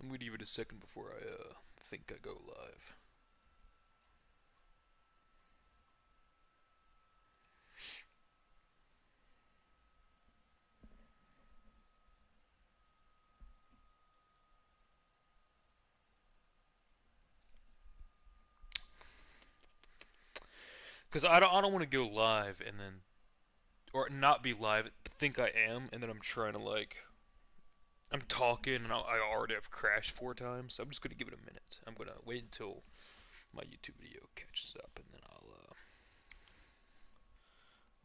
I'm gonna give it a second before I think I go live. Cause I don't want to go live and then or not be live, think I am, and then I'm trying to like I'm talking and I already have crashed 4 times. So I'm just gonna give it a minute. I'm gonna wait until my YouTube video catches up, and then I'll.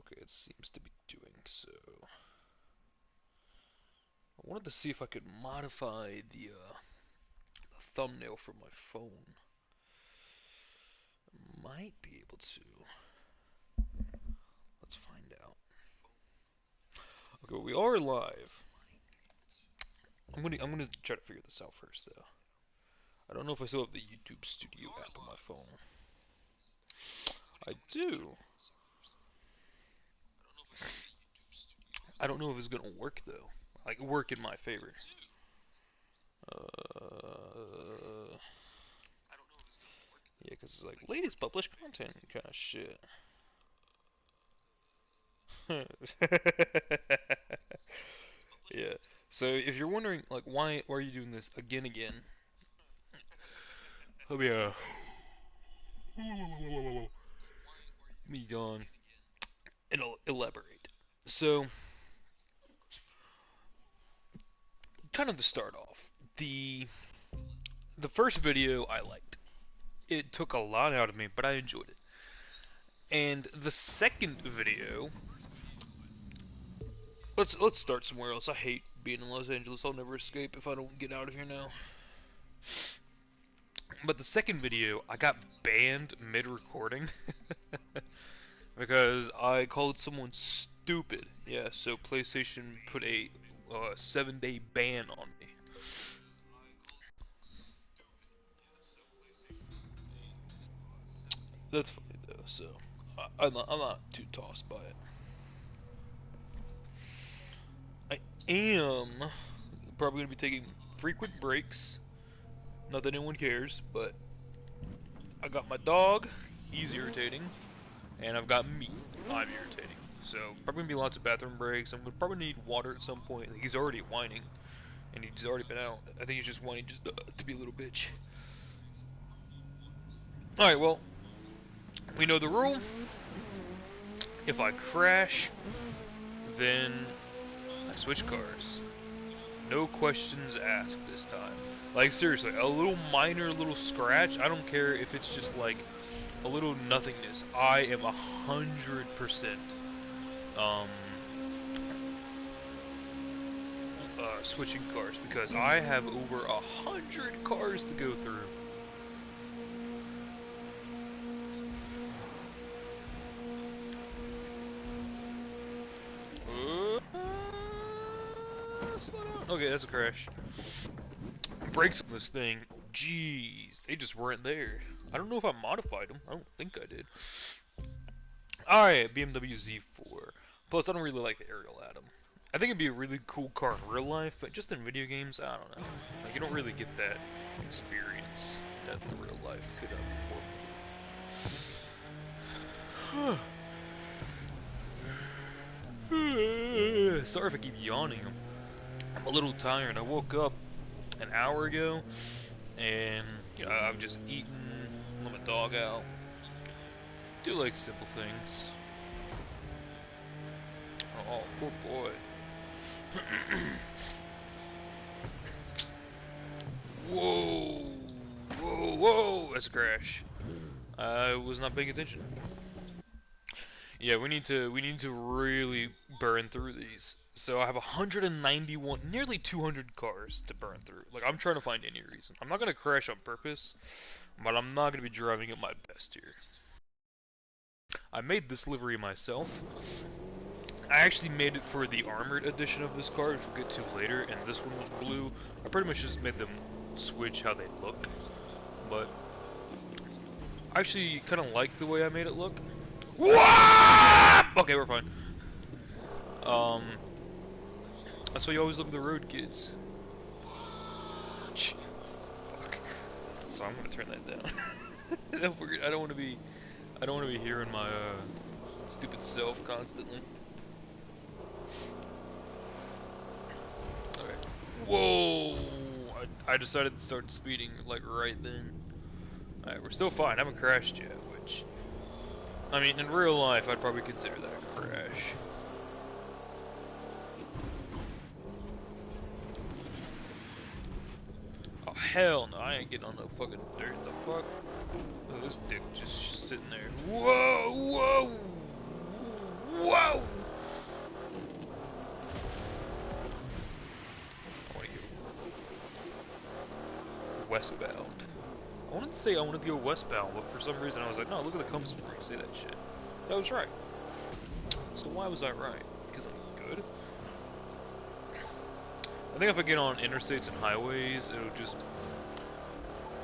Okay, it seems to be doing so. I wanted to see if I could modify the thumbnail for my phone. Might be able to. Let's find out. Okay, we are live. I'm gonna try to figure this out first though. I don't know if I still have the YouTube Studio app on my phone. I do. I don't know if it's gonna work though. Like work in my favor. Yeah, because it's like latest published content kind of shit. Yeah. So if you're wondering like why are you doing this again, let me me yawn and I'll elaborate. So kind of to start off, the first video I liked. It took a lot out of me, but I enjoyed it. And the second video, let's start somewhere else. I hate being in Los Angeles. I'll never escape if I don't get out of here now. But the second video, I got banned mid-recording because I called someone stupid. Yeah, so PlayStation put a 7-day ban on me. That's funny though. So I'm not too tossed by it. I am probably gonna be taking frequent breaks. Not that anyone cares, but I got my dog. He's irritating. And I've got me. I'm irritating. So probably gonna be lots of bathroom breaks. I'm gonna probably need water at some point. He's already whining, and he's already been out. I think he's just whining just to be a little bitch. All right, well, we know the rule. If I crash, then I switch cars. No questions asked this time. Like seriously, a little minor little scratch. I don't care if it's just like a little nothingness. I am 100% um, switching cars because I have over 100 cars to go through. Okay, that's a crash. Brakes on this thing, jeez, they just weren't there. I don't know if I modified them. I don't think I did. Alright, BMW Z4. Plus, I don't really like the aerial atom. I think it'd be a really cool car in real life, but just in video games, I don't know. Like, you don't really get that experience that the real life could afford. Sorry if I keep yawning. I'm a little tired. I woke up an hour ago, and you know I've just eaten, let my dog out. Do like simple things. Oh, poor boy. Whoa, whoa, whoa! That's a crash. I was not paying attention. Yeah, we need to really burn through these. So I have 191, nearly 200 cars to burn through. Like I'm trying to find any reason. I'm not gonna crash on purpose, but I'm not gonna be driving at my best here. I made this livery myself. I actually made it for the armored edition of this car, which we'll get to later, and this one was blue. I pretty much just made them switch how they look, but I actually kind of like the way I made it look. What? Okay, we're fine. That's why you always look at the road, kids. so I'm gonna turn that down. I don't want to be hearing my stupid self constantly. Okay. Whoa! I decided to start speeding like right then. Alright, we're still fine. I haven't crashed yet, which, I mean, in real life, I'd probably consider that a crash. Oh, hell no, I ain't getting on no fucking dirt. The fuck? Look at this dick just sitting there. Whoa, whoa, whoa! I want to go westbound. I wanted to say I want to go westbound, but for some reason I was like, no, look at the compass before you say that shit. That was right. So why was I right? Because I'm good? I think if I get on interstates and highways, it'll just,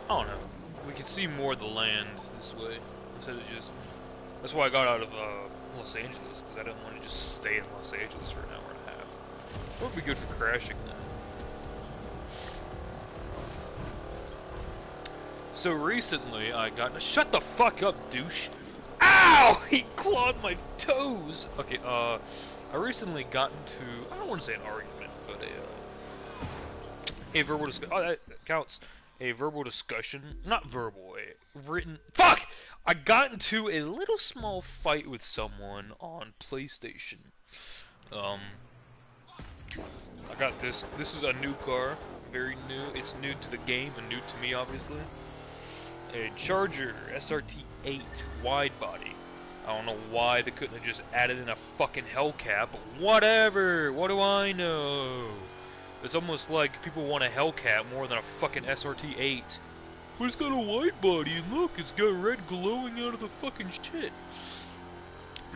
I don't know. We can see more of the land this way instead of just. That's why I got out of Los Angeles, because I didn't want to just stay in Los Angeles for an hour and a half. That would be good for crashing then. So recently I got. Shut the fuck up, douche! Ow! He clawed my toes. Okay, I recently got into. I don't want to say an argument, but a verbal discussion. Oh, that counts. A verbal discussion, not verbal, a written. Fuck! I got into a little small fight with someone on PlayStation. I got this. This is a new car, very new. It's new to the game and new to me, obviously. A Charger SRT8 wide body. I don't know why they couldn't have just added in a fucking Hellcat, but whatever. What do I know? It's almost like people want a Hellcat more than a fucking SRT8. But it's got a wide body, and look, it's got red glowing out of the fucking shit.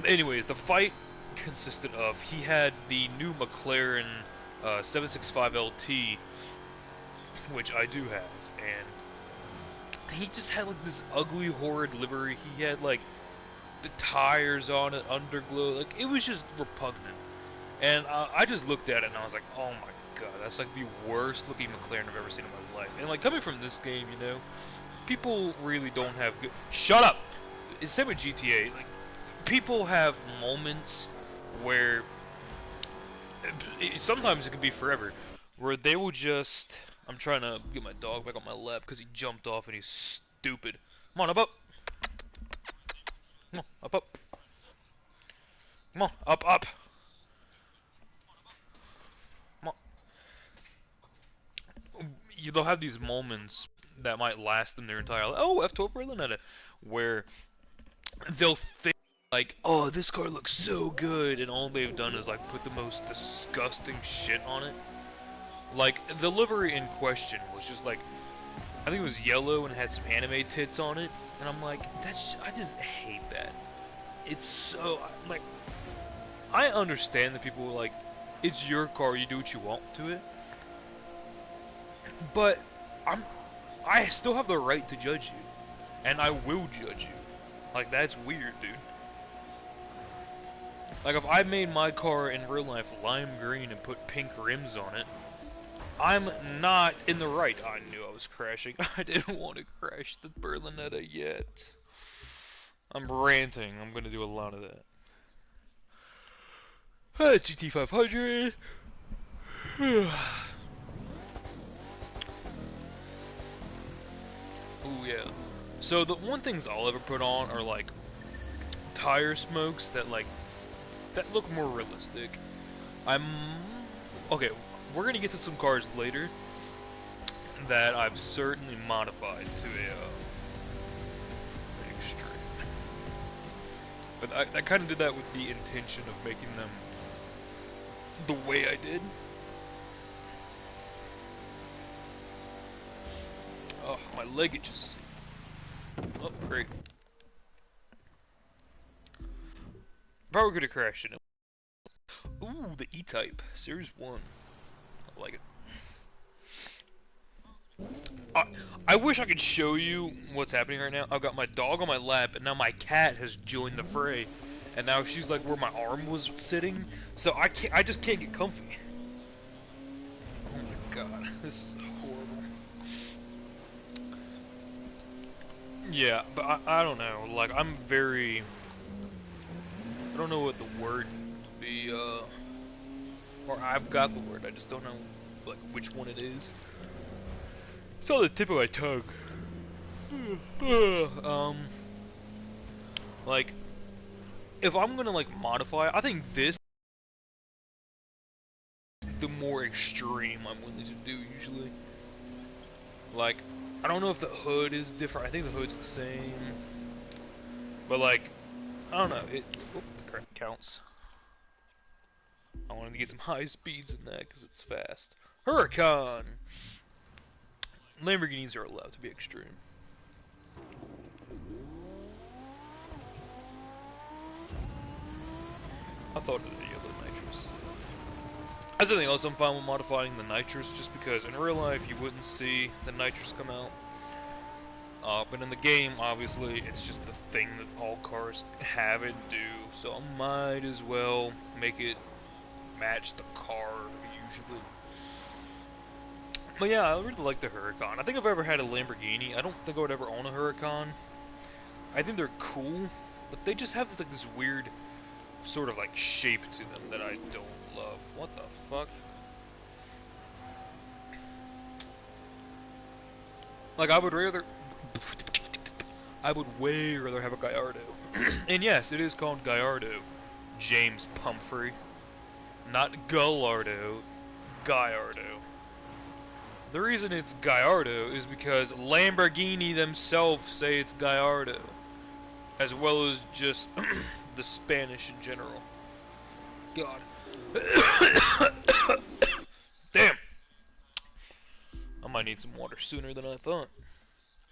Anyways, the fight consisted of, he had the new McLaren 765LT, which I do have, and he just had like this ugly, horrid livery. He had like the tires on it, underglow, like it was just repugnant. And I just looked at it and I was like, oh my god, that's like the worst looking McLaren I've ever seen in my life. And like coming from this game, you know, people really don't have good. Shut up. It's same with GTA. Like people have moments where sometimes it can be forever, where they will just. I'm trying to get my dog back on my lap because he jumped off and he's stupid. Come on, up, up. Come on, up, up. Come on, up, up. Come on. They'll have these moments that might last them their entire life. Oh, F12 Berlinetta, where they'll think like, oh, this car looks so good, and all they've done is like put the most disgusting shit on it. Like the livery in question was just like, I think it was yellow and had some anime tits on it, and I'm like, I just hate that. It's so like, I understand that people are like, it's your car, you do what you want to it, but I still have the right to judge you, and I will judge you. Like that's weird, dude. Like if I made my car in real life lime green and put pink rims on it, I'm not in the right. I knew I was crashing. I didn't want to crash the Berlinetta yet. I'm ranting. I'm gonna do a lot of that. GT500. Ooh yeah. So the one things I'll ever put on are like tire smokes that look more realistic. Okay. We're gonna get to some cars later that I've certainly modified to an extreme. But I kind of did that with the intention of making them the way I did. Oh, my leg itches. Oh, great. Probably could have crashed in it. Ooh, the E-Type, Series 1. I like it. I wish I could show you what's happening right now. I've got my dog on my lap, and now my cat has joined the fray. And now she's like where my arm was sitting, so I just can't get comfy. Oh my god, this is horrible. Yeah, but I don't know. Like, I'm very... I don't know what the word would be, or I've got the word, I just don't know, like, which one it is. It's on the tip of my tongue. Like, if I'm gonna, like, modify, I think this is the more extreme I'm willing to do, usually. Like, I don't know if the hood is different, I think the hood's the same. But, like, I don't know, the current counts. I wanted to get some high speeds in that, because it's fast. Huracan! Lamborghinis are allowed to be extreme. I thought of the yellow nitrous. That's something else I'm fine with modifying the nitrous, just because in real life you wouldn't see the nitrous come out. But in the game, obviously, it's just the thing that all cars have and do, so I might as well make it match the car, usually. But yeah, I really like the Huracan. I think if I ever had a Lamborghini, I don't think I would ever own a Huracan. I think they're cool, but they just have like this weird sort of like shape to them that I don't love. What the fuck? Like I would way rather have a Gallardo. And yes, it is called Gallardo. James Pumphrey. Not Gallardo. Gallardo. The reason it's Gallardo is because Lamborghini themselves say it's Gallardo. As well as just the Spanish in general. God. Damn. I might need some water sooner than I thought.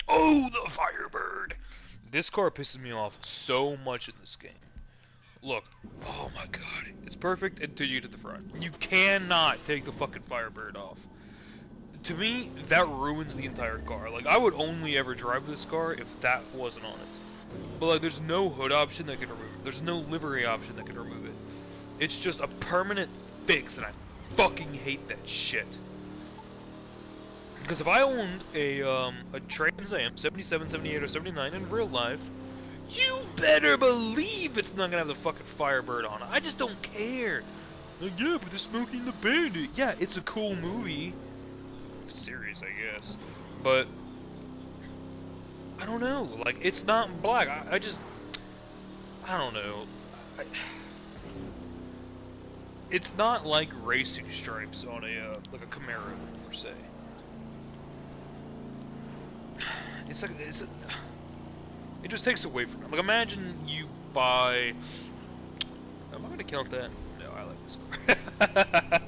Oh, the Firebird! This car pisses me off so much in this game. Look. Oh my god. It's perfect until you get to the front. You cannot take the fucking Firebird off. To me, that ruins the entire car. Like, I would only ever drive this car if that wasn't on it. But, like, there's no hood option that can remove it. There's no livery option that can remove it. It's just a permanent fix, and I fucking hate that shit. Because if I owned a Trans Am 77, 78, or 79 in real life, you better believe it's not gonna have the fucking Firebird on it. I just don't care. Like, yeah, but they're Smoking the Bandit. Yeah, it's a cool movie. Series, I guess. But, I don't know. Like, it's not black. I don't know. It's not like racing stripes on a, like a Camaro, per se. It's like, it just takes away from it. Like, imagine you buy... Am I gonna count that? No, I like this car.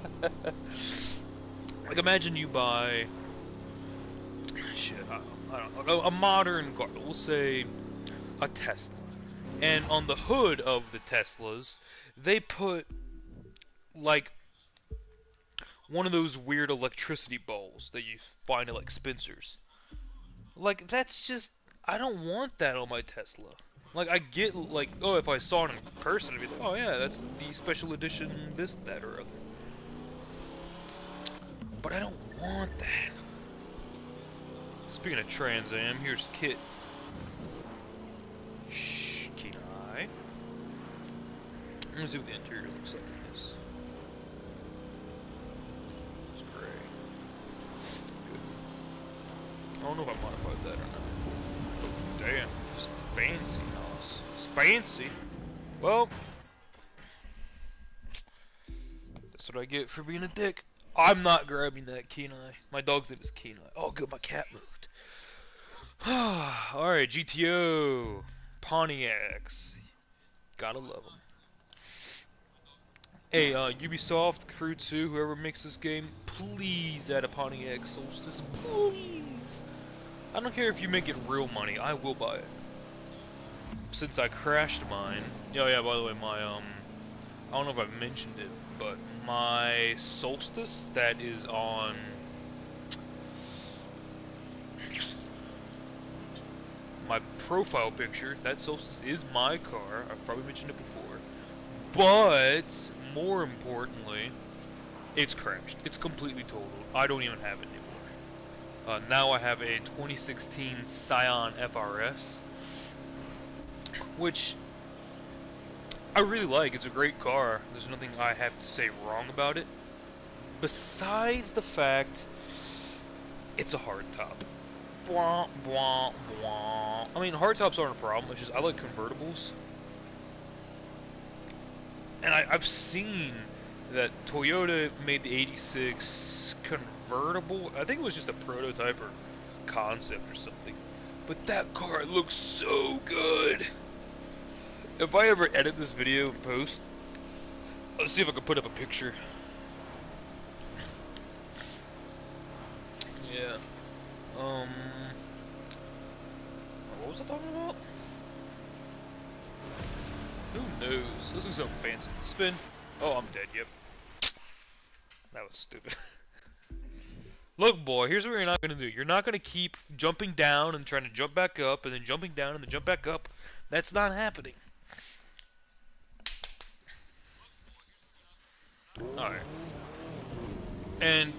Like, imagine you buy... Shit, I don't know. A modern car. We'll say a Tesla. And on the hood of the Teslas, they put, like, one of those weird electricity balls that you find at, like, Spencer's. Like, that's just... I don't want that on my Tesla. Like, I get, like, oh, if I saw it in person, I'd be like, oh yeah, that's the special edition this, that, or other. But I don't want that. Speaking of Trans Am, here's Kit. Shh, Kenai. Let me see what the interior looks like in this. It's gray. Good. I don't know if I modified that or not. Oh, damn. It's fancy, house. It's fancy. Well, that's what I get for being a dick. I'm not grabbing that Kenai. My dog's name is Kenai. Oh, good, my cat moved. Alright, GTO. Pontiacs. Gotta love them. Hey, Ubisoft, Crew 2, whoever makes this game, please add a Pontiac Solstice. Please! I don't care if you make it real money, I will buy it. Since I crashed mine... Oh yeah, by the way, my, I don't know if I've mentioned it, but my Solstice that is on... my profile picture, that Solstice is my car. I've probably mentioned it before. But, more importantly, it's crashed. It's completely totaled. I don't even have it anymore. Now I have a 2016 Scion FRS, which I really like. It's a great car. There's nothing I have to say wrong about it. Besides the fact it's a hardtop. Bwah, bwah, bwah. I mean, hardtops aren't a problem. It's just I like convertibles. And I've seen that Toyota made the 86 convertible. I think it was just a prototype or concept or something. But that car looks so good. If I ever edit this video and post, let's see if I can put up a picture. Yeah. What was I talking about? Who knows? Let's do something fancy. Spin. Oh, I'm dead, yep. That was stupid. Look, boy, here's what you're not gonna do. You're not gonna keep jumping down and trying to jump back up, and then jumping down and then jump back up. That's not happening. Alright. And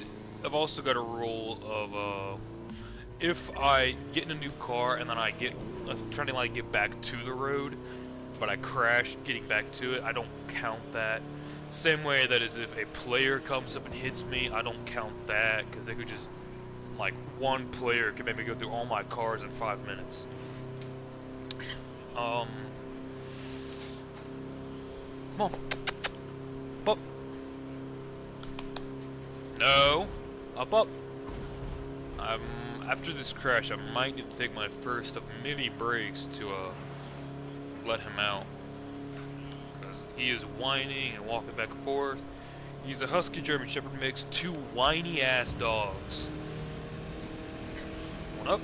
I've also got a rule of, if I get in a new car and then I get, trying to like get back to the road, but I crash getting back to it, I don't count that. Same way that as if a player comes up and hits me, I don't count that, because they could just, like, one player could make me go through all my cars in 5 minutes. Come on. Up. No. Up. After this crash, I might need to take my first of many breaks to, let him out. Because he is whining and walking back and forth. He's a Husky German Shepherd mix, two whiny ass dogs. One up.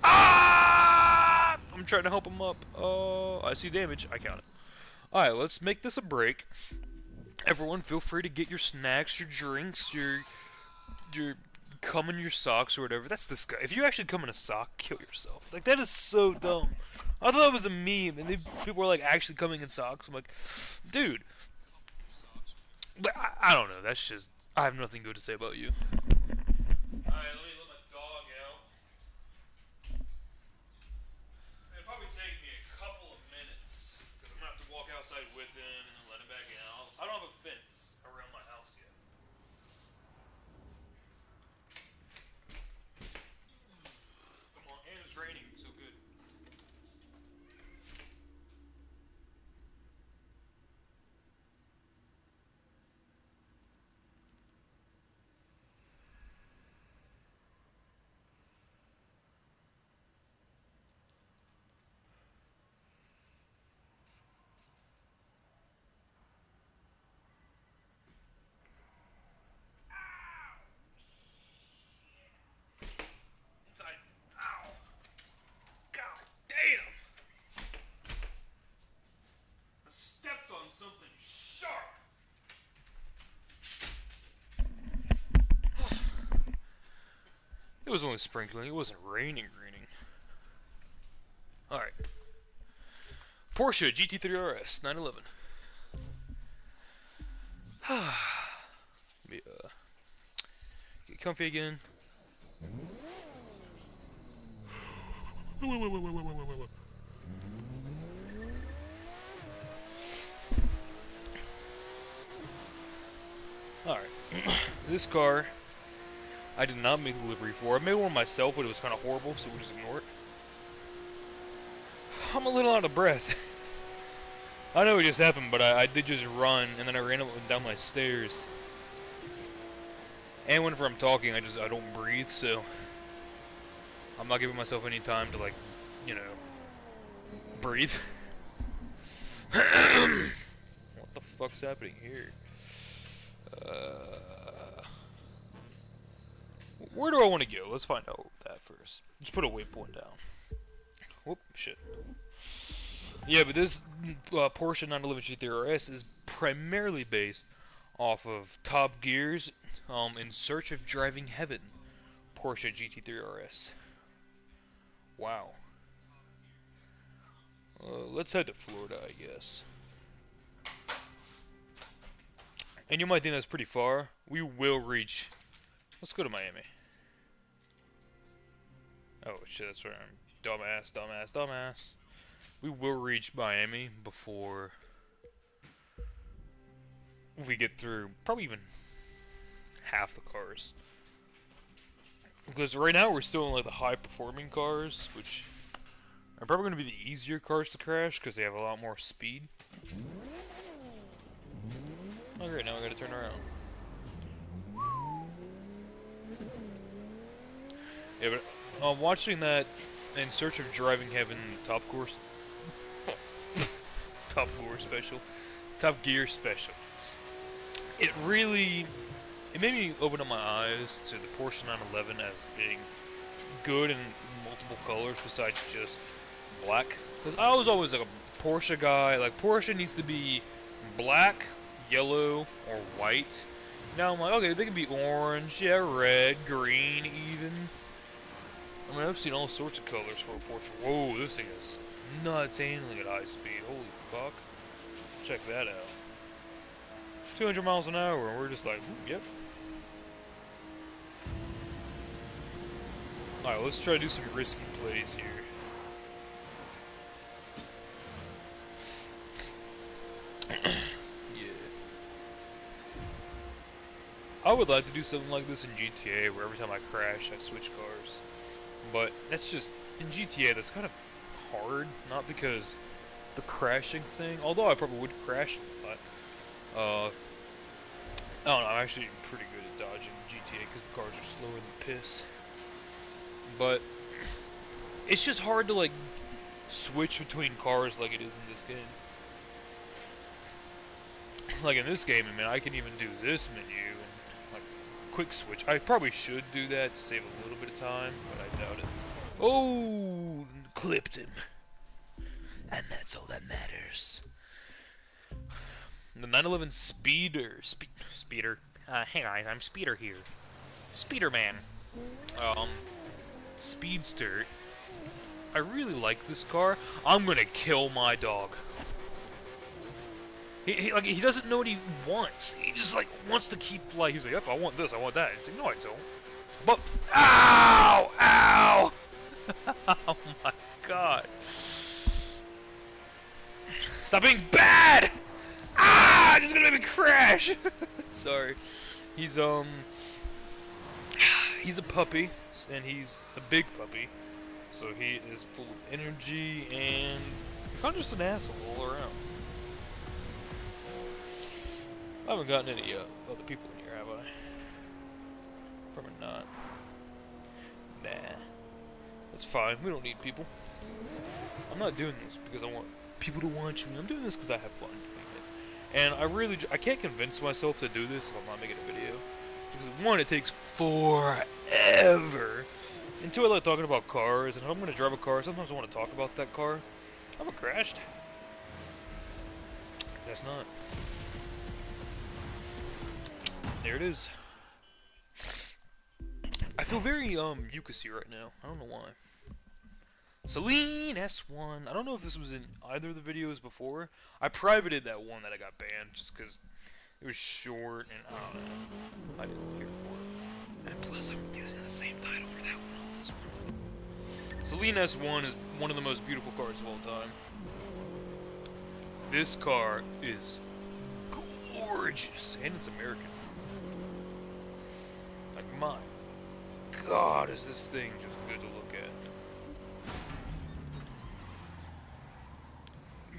Ah! I'm trying to help him up. Oh, I see damage. I count it. Alright, let's make this a break. Everyone, feel free to get your snacks, your drinks, your cum in your socks or whatever. That's this guy. If you actually come in a sock, kill yourself. Like, that is so dumb. I thought it was a meme, and people were like actually coming in socks. I'm like, dude. But I don't know. That's just, I have nothing good to say about you. Alright, let me let my dog out. It'll probably take me a couple of minutes, because I'm going to have to walk outside with him and then let him back in. I don't have a fence around my house yet. Come on, and it's raining, so good. Inside. Ow! God damn! I stepped on something sharp! It was only sprinkling, it wasn't raining. Alright. Porsche GT3 RS 911. Let me, get comfy again. Alright. This car, I did not make delivery for. I made one myself, but it was kind of horrible, so we'll just ignore it. I'm a little out of breath. I know what just happened, but I did just run, and then I ran up and down my stairs. And whenever I'm talking, I don't breathe, so I'm not giving myself any time to, like, you know, breathe. What the fuck's happening here? Where do I want to go? Let's find out that first. Let's put a waypoint down. Whoop, shit. Yeah, but this Porsche 911 GT3 RS is primarily based off of Top Gear's In Search of Driving Heaven Porsche GT3 RS. Wow. Let's head to Florida, I guess. And you might think that's pretty far. We will reach. Let's go to Miami. Oh shit, that's right. Dumbass, dumbass, dumbass. We will reach Miami before we get through probably even half the cars. Because right now we're still in like the high performing cars, which are probably going to be the easier cars to crash because they have a lot more speed. Oh great, now I gotta turn around. Yeah, but watching that In Search of Driving Heaven Top Course, Top Gear Special, Top Gear Special. It really, it made me open up my eyes to the Porsche 911 as being good in multiple colors besides just black. Because I was always like a Porsche guy. Like Porsche needs to be black, yellow, or white. Now I'm like, okay, they can be orange, yeah, red, green, even. I mean, I've seen all sorts of colors for a Porsche. Whoa, this thing is nuts handling at high speed. Holy fuck. Check that out. 200 miles an hour, and we're just like, yep. Alright, let's try to do some risky plays here. Yeah. I would like to do something like this in GTA, where every time I crash, I switch cars. But that's just, in GTA, that's kind of hard. Not because the crashing thing, although I probably would crash a lot. I don't know, I'm actually pretty good at dodging GTA because the cars are slower than piss. But it's just hard to like switch between cars like it is in this game. Like in this game, I mean, I can even do this menu and like quick switch. I probably should do that to save a little bit of time, but I doubt it. Oh, clipped him. And that's all that matters. The 911 Speeder. Hey guys, I'm Speeder here. Speeder Man. Speedster. I really like this car. I'm gonna kill my dog. He doesn't know what he wants. He just like wants to keep like he's like, yep, I want this, I want that. He's like, no, I don't. But ow, ow. Oh my god. Stop being bad. Ah, just gonna make me crash. Sorry. He's a puppy, and he's a big puppy, so he is full of energy, and he's kind of just an asshole all around. I haven't gotten any other people in here, have I? Probably not. Nah. That's fine, we don't need people. I'm not doing this because I want people to watch me. I'm doing this because I have fun doing it. And I can't convince myself to do this if I'm not making a video. Because one, it takes forever. And two, I like talking about cars, and if I'm going to drive a car, sometimes I want to talk about that car. I haven't crashed. Guess not. There it is. I feel very, mucusy right now. I don't know why. Celine S1. I don't know if this was in either of the videos before. I privated that one that I got banned just because it was short and I don't know. I didn't care for it. And plus, I'm using the same title for that one on this one. Celine S1 is one of the most beautiful cars of all time. This car is gorgeous, and it's American. Like, my God, is this thing just good to look at.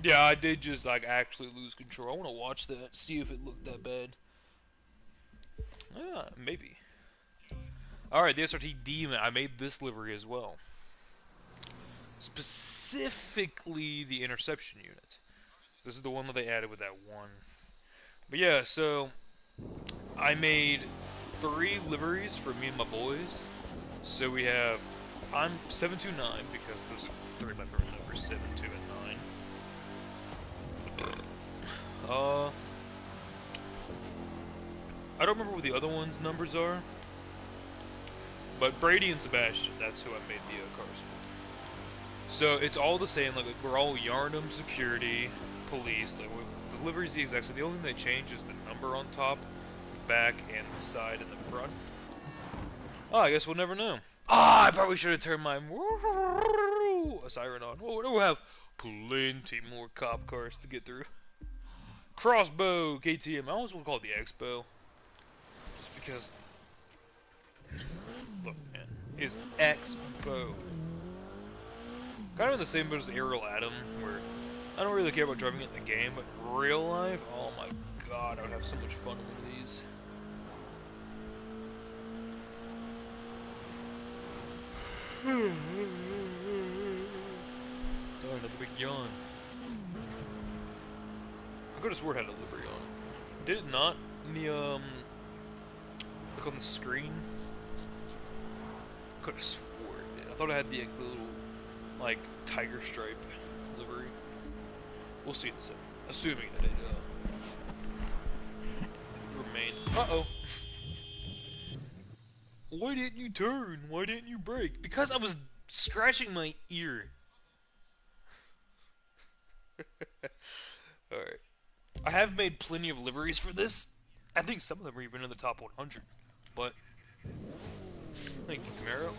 Yeah, I did just, like, actually lose control. I want to watch that, see if it looked that bad. Yeah, maybe. Alright, the SRT Demon. I made this livery as well. Specifically, the interception unit. This is the one that they added with that one. But yeah, so I made 3 liveries for me and my boys. So we have, I'm 729 because those are 3 of my favorite numbers, 7, 2, and 9. I don't remember what the other ones' numbers are. But Brady and Sebastian, that's who I made the cars for. So it's all the same, like we're all Yarnum security, police, like The livery's the exact same. The only thing they change is the number on top, back, and the side and the front. Oh, I guess we'll never know. Ah, I probably should have turned my siren on. Oh, we'll have plenty more cop cars to get through. Crossbow, KTM. I always want to call it the Expo. Just because, look, man, it's Expo. Kind of in the same boat as Aerial Atom, where I don't really care about driving it in the game, but in real life, oh my god, I would have so much fun with these. Sorry, another big yawn. I could have swore it had a livery on it. Did it not? In the, look on the screen? I could have swore it did. I thought it had the little, like, tiger stripe livery. We'll see in a second. Assuming that it, remained. Uh-oh. Why didn't you turn? Why didn't you brake? Because I was scratching my ear. Alright. I have made plenty of liveries for this. I think some of them are even in the top 100. But, thank you, Camaro.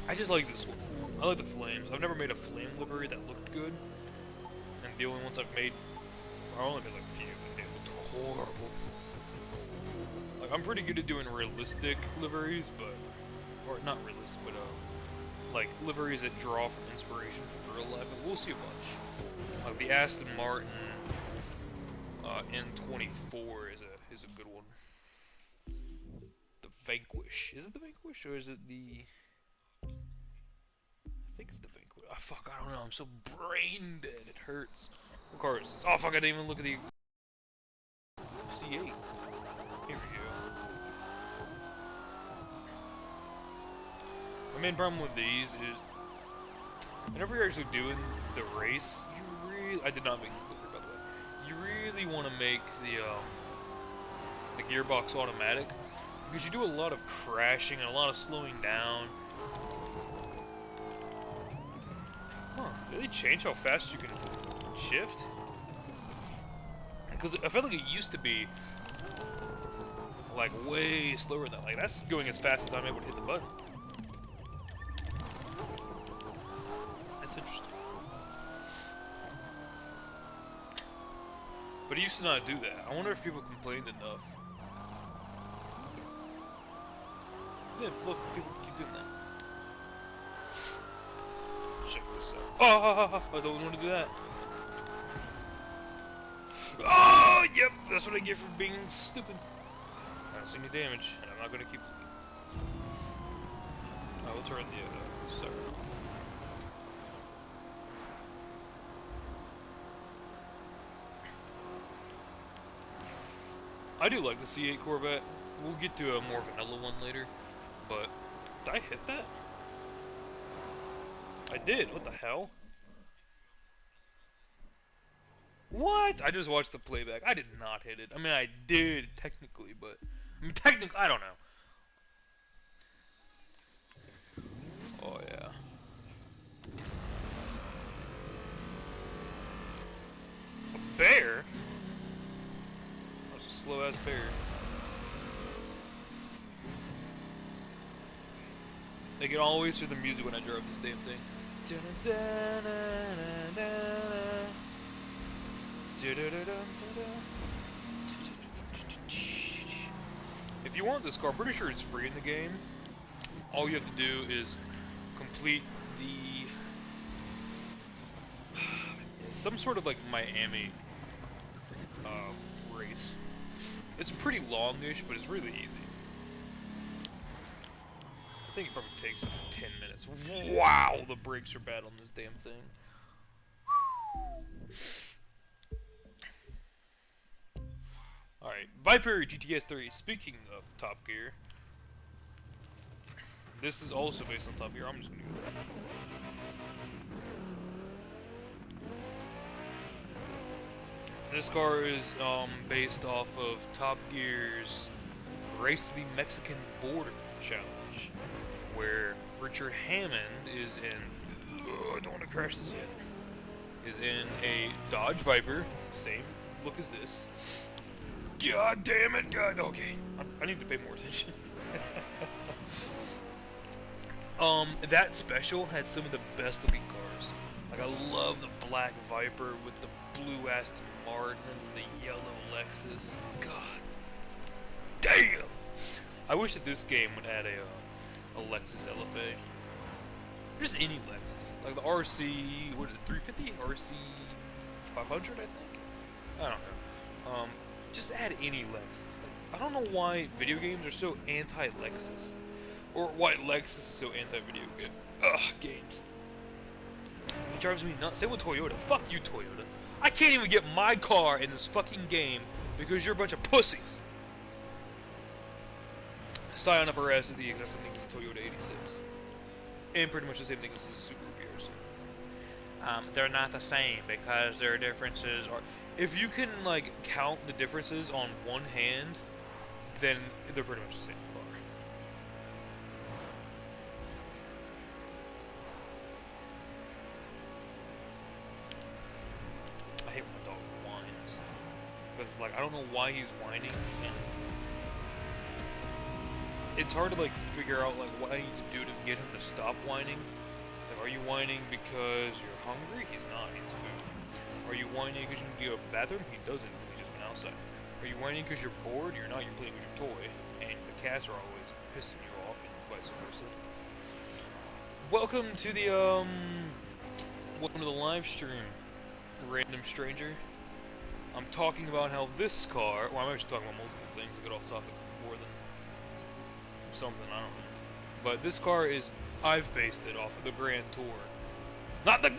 I just like this one. I like the flames. I've never made a flame livery that looked good. And the only ones I've made, I only made like a few, and they looked horrible. Like, I'm pretty good at doing realistic liveries, but, or not realistic, but, like, liveries that draw from inspiration from real life, and we'll see a bunch. Like, the Aston Martin, N24 is a good one. The Vanquish. Is it the Vanquish, or is it the... I think it's the Vanquish. Oh, fuck, I don't know, I'm so brain dead, it hurts. What car is this? Oh, fuck, I didn't even look at the... C8. Here we go. My main problem with these is, whenever you're actually doing the race, you really... I did not make this livery, by the way. You really want to make the gearbox automatic, because you do a lot of crashing and a lot of slowing down. Huh, did they change how fast you can shift? Because I felt like it used to be, like, way slower than that. Like, that's going as fast as I'm able to hit the button. That's interesting. But it used to not do that. I wonder if people complained enough. Yeah, look, people keep doing that. Check this out. Oh, I don't want to do that. Oh, yep, that's what I get for being stupid. I don't see any damage, and I'm not going to keep looking. I will turn the siren off. I do like the C8 Corvette. We'll get to a more vanilla one later, but did I hit that? I did. What the hell? What? I just watched the playback. I did not hit it. I mean, I did technically, but I mean, technically, I don't know. Oh yeah. A bear? That's a slow ass bear. I can always hear the music when I drive this damn thing. If you want this car, I'm pretty sure it's free in the game. All you have to do is complete the some sort of like Miami race. It's pretty longish, but it's really easy. I think it probably takes like 10 minutes. Wow, the brakes are bad on this damn thing. Alright, Viper GTS 3. Speaking of Top Gear, this is also based on Top Gear. I'm just gonna go there. This car is based off of Top Gear's Race to the Mexican Border Challenge, where Richard Hammond is in... I don't want to crash this yet. is in a Dodge Viper, same look as this. God damn it, God. Okay, I need to pay more attention. That special had some of the best looking cars. Like, I love the black Viper with the blue Aston Martin and the yellow Lexus. God damn! I wish that this game would add a Lexus LFA. Just any Lexus. Like the RC, what is it, 350? RC 500, I think? I don't know. Just add any Lexus. Like, I don't know why video games are so anti-Lexus. Or why Lexus is so anti-video game. Ugh, games. It drives me nuts. Same with Toyota. Fuck you, Toyota. I can't even get my car in this fucking game because you're a bunch of pussies. Scion of RS is the exact same thing as the Toyota 86. And pretty much the same thing as the Subaru BRZ. They're not the same because their differences are... If you can, like, count the differences on one hand, then they're pretty much the same car. I hate when my dog whines. Because, like, I don't know why he's whining, and it's hard to, like, figure out, like, what I need to do to get him to stop whining. It's like, are you whining because you're hungry? He's not, he needs food. Are you whining because you need to go to the bathroom? He doesn't, he just went outside. Are you whining because you're bored? You're not, you're playing with your toy. And the cats are always pissing you off, and vice versa. Welcome to the, live stream, random stranger. I'm talking about how this car, well, I'm actually talking about multiple things that get off topic more than something, I don't know. But this car is, I've based it off of the Grand Tour. Not the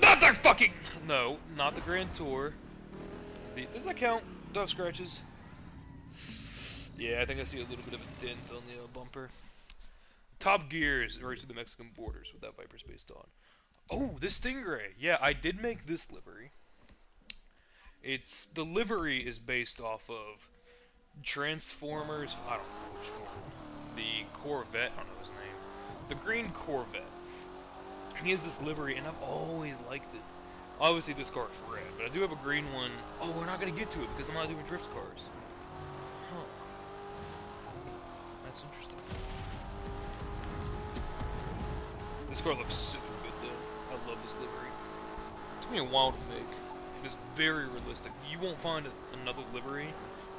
fucking, no, not the Grand Tour. Does that count? Dove scratches? Yeah, I think I see a little bit of a dent on the bumper. Top Gears race to the Mexican borders, what that Viper's based on. Oh, this Stingray. Yeah, I did make this livery. The livery is based off of Transformers, I don't know which one. The Corvette, I don't know his name. The green Corvette. He has this livery, and I've always liked it. Obviously, this car is red, but I do have a green one. Oh, we're not going to get to it because I'm not doing drift cars. Huh. That's interesting. This car looks so good, though. I love this livery. It took me a while to make. It is very realistic. You won't find another livery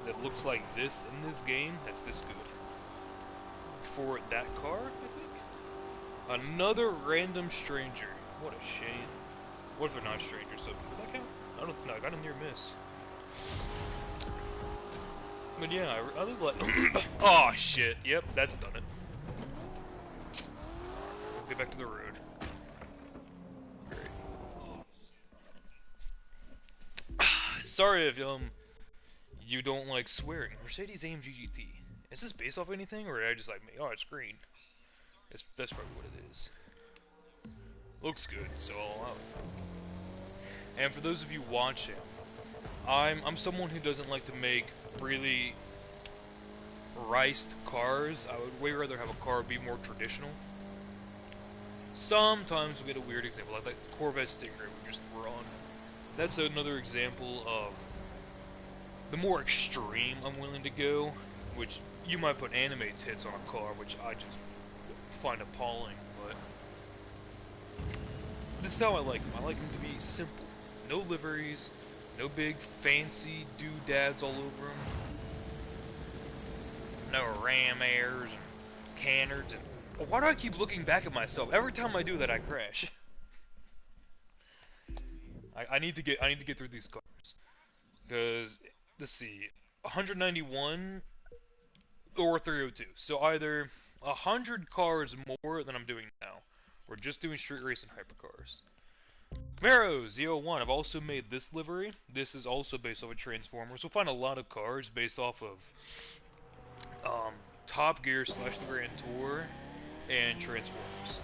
that looks like this in this game that's this good. For that car, I think? Another random stranger. What a shame. What if they're not strangers? So, could that count? I don't know. I got a near miss. But yeah, I really like... Oh, shit. Yep, that's done it. We'll get back to the road. Great. Sorry if, you don't like swearing. Mercedes AMG GT. Is this based off anything, or did I just like, oh, it's green? That's probably what it is. Looks good, so I'll allow it. And for those of you watching, I'm someone who doesn't like to make really riced cars. I would way rather have a car be more traditional. Sometimes we get a weird example, like the Corvette Stingray we just were on. That's another example of the more extreme I'm willing to go, which you might put anime tits on a car, which I just find appalling, but this is how I like them. I like them to be simple. No liveries, no big fancy doodads all over them. No ram airs and cannards and... Why do I keep looking back at myself? Every time I do that, I crash. I need to get through these cars. Because, let's see, 191 or 302. So either 100 cars more than I'm doing now. We're just doing street racing hypercars. Camaro Z01. I've also made this livery. This is also based off of Transformers. We'll find a lot of cars based off of Top Gear / the Grand Tour and Transformers.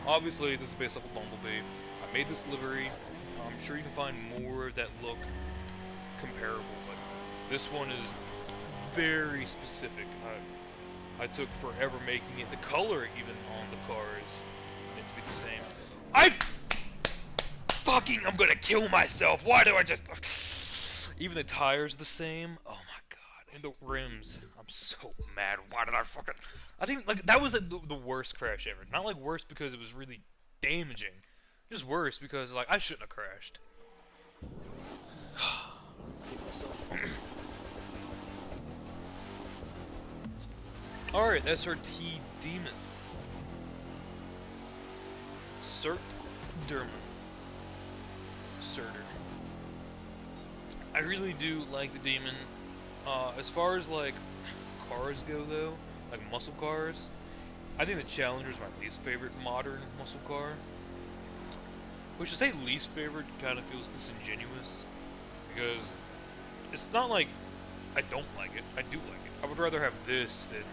Obviously, this is based off of Bumblebee. I made this livery. I'm sure you can find more that look comparable, but this one is very specific. I took forever making it. The color even on the cars needs to be the same. I'm gonna kill myself. Why do I just... Even the tires the same. Oh my god. And the rims. I'm so mad. Why did I fucking... I think, like, that was like, the worst crash ever. Not, like, worse because it was really damaging. Just worse because, like, I shouldn't have crashed. Alright, SRT Demon. Cert Derman. Surtur. I really do like the Demon. As far as like cars go though, like muscle cars, I think the Challenger is my least favorite modern muscle car. Which to say least favorite kind of feels disingenuous, because it's not like I don't like it, I do like it. I would rather have this than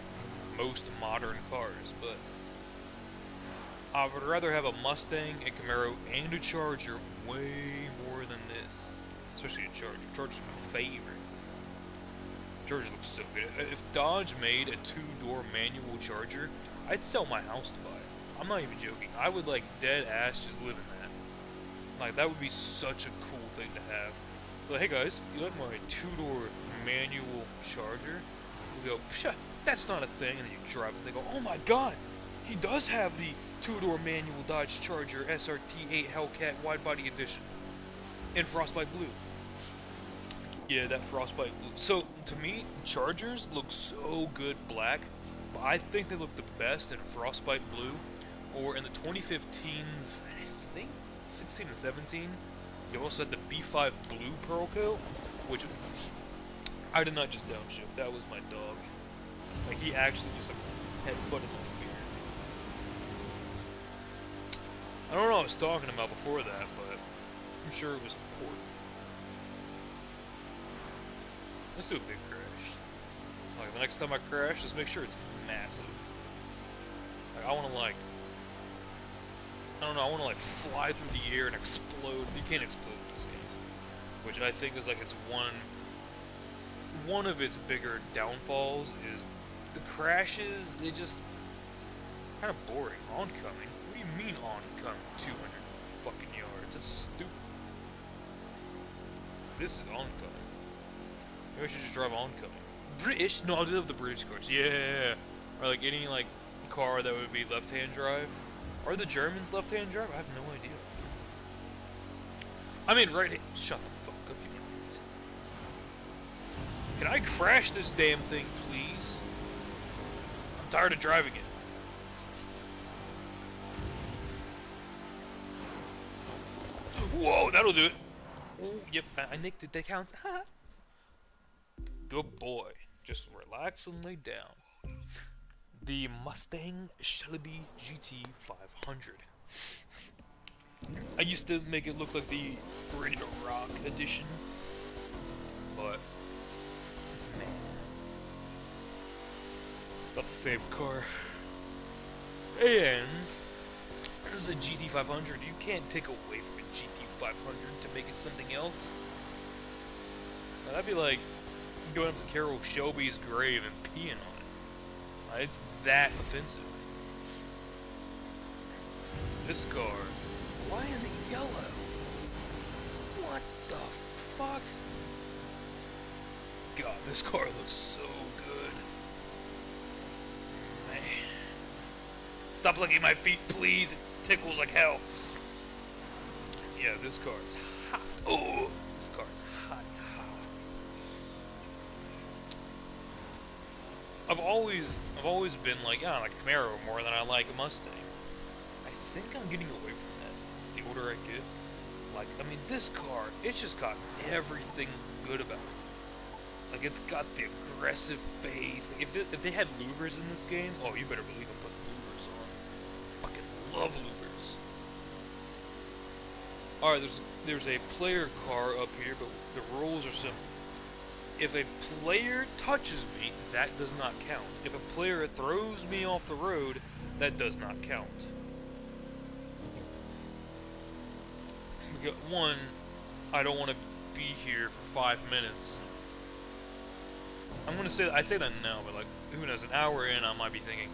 most modern cars, but I would rather have a Mustang, a Camaro, and a Charger way more than this. Especially a Charger. Charger's my favorite. Charger looks so good. If Dodge made a two-door manual Charger, I'd sell my house to buy it. I'm not even joking. I would, like, dead ass just live in that. Like, that would be such a cool thing to have. Like, hey guys, you like my two-door manual Charger? We go, psha, that's not a thing. And then you drive it, and they go, oh my god, he does have the two-door manual Dodge Charger SRT8 Hellcat Wide-Body Edition in Frostbite Blue. Yeah, that Frostbite Blue. So, to me, Chargers look so good black, but I think they look the best in Frostbite Blue, or in the 2015s, I think, 16 and 17, you also had the B5 Blue Pearl Coat, which I did not just downshift, that was my dog. Like, he actually just headbutted my beard. I don't know what I was talking about before that, but I'm sure it was important. Let's do a big crash. Like, the next time I crash, just make sure it's massive. Like, I wanna, like... I don't know, I wanna, like, fly through the air and explode. You can't explode in this game. Which I think is, like, it's one of its bigger downfalls is the crashes, they just... kind of boring. Oncoming? What do you mean oncoming 200 fucking yards? That's stupid. This is oncoming. Maybe I should just drive oncoming. British? No, I'll do the British cars. Yeah. Or like any like car that would be left-hand drive. Are the Germans left-hand drive? I have no idea. I mean, right. Shut the fuck up, you idiot. Can I crash this damn thing, please? I'm tired of driving it. Whoa, that'll do it. Oh, yep, I nicked it. That counts. Good boy. Just relax and lay down. The Mustang Shelby GT 500. I used to make it look like the Ready to Rock edition, but man, it's not the same car. And this is a GT 500. You can't take away from a GT 500 to make it something else. Now, that'd be like going up to Carol Shelby's grave and peeing on it. It's that offensive. This car, why is it yellow? What the fuck? God, this car looks so good. Man. Stop looking at my feet, please. It tickles like hell. Yeah, this car is hot. Oh, this car is hot. I've always been like, yeah, I like a Camaro more than I like a Mustang. I think I'm getting away from that the older I get. Like, I mean, this car, it's just got everything good about it. Like, it's got the aggressive face. Like, if they had louvers in this game, oh, you better believe I'm putting louvers on. Fucking love louvers. Alright, there's a player car up here, but the rules are simple. If a player touches me, that does not count. If a player throws me off the road, that does not count. One, I don't want to be here for 5 minutes. I say that now, but like, who knows, an hour in, I might be thinking,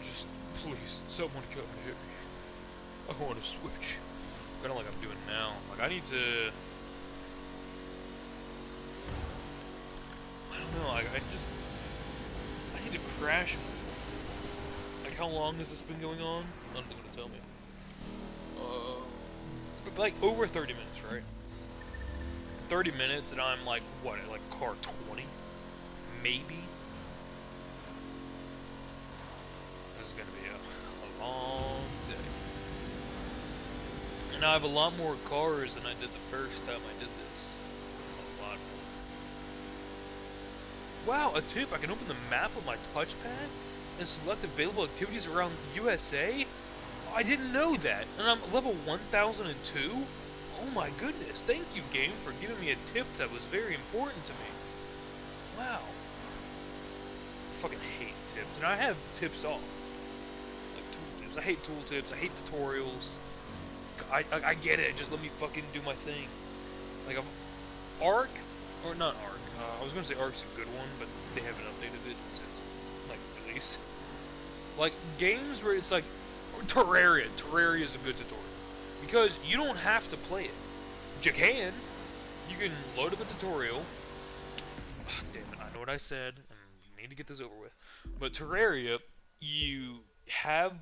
just, please, someone come and hit me. I want to switch. Kind of like I'm doing now. Like, I need to... I don't know, like, I need to crash more. Like, how long has this been going on? I don't think it's gonna tell me. Like, over 30 minutes, right? 30 minutes, and I'm like, what, at like car 20? Maybe? This is gonna be a long day. And I have a lot more cars than I did the first time I did this. A lot more. Wow, a tip, I can open the map with my touchpad and select available activities around USA? I didn't know that, and I'm level 1002? Oh my goodness, thank you game for giving me a tip that was very important to me. Wow. I fucking hate tips, and I have tips off. Like tool tips, I hate tool tips, I hate tutorials. I get it, just let me fucking do my thing. Like, Ark, or not Ark, I was gonna say Ark's a good one, but they haven't updated it since, like, release. Like, games where it's like, Terraria is a good tutorial. Because you don't have to play it. You can. You can load up a tutorial. Oh, damn it, I know what I said, and we need to get this over with. But Terraria, you have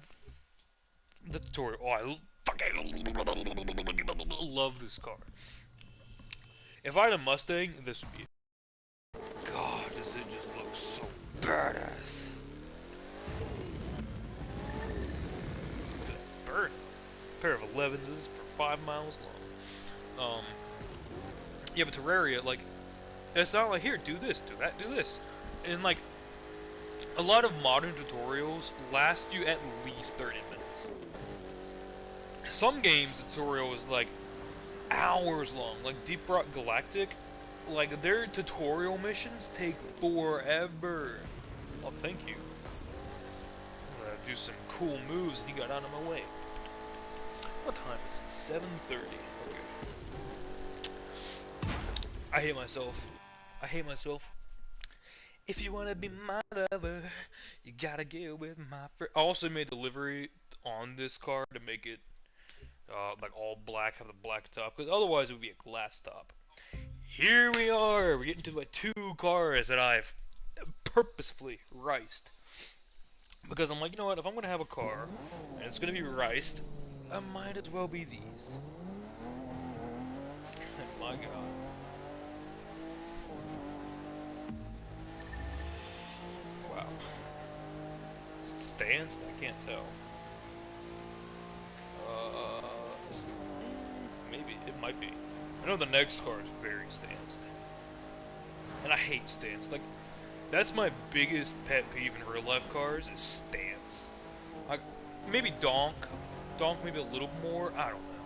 the tutorial. Oh, I fucking love this car. If I had a Mustang, this would be it. God, does it just look so badass. Burn. A pair of 11s for 5 miles long. Yeah, but Terraria, like, it's not like, here, do this, do that, do this. And, like, a lot of modern tutorials last you at least 30 minutes. Some games, the tutorial is, like, hours long. Like, Deep Rock Galactic, like, their tutorial missions take forever. Oh, thank you. I'm gonna do some cool moves, and he got out of my way. What time is it? 7:30. Okay. I hate myself. I hate myself. If you wanna be my lover, you gotta get with my friend. I also made the livery on this car to make it like all black, have the black top, because otherwise it would be a glass top. Here we are. We're getting to my 2 cars that I've purposefully riced. Because I'm like, you know what, if I'm going to have a car, and it's going to be riced, I might as well be these. My god. Wow. Stanced? I can't tell. Maybe. It might be. I know the next car is very stanced. And I hate stance. Like, that's my biggest pet peeve in real life cars is stance. Like, maybe donk maybe a little more, I don't know.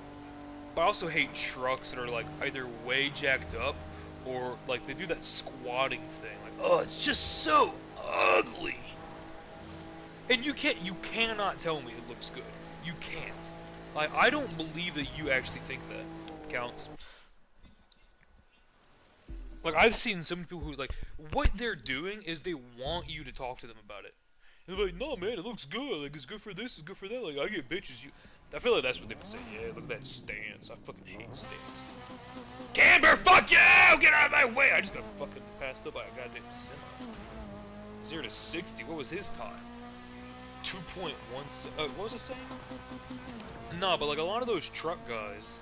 But I also hate trucks that are like either way jacked up or like they do that squatting thing. Like, oh, it's just so ugly. And you cannot tell me it looks good. You can't. Like, I don't believe that you actually think that counts. Like, I've seen some people who, like, what they're doing is they want you to talk to them about it. And they're like, no, man, it looks good. Like, it's good for this, it's good for that. Like, I get bitches. I feel like that's what they would say. Yeah, look at that stance. I fucking hate stance. Camber, fuck you! Get out of my way! I just got fucking passed up by a goddamn semi. 0 to 60. What was his time? 2.1. What was it saying? No, but like a lot of those truck guys,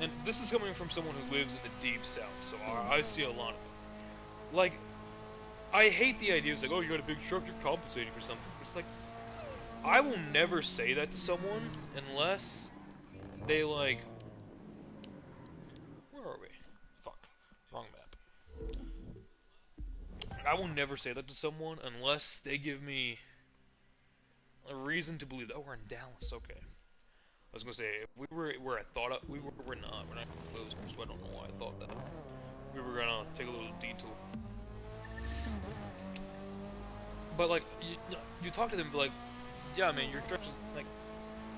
and this is coming from someone who lives in the deep south, so I see a lot of them. Like, I hate the idea. It's like, oh, you got a big truck, you're compensating for something. It's like, I will never say that to someone unless they, like... Where are we? Fuck. Wrong map. I will never say that to someone unless they give me a reason to believe that. Oh, we're in Dallas, okay. I was gonna say, if we were where I thought we were, we're not close, so I don't know why I thought that. We were gonna take a little detour. But like, you talk to them, like, yeah, man, your truck is like,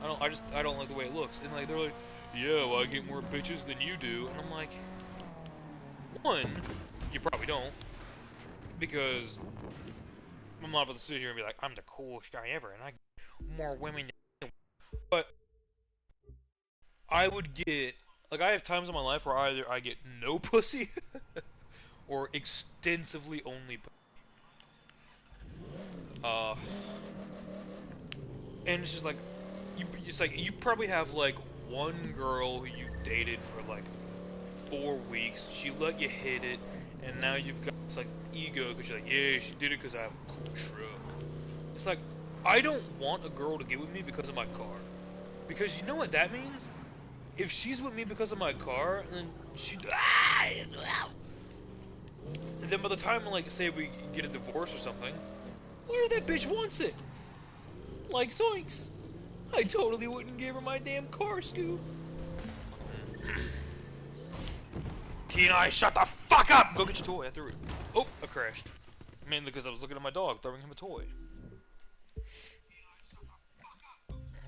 I don't like the way it looks, and like they're like, yeah, well, I get more bitches than you do, and I'm like, one, you probably don't, because I'm not about to sit here and be like, I'm the coolest guy ever, and I get more women than you. But I would get like I have times in my life where either I get no pussy or extensively only. Uh, and it's just like it's like you probably have like one girl who you dated for like 4 weeks. She let you hit it, and now you've got this like ego because you're like, yeah, she did it because I have a cool truck. It's like I don't want a girl to get with me because of my car, because you know what that means. If she's with me because of my car, then then by the time like say we get a divorce or something, yeah, that bitch wants it. Like zoinks. I totally wouldn't give her my damn car, Scoop. Kenai, shut the fuck up! Go get your toy. I threw it. Oh, I crashed. Mainly because I was looking at my dog, throwing him a toy.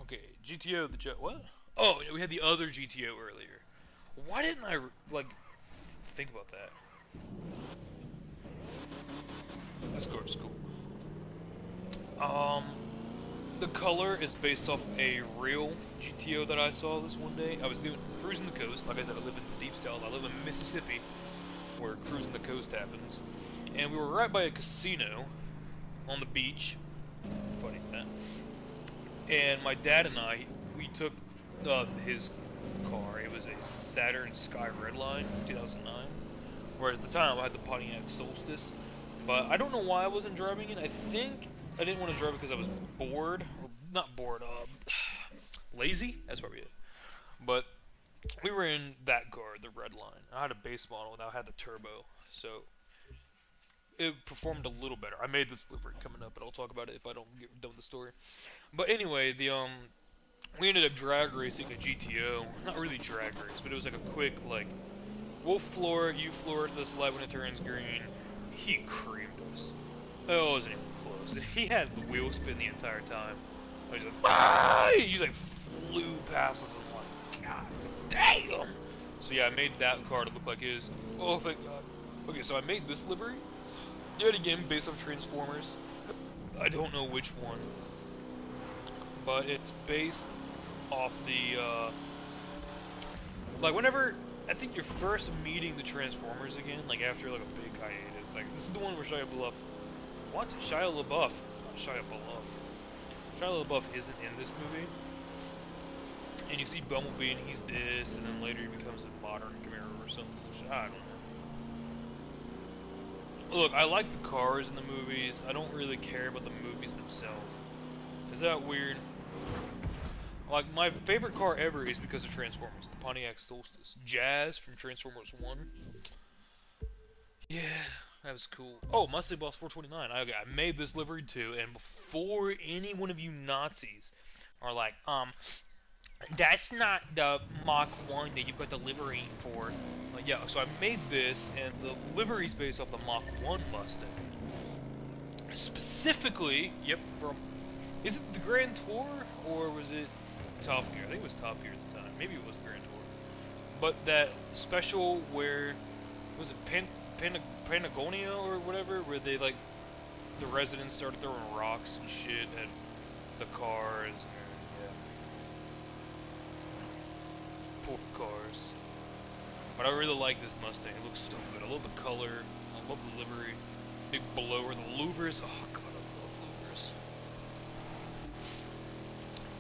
Okay, GTO the jet. What? Oh, we had the other GTO earlier. Why didn't I like think about that? This car is cool. Um, the color is based off a real GTO that I saw this one day. I was doing cruising the coast. Like I said, I live in the deep south. I live in Mississippi, where cruising the coast happens. And we were right by a casino on the beach. Funny that. And my dad and I, we took his car. It was a Saturn Sky Redline, 2009. Whereas at the time I had the Pontiac Solstice. But I don't know why I wasn't driving it. I think I didn't want to drive it because I was bored. Or not bored, lazy? That's probably it. But we were in that car, the Redline. I had a base model and I had the turbo. So it performed a little better. I made this livery coming up, but I'll talk about it if I don't get done with the story. But anyway, the we ended up drag racing a GTO. Not really drag race, but it was like a quick like we'll floor it, you floor it this light when it turns green. He creamed us. Oh, it wasn't even close. And he had the wheel spin the entire time. I was like, ah! He like flew past us. And I'm like, God damn. So yeah, I made that car to look like his. Oh, thank God. Okay, so I made this livery. Yet again, based off Transformers. I don't know which one, but it's based off the like whenever I think you're first meeting the Transformers again, like after like a big hiatus. Like this is the one where Shia LaBeouf. What? Shia LaBeouf? Not Shia LaBeouf. Shia LaBeouf isn't in this movie. And you see Bumblebee and he's this, and then later he becomes a modern Camaro or something. I don't know. Look, I like the cars in the movies. I don't really care about the movies themselves. Is that weird? Like, my favorite car ever is because of Transformers. The Pontiac Solstice. Jazz from Transformers 1. Yeah, that was cool. Oh, Mustang Boss 429. I made this livery too, and before any one of you Nazis are like, that's not the Mach 1 that you've got the livery for. Yeah, so I made this, and the livery's based off the Mach 1 Mustang. Specifically, yep, from... Is it the Grand Tour, or was it Top Gear? I think it was Top Gear at the time. Maybe it was the Grand Tour. But that special where... Was it Patagonia or whatever? Where they, like... The residents started throwing rocks and shit at the cars. Poor cars. But I really like this Mustang. It looks so good. I love the color. I love the livery. Big blower. The louvers. Oh god, I love louvers.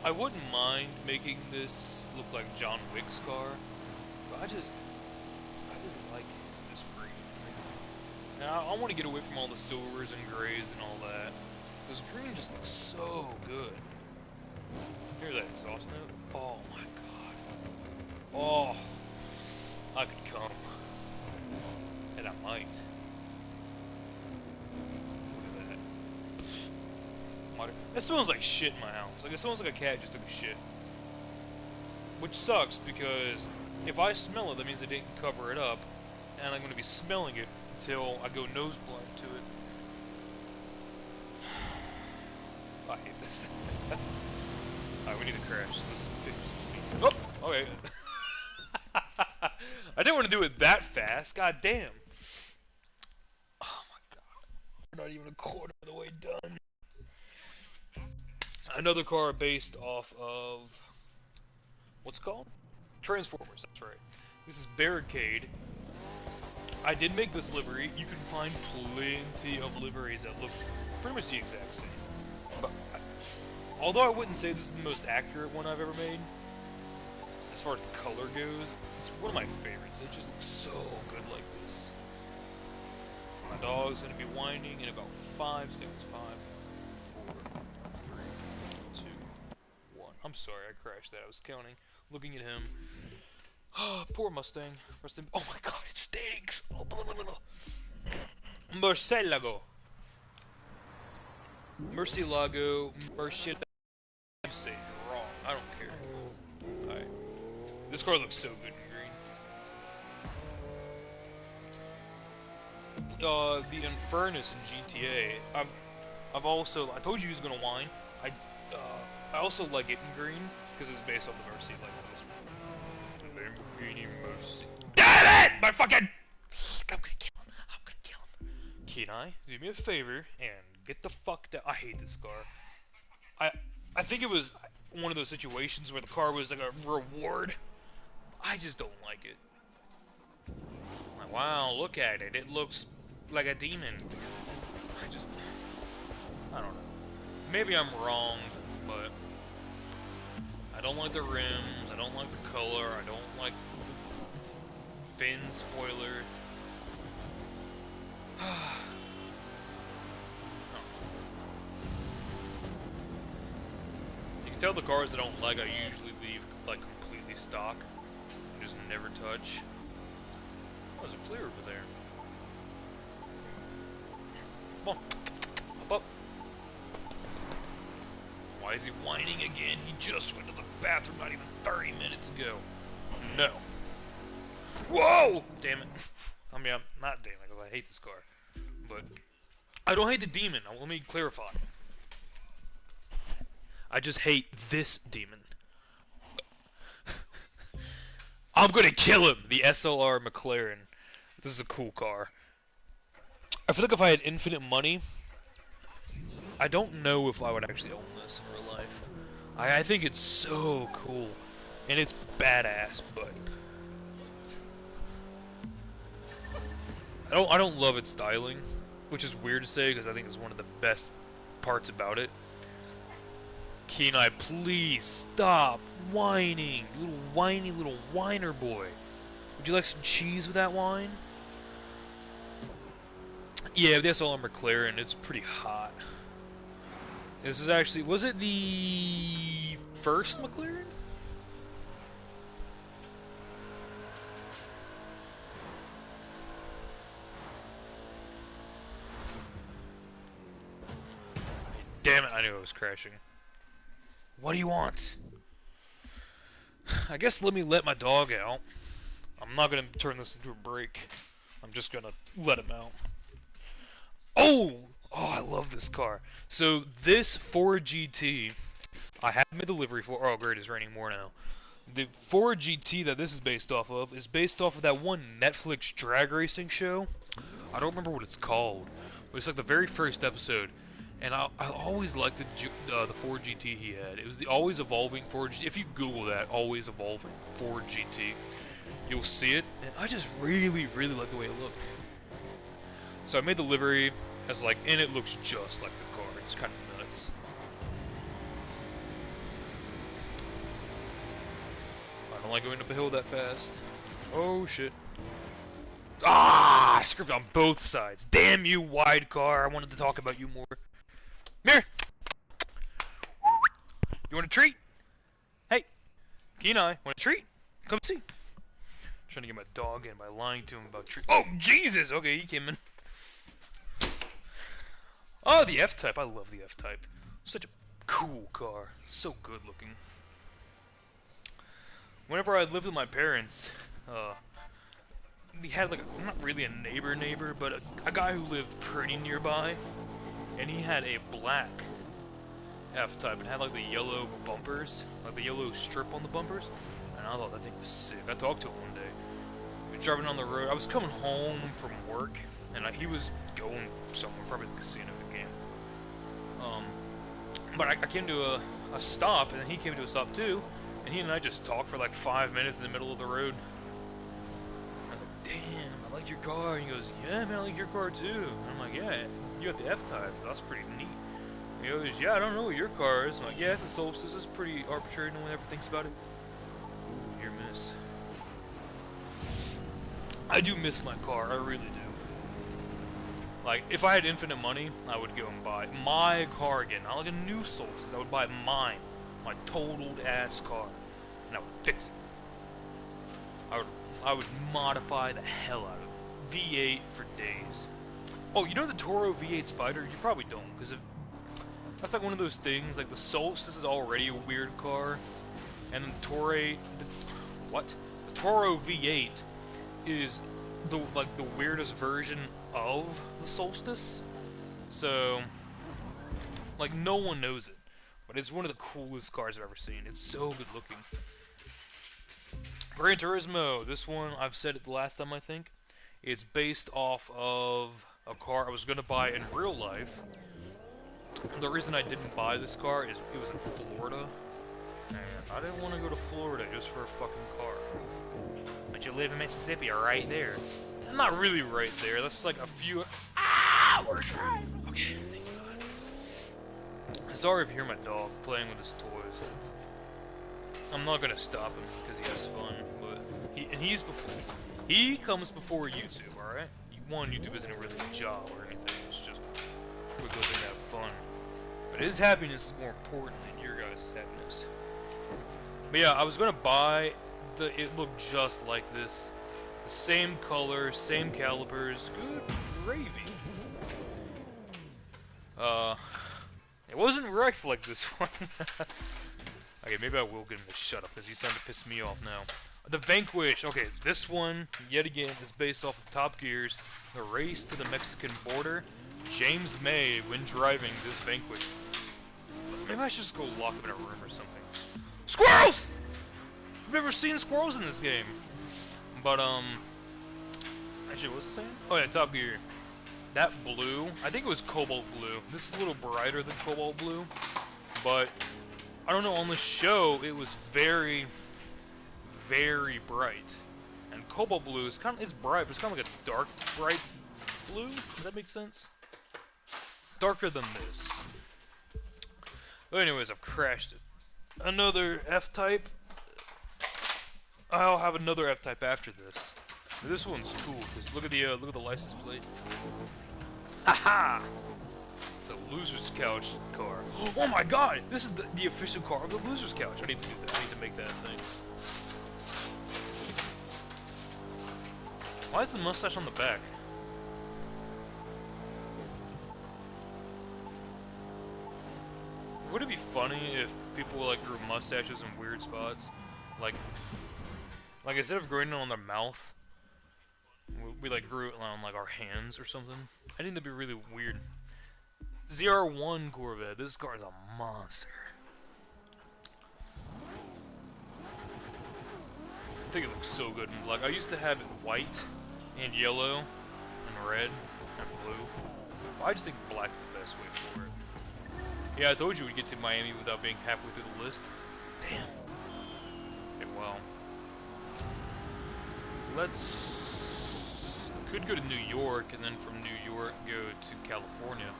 I wouldn't mind making this look like John Wick's car, but I just like this green. Now I want to get away from all the silvers and grays and all that. This green just looks so good. Hear that exhaust note? Oh my god. Oh, I could come. And I might. Look at that. It smells like shit in my house. Like, it smells like a cat just took a shit. Which sucks, because if I smell it, that means I didn't cover it up. And I'm going to be smelling it until I go nose blind to it. I hate this. Alright, we need to crash. This is fixed. Oh, okay. I didn't want to do it that fast. God damn. Oh my god. We're not even a quarter of the way done. Another car based off of... What's it called? Transformers, that's right. This is Barricade. I did make this livery. You can find plenty of liveries that look pretty much the exact same. But although I wouldn't say this is the most accurate one I've ever made, as far as the color goes, it's one of my favorites. It just looks so good like this. My dog's gonna be whining in about 5 seconds. 5, 4, 3, 2, 1. I'm sorry, I crashed that. I was counting, looking at him. Oh, poor Mustang. Oh my god, it stinks! Oh, blah, blah, blah. Murcielago. Murcielago. I'm saying it wrong. I don't care. Alright. This car looks so good in green. The Infernus in GTA. I told you he was gonna whine. I also like it in green because it's based off the Mercy, like this one. Lamborghini Mercy. Damn it! My fucking. I'm gonna kill him. Kenai, do me a favor and get the fuck down. I hate this car. I think it was one of those situations where the car was like a reward. I just don't like it. Like, wow, look at it. It looks like a demon. I don't know. Maybe I'm wrong, but I don't like the rims. I don't like the color. I don't like the fin spoiler. You can tell the cars I don't like, I usually leave like completely stock. Just never touch. Oh, there's a clear over there. Come on. Up, up. Why is he whining again? He just went to the bathroom not even 30 minutes ago. No. Whoa! Damn it. I mean, I'm not damn it, because I hate this car. But I don't hate the demon. Let me clarify. I just hate this demon. I'm gonna kill him! The SLR McLaren. This is a cool car. I feel like if I had infinite money, I don't know if I would actually own this in real life. I think it's so cool. And it's badass, but I don't love its styling, which is weird to say because I think it's one of the best parts about it. Kenai, please stop whining. Little whiny little whiner boy. Would you like some cheese with that wine? Yeah, the SLR McLaren, it's pretty hot. This is actually, was it the first McLaren? Damn it, I knew I was crashing. What do you want? I guess let me let my dog out. I'm not gonna turn this into a break. I'm just gonna let him out. Oh! Oh, I love this car. So this Ford GT, I have made the livery for. Oh, great, it's raining more now. The Ford GT that this is based off of is based off of that one Netflix drag racing show. I don't remember what it's called, but it's like the very first episode. And I always liked the Ford GT he had. It was the always evolving Ford GT. If you Google that, always evolving Ford GT, you'll see it. And I just really, really like the way it looked. So I made the livery as like, and it looks just like the car. It's kind of nuts. I don't like going up a hill that fast. Oh shit. Ah! I screwed on both sides. Damn you, wide car. I wanted to talk about you more. Come here! You want a treat? Hey! Kenai, want a treat? Come see. I'm trying to get my dog in by lying to him about treat. Oh, Jesus! Okay, he came in. Oh, the F-Type. I love the F-Type. Such a cool car. So good looking. Whenever I lived with my parents, we had like not really a neighbor, but a guy who lived pretty nearby, and he had a black F-Type and had like the yellow bumpers, like the yellow strip on the bumpers, and I thought that thing was sick. I talked to him one day. We were driving on the road. I was coming home from work, and he was going somewhere, probably the casino again. But I came to a stop, and then he came to a stop too, And he and I just talked for like 5 minutes in the middle of the road. I was like, damn, I like your car. And he goes, yeah, man, I like your car too. And I'm like, yeah, you got the F-Type. That's pretty neat. And he goes, yeah, I don't know what your car is. I'm like, yeah, it's a Solstice. It's pretty arbitrary. No one ever thinks about it. Ooh, near miss. I do miss my car. I really do. Like, if I had infinite money, I would go and buy my car again. Not like a new Solstice. I would buy mine. My totaled ass car. And I would fix it. I would modify the hell out of it. V8 for days. Oh, you know the Toro V8 Spider? You probably don't, because that's like one of those things, like the Solstice is already a weird car, and the Toro V8 is the weirdest version of the Solstice. So, like, no one knows it, but it's one of the coolest cars I've ever seen. It's so good looking. Gran Turismo, this one, I've said it the last time, I think. It's based off of a car I was going to buy in real life. The reason I didn't buy this car is it was in Florida. And I didn't want to go to Florida just for a fucking car. But you live in Mississippi, right there. I'm not really right there. That's like a few hour drive. Okay, thank God. Sorry if you hear my dog playing with his toys. I'm not gonna stop him because he has fun, but he comes before YouTube, alright? YouTube isn't really a job or anything, it's just we're going to have fun. But his happiness is more important than your guys' happiness. But yeah, I was gonna buy it looked just like this. The same color, same calipers, good gravy. It wasn't wrecked like this one. Okay, maybe I will get him to shut up, because he's starting to piss me off now. The Vanquish, okay, this one, yet again, is based off of Top Gear's The Race to the Mexican Border. James May, when driving this Vanquish. Maybe I should just go lock him in a room or something. Squirrels! I've never seen squirrels in this game. But, actually, what was it saying? Oh yeah, Top Gear. That blue, I think it was cobalt blue. This is a little brighter than cobalt blue. But, I don't know, on the show, it was very, very bright. And cobalt blue is it's bright, but it's kind of like a dark, bright blue. Does that make sense? Darker than this. But anyways, I've crashed it. Another F-Type. I'll have another F-Type after this. But this one's cool, because look at the license plate. Haha! The Loser's Couch car. Oh my god! This is the official car of the Loser's Couch. I need to do that. I need to make that a thing. Why is the mustache on the back? Would it be funny if people like grew mustaches in weird spots? Like instead of growing it on their mouth, we like grew it on like our hands or something. I think that'd be really weird. ZR1 Corvette. This car is a monster. I think it looks so good in black. I used to have it white and yellow and red and blue. I just think black's the best way for it. Yeah, I told you we'd get to Miami without being halfway through the list. Damn. Okay, well. Could go to New York, and then from New York go to California.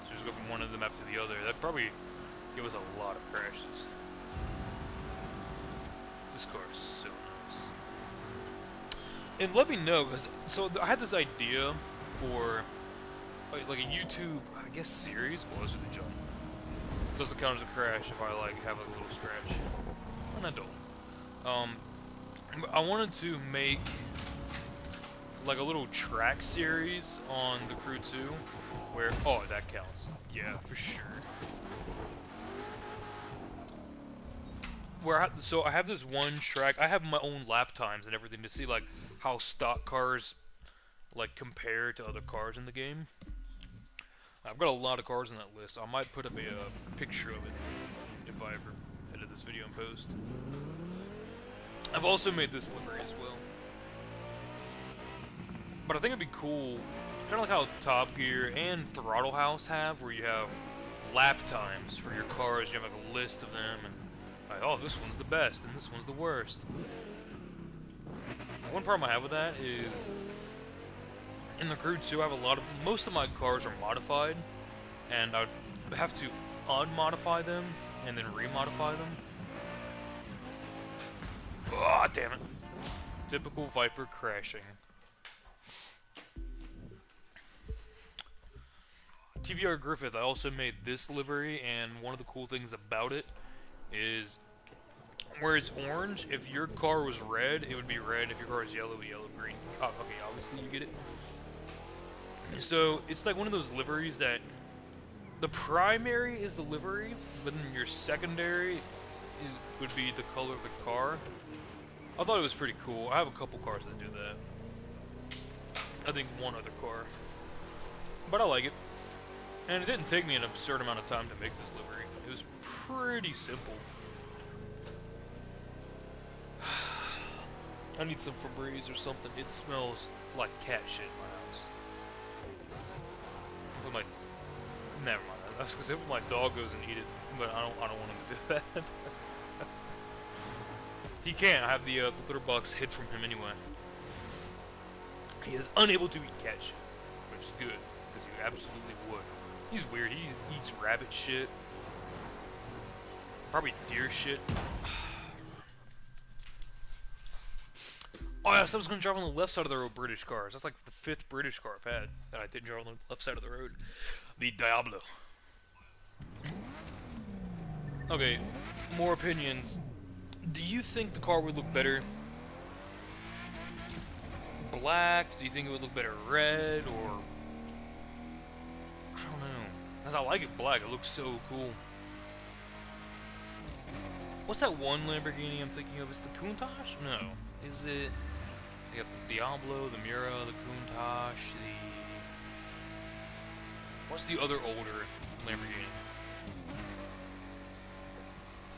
So just go from one of the map to the other. That'd probably give us a lot of crashes. This car is so nice. And let me know, because so I had this idea for like a YouTube, I guess, series. Well, this is the jump. Doesn't count as a crash if I like have a little scratch, and I don't. I wanted to make like a little track series on the Crew 2, where that counts. Yeah, for sure. So I have this one track. I have my own lap times and everything to see like how stock cars like compare to other cars in the game. I've got a lot of cars on that list. I might put up a picture of it if I ever edit this video and post. I've also made this livery as well. But I think it'd be cool, kind of like how Top Gear and Throttle House have, where you have lap times for your cars. You have like a list of them, and Like, oh, this one's the best, and this one's the worst. One problem I have with that is, in the Crew 2, I have most of my cars are modified, and I would have to unmodify them, and then remodify them. Ah, damn it. Typical Viper crashing. TVR Griffith, I also made this livery, and one of the cool things about it is, where it's orange, if your car was red, it would be red. If your car is yellow, yellow, green. Oh, okay, obviously you get it. So, it's like one of those liveries that the primary is the livery, but then your secondary would be the color of the car. I thought it was pretty cool. I have a couple cars that do that. I think one other car. But I like it. And it didn't take me an absurd amount of time to make this livery. It was pretty simple. I need some Febreze or something. It smells like cat shit in my house. If my, never mind. I was gonna say if my dog goes and eat it, but I don't want him to do that. He can't. I have the litter box hid from him anyway. He is unable to eat cat shit, which is good because you absolutely would. He's weird. He eats rabbit shit, probably deer shit. Oh yeah, so I was gonna drive on the left side of the road British cars. That's like the 5th British car I've had that I didn't drive on the left side of the road. The Diablo. Okay, more opinions. Do you think the car would look better black? Do you think it would look better red? Or I don't know. Cause I like it black. It looks so cool. What's that one Lamborghini I'm thinking of? Is the Countach? No. Is it? They got the Diablo, the Mura, the Countach, the... What's the other older Lamborghini?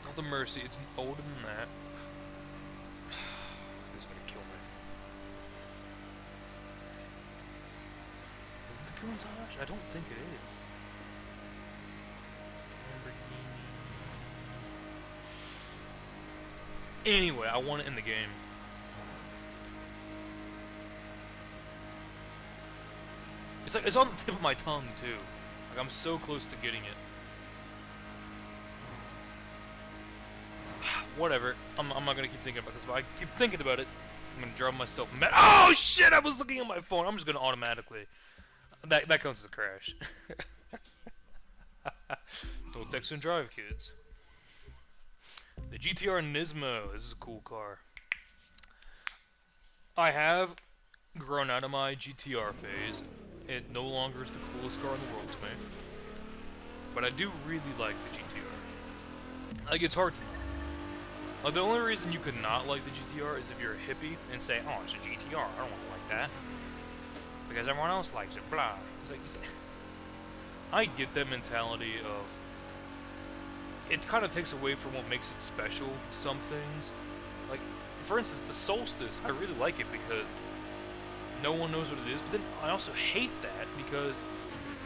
Not the Mercy, it's older than that. This is gonna kill me. Is it the Countach? I don't think it is. Lamborghini... Anyway, I want it in the game. It's on the tip of my tongue too. Like I'm so close to getting it. Whatever. I'm not gonna keep thinking about this. But I keep thinking about it, I'm gonna drive myself mad. Oh shit! I was looking at my phone. I'm just gonna automatically. That counts as a crash. Don't text and drive, kids. The GTR Nismo. This is a cool car. I have grown out of my GTR phase. It no longer is the coolest car in the world to me. But I do really like the GTR. Like, it's hard to... the only reason you could not like the GTR is if you're a hippie and say, oh, it's a GTR, I don't want to like that. Because everyone else likes it, blah. It's like... I get that mentality of... It kind of takes away from what makes it special, some things. Like, for instance, the Solstice, I really like it because... no one knows what it is, but then I also hate that because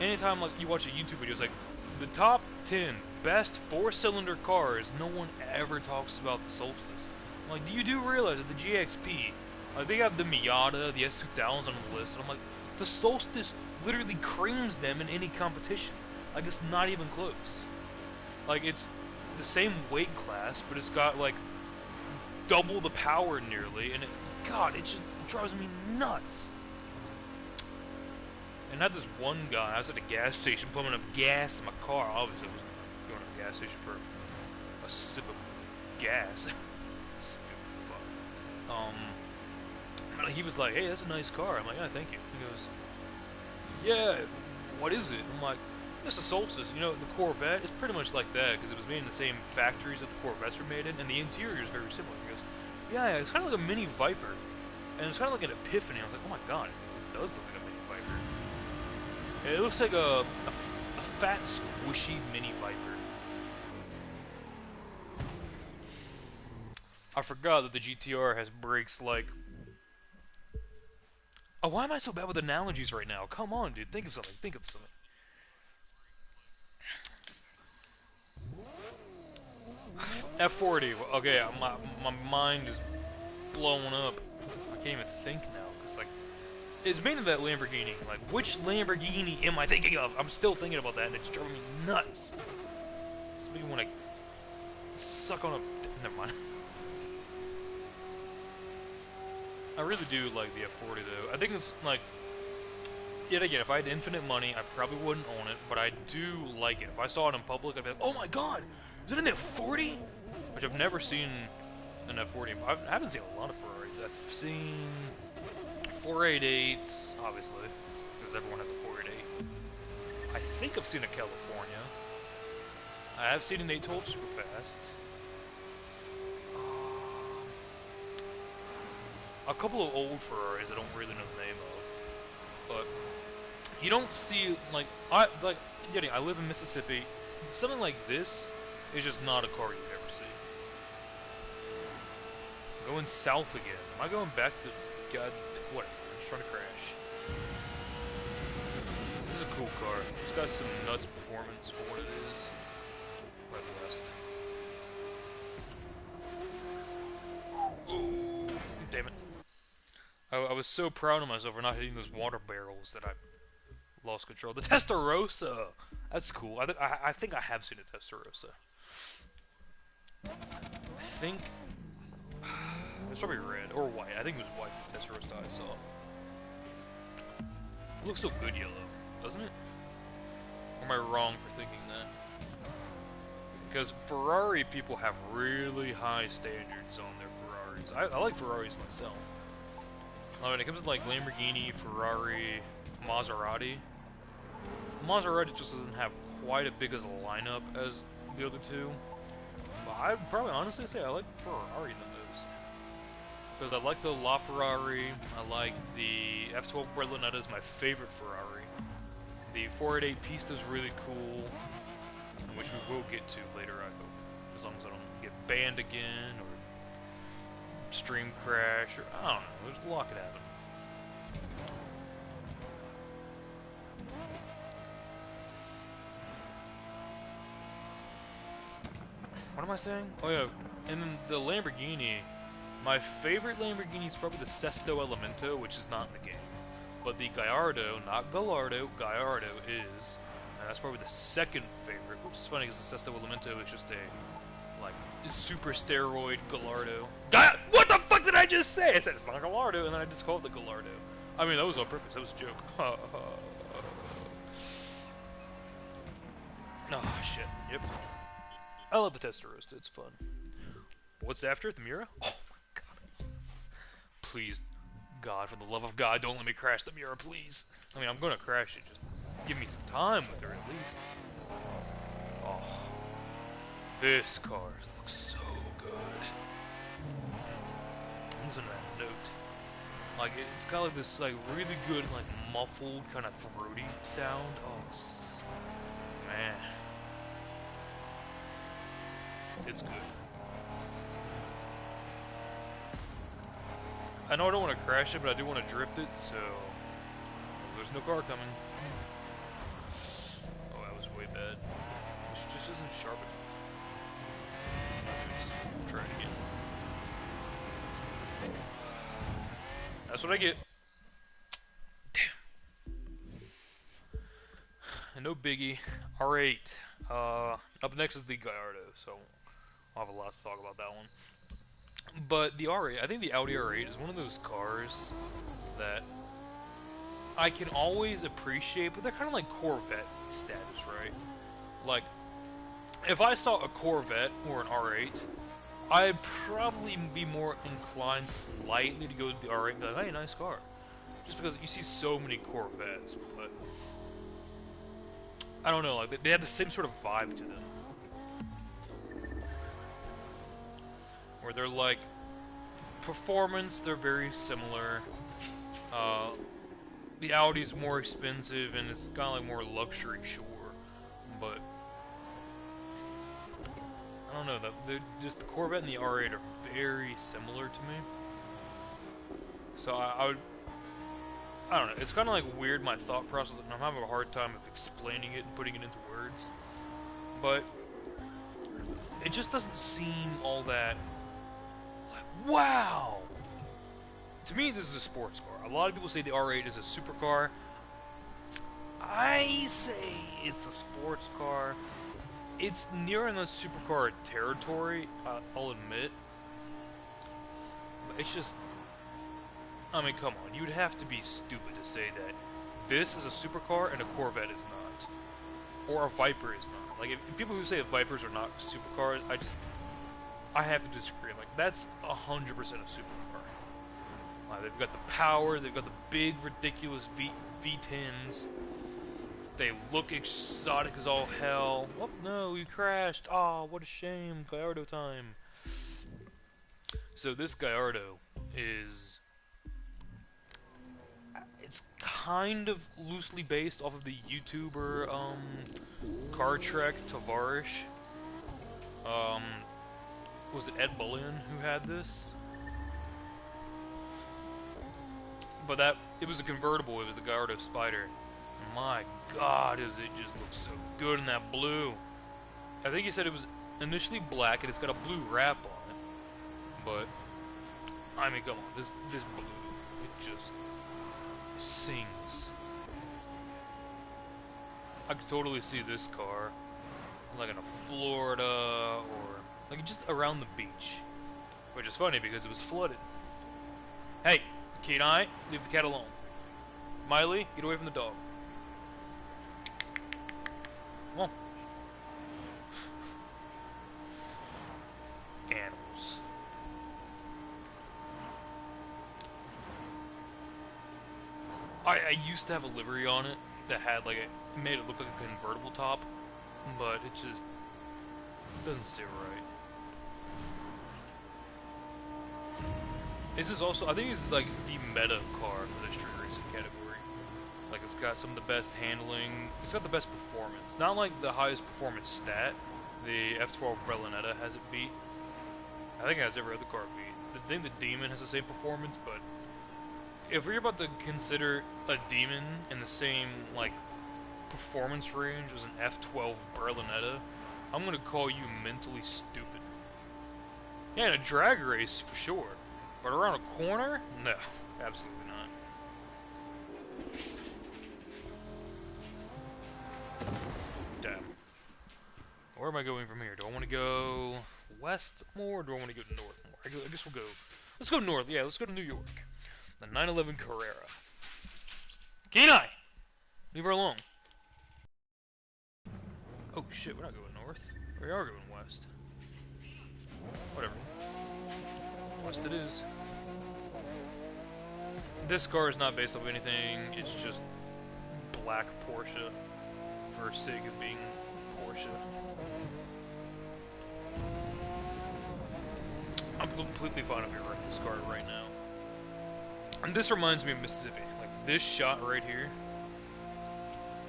anytime like you watch a YouTube video, it's like the top 10 best 4-cylinder cars, no one ever talks about the Solstice. I'm like, do realize that the GXP, they have the Miata, the S2000s on the list, and I'm like, the Solstice literally creams them in any competition. Like, it's not even close. Like, it's the same weight class, but it's got like double the power nearly, and God, it just drives me nuts. And I had this one guy, I was at a gas station pumping up gas in my car. Obviously I was going to a gas station for a sip of gas. Stupid fuck. But he was like, hey, that's a nice car. I'm like, yeah, thank you. He goes, yeah, what is it? I'm like, it's a Solstice. You know, the Corvette is pretty much like that because it was made in the same factories that the Corvettes were made in, and the interior is very similar. He goes, yeah, it's kind of like a mini Viper. And it's kind of like an epiphany. I was like, oh my god, it does look like a mini Viper. And it looks like a fat, squishy mini Viper. I forgot that the GTR has brakes like... Oh, why am I so bad with analogies right now? Come on, dude. Think of something. Think of something. F40. Okay, my mind is blowing up. I can't even think now, cause like it's mainly that Lamborghini. Like, which Lamborghini am I thinking of? I'm still thinking about that, and it's driving me nuts. Somebody want to suck on a. Never mind. I really do like the F40 though. I think it's like. Yet again, if I had infinite money, I probably wouldn't own it, but I do like it. If I saw it in public, I'd be like, oh my god, is it an F40? Which I've never seen an F40. I haven't seen a lot of Ferraris. I've seen 488s, obviously, because everyone has a 488. I think I've seen a California. I have seen an 812 Superfast. A couple of old Ferraris I don't really know the name of, but you don't see I live in Mississippi. Something like this is just not a car you'd ever see. I'm going south again. Am I going back to God? Whatever. I'm just trying to crash. This is a cool car. It's got some nuts performance for what it is. Right west. Oh, damn it! I was so proud of myself for not hitting those water barrels that I lost control. The Testarossa! That's cool. I think I have seen a Testarossa. I think it's probably red or white. I think it was white, the Testarossa I saw. It looks so good yellow, doesn't it? Or am I wrong for thinking that? Because Ferrari people have really high standards on their Ferraris. I like Ferraris myself. When it comes to like Lamborghini, Ferrari, Maserati just doesn't have quite as big as a lineup as the other two. But I'd probably honestly say I like Ferrari the most. Because I like the LaFerrari, I like the F12 Berlinetta is my favorite Ferrari. The 488 Pista is really cool, which we will get to later I hope. As long as I don't get banned again, or stream crash, or I don't know, there's a lot could happen. What am I saying? Oh yeah, and then the Lamborghini, my favorite Lamborghini is probably the Sesto Elemento, which is not in the game. But the Gallardo, not Gallardo, Gallardo is, and that's probably the second favorite, which is funny because the Sesto Elemento is just a, like, super steroid Gallardo. What the fuck did I just say? I said it's not Gallardo, and then I just called it the Gallardo. I mean, that was on purpose, that was a joke. Oh, shit, yep. I love the Testarossa, it's fun. What's after it, the Miura? Oh my god. Please, God, for the love of God, don't let me crash the Miura, please. I mean, I'm gonna crash it, just give me some time with her at least. Oh. This car looks so good. Listen to that note. Like, it's got like this like really good, like muffled, kind of throaty sound. Oh, man. It's good. I know I don't want to crash it, but I do want to drift it, so there's no car coming. Oh, that was way bad. This just isn't sharp enough. Try it again. That's what I get. Damn. And no biggie. R8. Up next is the Gallardo, so I'll have a lot to talk about that one. But the R8, I think the Audi R8 is one of those cars that I can always appreciate, but they're kind of like Corvette status, right? Like, if I saw a Corvette or an R8, I'd probably be more inclined slightly to go to the R8 and be like, hey, nice car. Just because you see so many Corvettes, but I don't know, like they have the same sort of vibe to them. Where they're like, performance, they're very similar. The Audi's more expensive and it's kind of like more luxury, sure, but I don't know, just the Corvette and the R8 are very similar to me. So I don't know, it's kind of like weird, my thought process, and I'm having a hard time of explaining it and putting it into words. But it just doesn't seem all that, like, wow! To me, this is a sports car. A lot of people say the R8 is a supercar. I say it's a sports car. It's nearing the supercar territory, I'll admit. But it's just, I mean, come on. You'd have to be stupid to say that this is a supercar and a Corvette is not. Or a Viper is not. Like, if people who say Vipers are not supercars, I have to disagree. Like, that's 100% a supercar. They've got the power, they've got the big, ridiculous V10s. They look exotic as all hell. Oh, no, we crashed. Oh, what a shame. Gallardo time. So this Gallardo is... It's kind of loosely based off of the YouTuber, Car Trek Tavarish. Was it Ed Bullion who had this? But it was a convertible. It was the Gallardo Spider. My God, does it just look so good in that blue. I think he said it was initially black and it's got a blue wrap on it. But, I mean, come on, this blue, it just sings. I could totally see this car, like in a Florida, or like just around the beach. Which is funny because it was flooded. Hey, Kenai, leave the cat alone. Miley, get away from the dog. Come on. Animals. I used to have a livery on it that had like it made it look like a convertible top, but it just doesn't sit right. This is also, I think, it's like the meta car for the street racing category. Like, it's got some of the best handling. It's got the best performance. Not like the highest performance stat. The F12 Berlinetta has it beat. I think it has every other car beat. I think the Demon has the same performance, but if we're about to consider a Demon in the same, like, performance range as an F12 Berlinetta, I'm gonna call you mentally stupid. Yeah, in a drag race, for sure. But around a corner? No, absolutely not. Damn. Where am I going from here? Do I want to go west more, or do I want to go north more? I guess we'll go... Let's go north, yeah, let's go to New York. The 911 Carrera. Kenai! Leave her alone. Oh shit, we're not going north. We are going west. Whatever. West it is. This car is not based off anything, it's just black Porsche for sake of being Porsche. I'm completely fine if I wreck this car right now. And this reminds me of Mississippi. Like, this shot right here.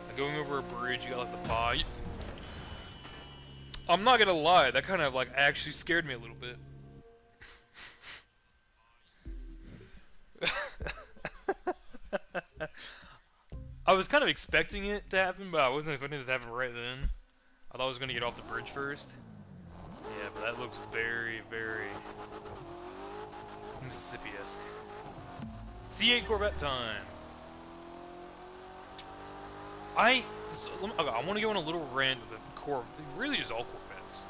Like, going over a bridge, you got like the bar. I'm not gonna lie, that kind of like actually scared me a little bit. I was kind of expecting it to happen, but I wasn't expecting it to happen right then. I thought I was going to get off the bridge first. Yeah, but that looks very, very Mississippi-esque. C8 Corvette time! I want to go on a little rant with really just all Corvettes.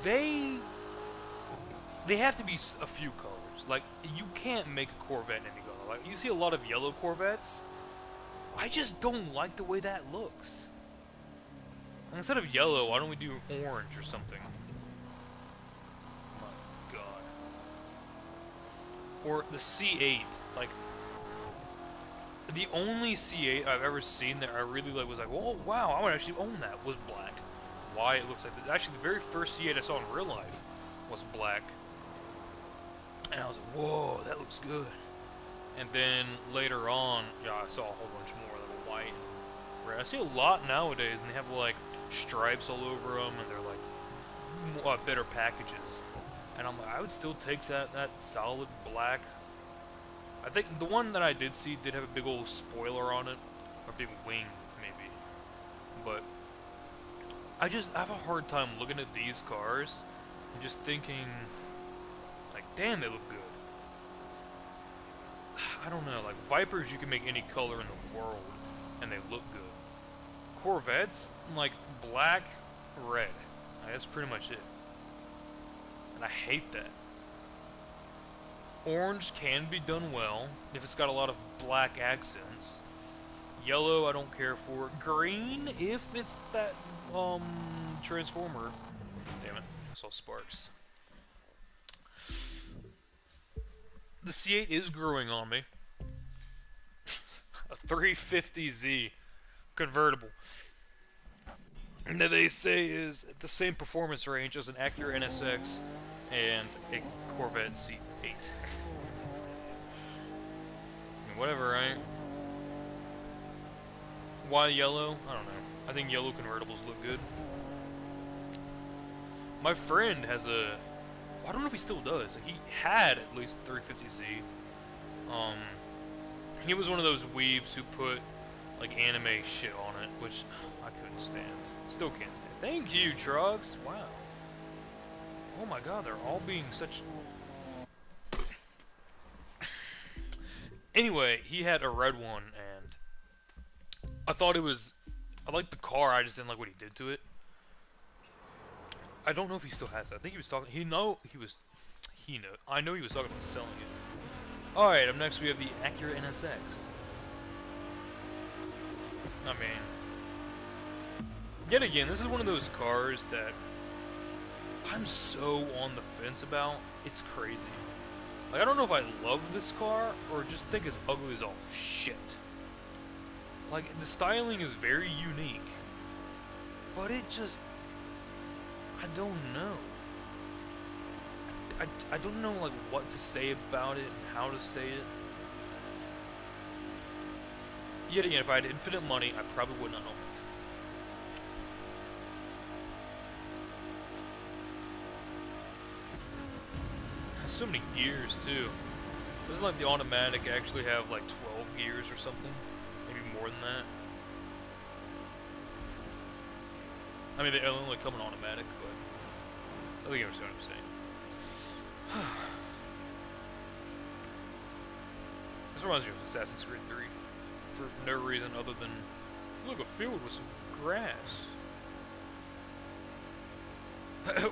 They have to be a few colors. Like, you can't make a Corvette in any color. Like, you see a lot of yellow Corvettes. I just don't like the way that looks. And instead of yellow, why don't we do orange or something? My God. Or the C8. Like, the only C8 I've ever seen that I really like was like, oh wow, I would actually own that, was black. Why it looks like this. Actually, the very first C8 I saw in real life was black. And I was like, whoa, that looks good. And then later on, yeah, I saw a whole bunch more that were white and red. I see a lot nowadays, and they have like stripes all over them, and they're like better packages. And I'm like, I would still take that solid black. I think the one that I did see did have a big old spoiler on it, or a big wing maybe. But I have a hard time looking at these cars and just thinking, like, damn, they look good. I don't know, like, Vipers you can make any color in the world, and they look good. Corvettes, like, black, red. Like, that's pretty much it. And I hate that. Orange can be done well, if it's got a lot of black accents. Yellow, I don't care for. Green, if it's that, Transformer. Damn it, I saw sparks. The C8 is growing on me. A 350Z convertible. That they say is the same performance range as an Acura NSX and a Corvette C8. I mean, whatever, right? Why yellow? I don't know. I think yellow convertibles look good. My friend has a... I don't know if he still does. He had at least 350Z. He was one of those weebs who put like anime shit on it, which I couldn't stand. Still can't stand. Thank you, Trugs. Wow. Oh my god, they're all being such... Anyway, he had a red one, and I thought it was... I liked the car, I just didn't like what he did to it. I don't know if he still has it. I think he was talking... I know he was talking about selling it. Alright, up next we have the Acura NSX. I mean... Yet again, this is one of those cars that I'm so on the fence about. It's crazy. Like, I don't know if I love this car or just think it's ugly as all shit. Like, the styling is very unique. But it just... I don't know. I don't know, like, what to say about it and how to say it. Yet again, if I had infinite money, I probably would not own it. So many gears too. Doesn't like the automatic actually have like 12 gears or something? Maybe more than that. I mean, they only come in automatic, but I think you understand what I'm saying. This reminds me of Assassin's Creed 3 for no reason other than look, a field with some grass.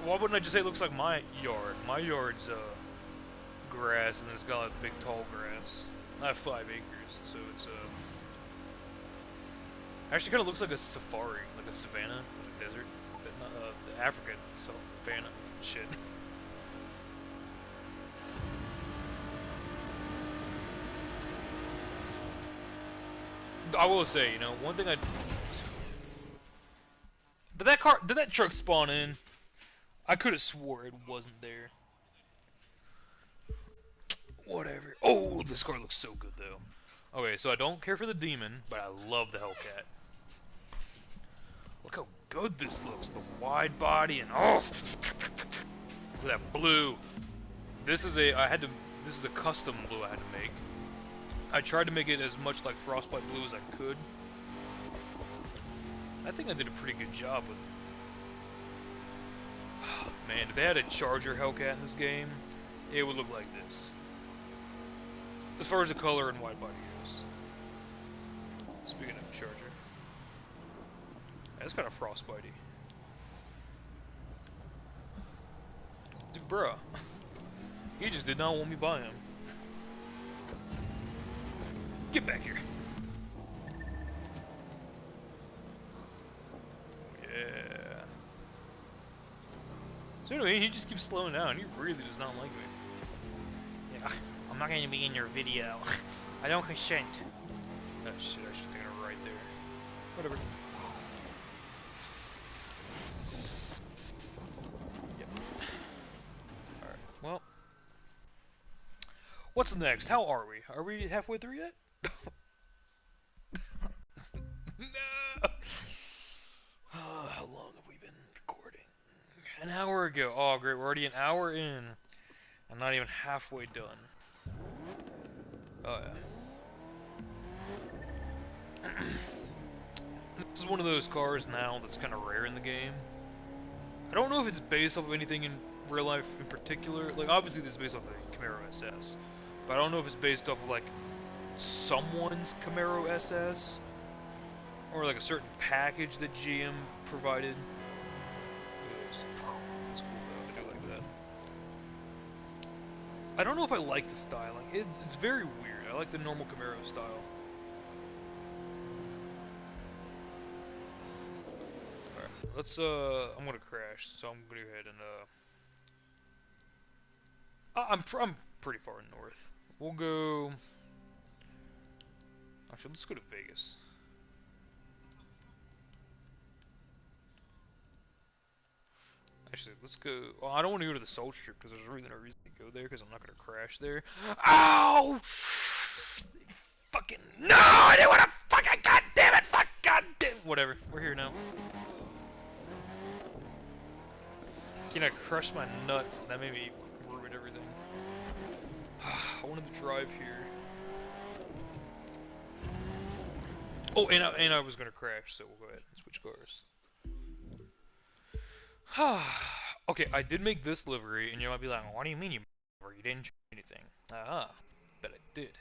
Why wouldn't I just say it looks like my yard? My yard's grass, and it's got like big tall grass. I have 5 acres, so it's actually kind of looks like a safari, like a savanna, like a desert, the African savanna shit. I will say, you know, one thing did that truck spawn in? I could have swore it wasn't there. Whatever. Oh, this car looks so good, though. Okay, so I don't care for the demon, but I love the Hellcat. Look how good this looks. The wide body and oh, look at that blue. This is a custom blue I had to make. I tried to make it as much like Frostbite blue as I could. I think I did a pretty good job with it. Man, if they had a Charger Hellcat in this game, it would look like this. As far as the color and wide body goes. Speaking of Charger. That's kind of frostbitey. Dude, bruh. He just did not want me by him. Get back here. Yeah. So anyway, he just keeps slowing down. He really does not like me. Yeah, I'm not going to be in your video. I don't consent. Oh shit, I should take it right there. Whatever. Yep. Alright, well. What's next? How are we? Are we halfway through yet? No! How long have we been recording? An hour ago. Oh, great. We're already an hour in. I'm not even halfway done. Oh, yeah. This is one of those cars now that's kind of rare in the game. I don't know if it's based off of anything in real life in particular. Like, obviously this is based off the Camaro SS. But I don't know if it's based off of, like, someone's Camaro SS. Or, like, a certain package that GM provided. That's cool, though. I do like that. I don't know if I like the styling. It's very weird. I like the normal Camaro style. Alright, let's, I'm gonna crash, so I'm gonna go ahead and, I'm pretty far north. We'll go... Actually, let's go to Vegas. Actually, let's go... Well, I don't want to go to the Soul Strip, because there's really no reason to go there, because I'm not gonna crash there. Ow! Fucking... No! I didn't want to fucking... God damn it! Fuck! God damn... Whatever. We're here now. Can I crush my nuts? That made me ruin everything. I wanted to drive here. Oh, and I was gonna crash, so we'll go ahead and switch cars. Okay, I did make this livery, and you might be like, what do you mean you didn't change anything? Bet I did.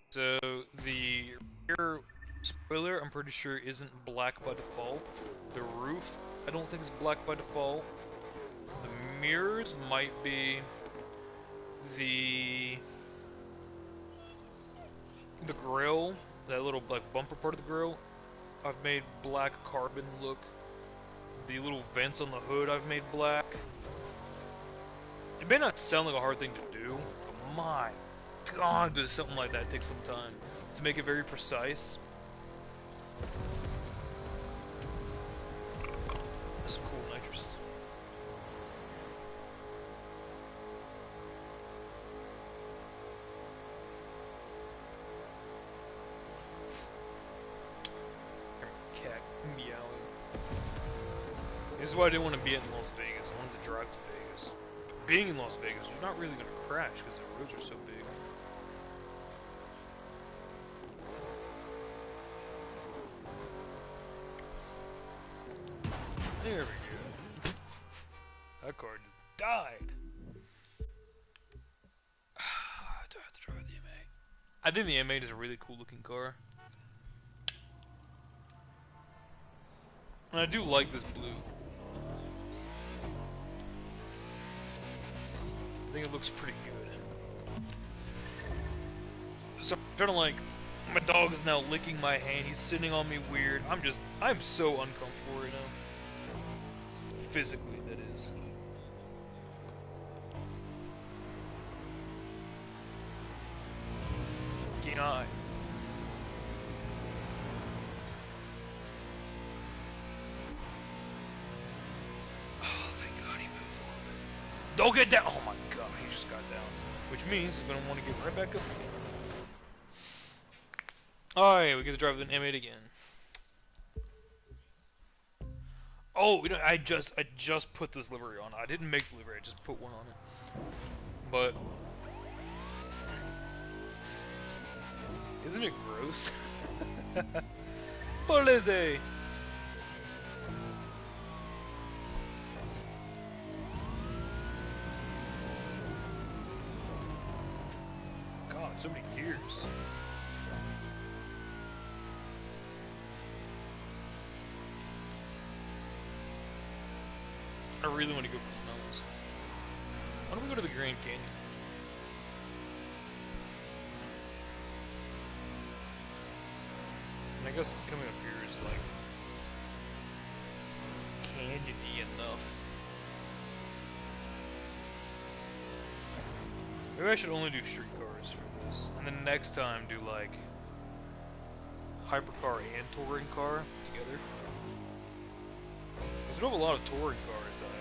So, the rear spoiler, I'm pretty sure, isn't black by default. The roof, I don't think is black by default. The mirrors might be. The grill, that little like bumper part of the grill, I've made black carbon look. The little vents on the hood I've made black. It may not sound like a hard thing to do, but my god, does something like that take some time to make it very precise. That's some cool nitrous. Cat meowing. This is why I didn't want to be in Las Vegas. I wanted to drive to Vegas. But being in Las Vegas, you're not really going to crash because the roads are so big. There we go. That car just died. Do I have to drive the M8? I think the M8 is a really cool looking car. And I do like this blue. I think it looks pretty good. So I'm trying to like, my dog is now licking my hand. He's sitting on me weird. I'm so uncomfortable right now. Physically, that is. Keen eye. Don't get down! Oh my god, he just got down. Which means he's gonna want to get right back up again. Alright, we get to drive with an M8 again. Oh, you know, I just put this livery on. I didn't make the livery, I just put one on it. But isn't it gross? Polizzi! So many gears. I really want to go for smells. Why don't we go to the Grand Canyon? And I guess coming up here is like canyon-y enough. Maybe I should only do street cars for this, and then next time do like hypercar and touring car together. Because I know a lot of touring cars that I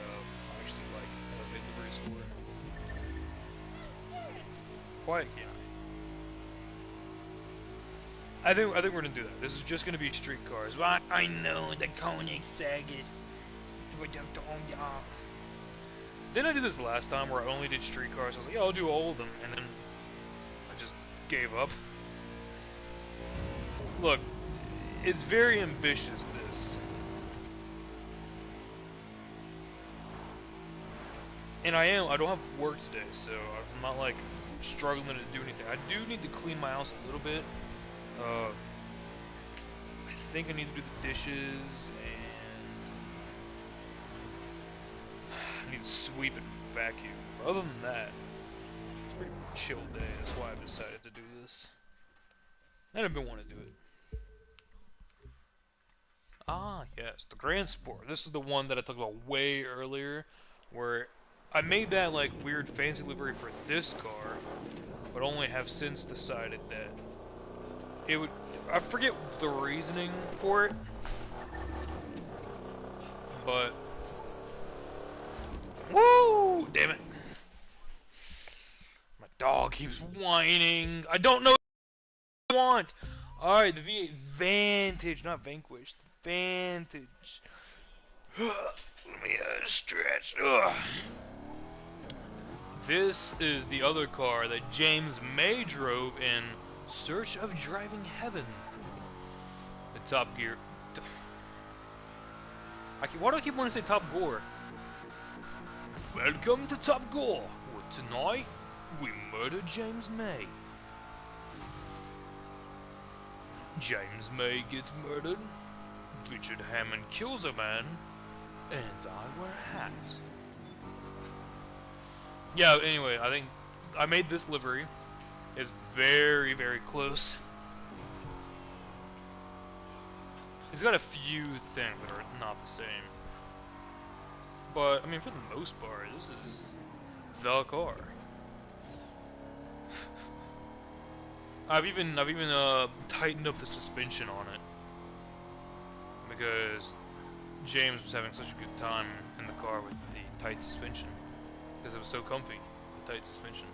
actually like that I've made liveries for. Quiet canine. I think we're gonna do that. This is just gonna be street cars. Well, I know the Koenigsegg is. Didn't I do this last time where I only did street cars? I was like, yeah, I'll do all of them, and then I just gave up. Look, it's very ambitious, this. And I don't have work today, so I'm not like struggling to do anything. I do need to clean my house a little bit. I think I need to do the dishes, and I need to sweep and vacuum. But other than that, it's a pretty chill day. That's why I've decided to do this. And I've been wanting to do it. Ah, yes, the Grand Sport. This is the one that I talked about way earlier, where I made that like weird fancy livery for this car, but only have since decided that it would. I forget the reasoning for it, but woo! Damn it! My dog keeps whining. I don't know what I want. All right, the V8 Vantage, not Vanquish. Vantage. Let me stretch. Ugh. This is the other car that James May drove in Search of Driving Heaven. The Top Gear. Why do I keep wanting to say Top Gore? Welcome to Top Gore. Well, tonight, we murder James May. James May gets murdered. Richard Hammond kills a man. And I wear a hat. Yeah, anyway, I think I made this livery. It's very, very close. It's got a few things that are not the same. But, I mean, for the most part, this is the car. I've even tightened up the suspension on it. Because James was having such a good time in the car with the tight suspension. Because it was so comfy, the tight suspension.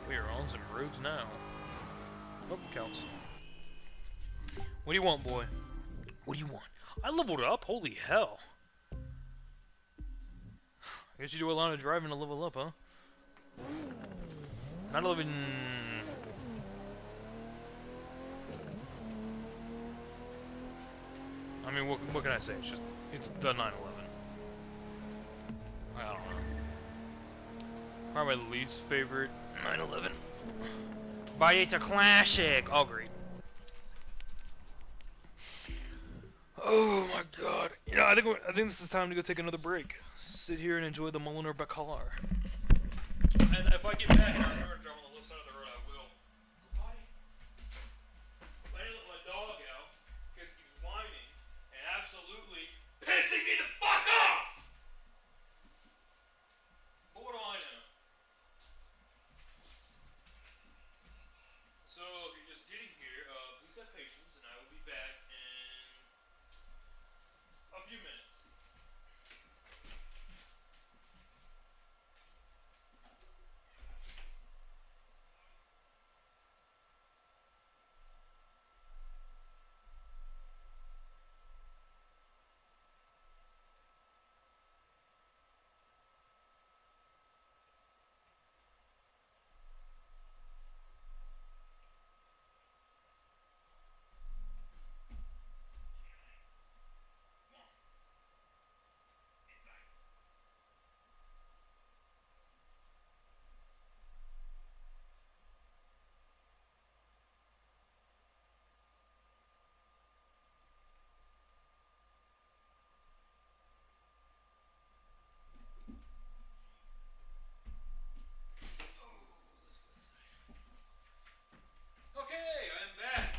We are on some roads now. Oh, counts. What do you want, boy? What do you want? I leveled up? Holy hell. I guess you do a lot of driving to level up, huh? Not living. I mean, what can I say? It's the 911. I don't know. Probably my least favorite 911. But it's a classic. Oh, great. Oh my god. You know, I think this is time to go take another break. Sit here and enjoy the Mulliner Bacalar. And if I get back and I remember to drive on the left side of the road, I will. Why? I didn't let my dog out because he was whining and absolutely pissing me the fuck off! But what do I know? So, if you're just getting here, please have patience and I will be back in a few minutes. Okay, I'm back.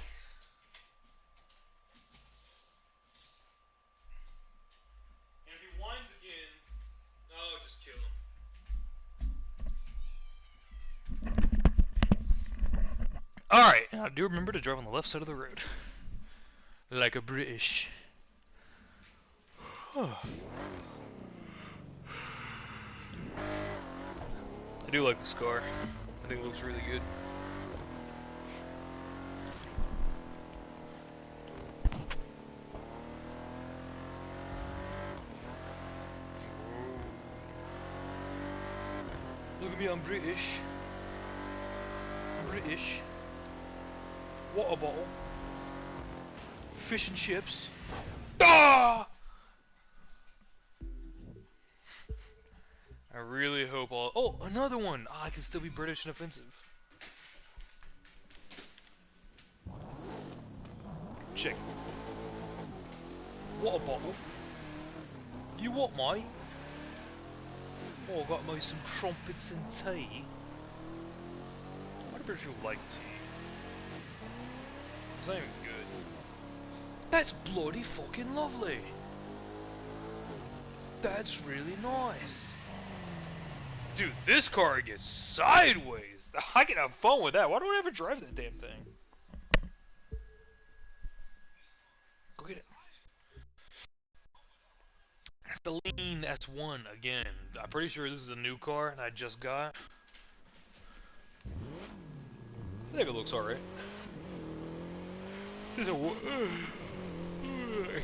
And if he whines again, oh, just kill him. Alright, now do remember to drive on the left side of the road. Like a British. I do like this car. I think it looks really good. Look at me, I'm British. I'm British. Water bottle. Fish and chips. Ah! I really hope all. Oh, another one! Ah, I can still be British and offensive. Check. Water bottle. You what, mate? Oh, I got me some crumpets and tea. Why do British people like tea? It's not even good. That's bloody fucking lovely. That's really nice. Dude, this car gets sideways. I can have fun with that. Why don't I ever drive that damn thing? Go get it. Celine S1 again. I'm pretty sure this is a new car and I just got. I think it looks alright. It's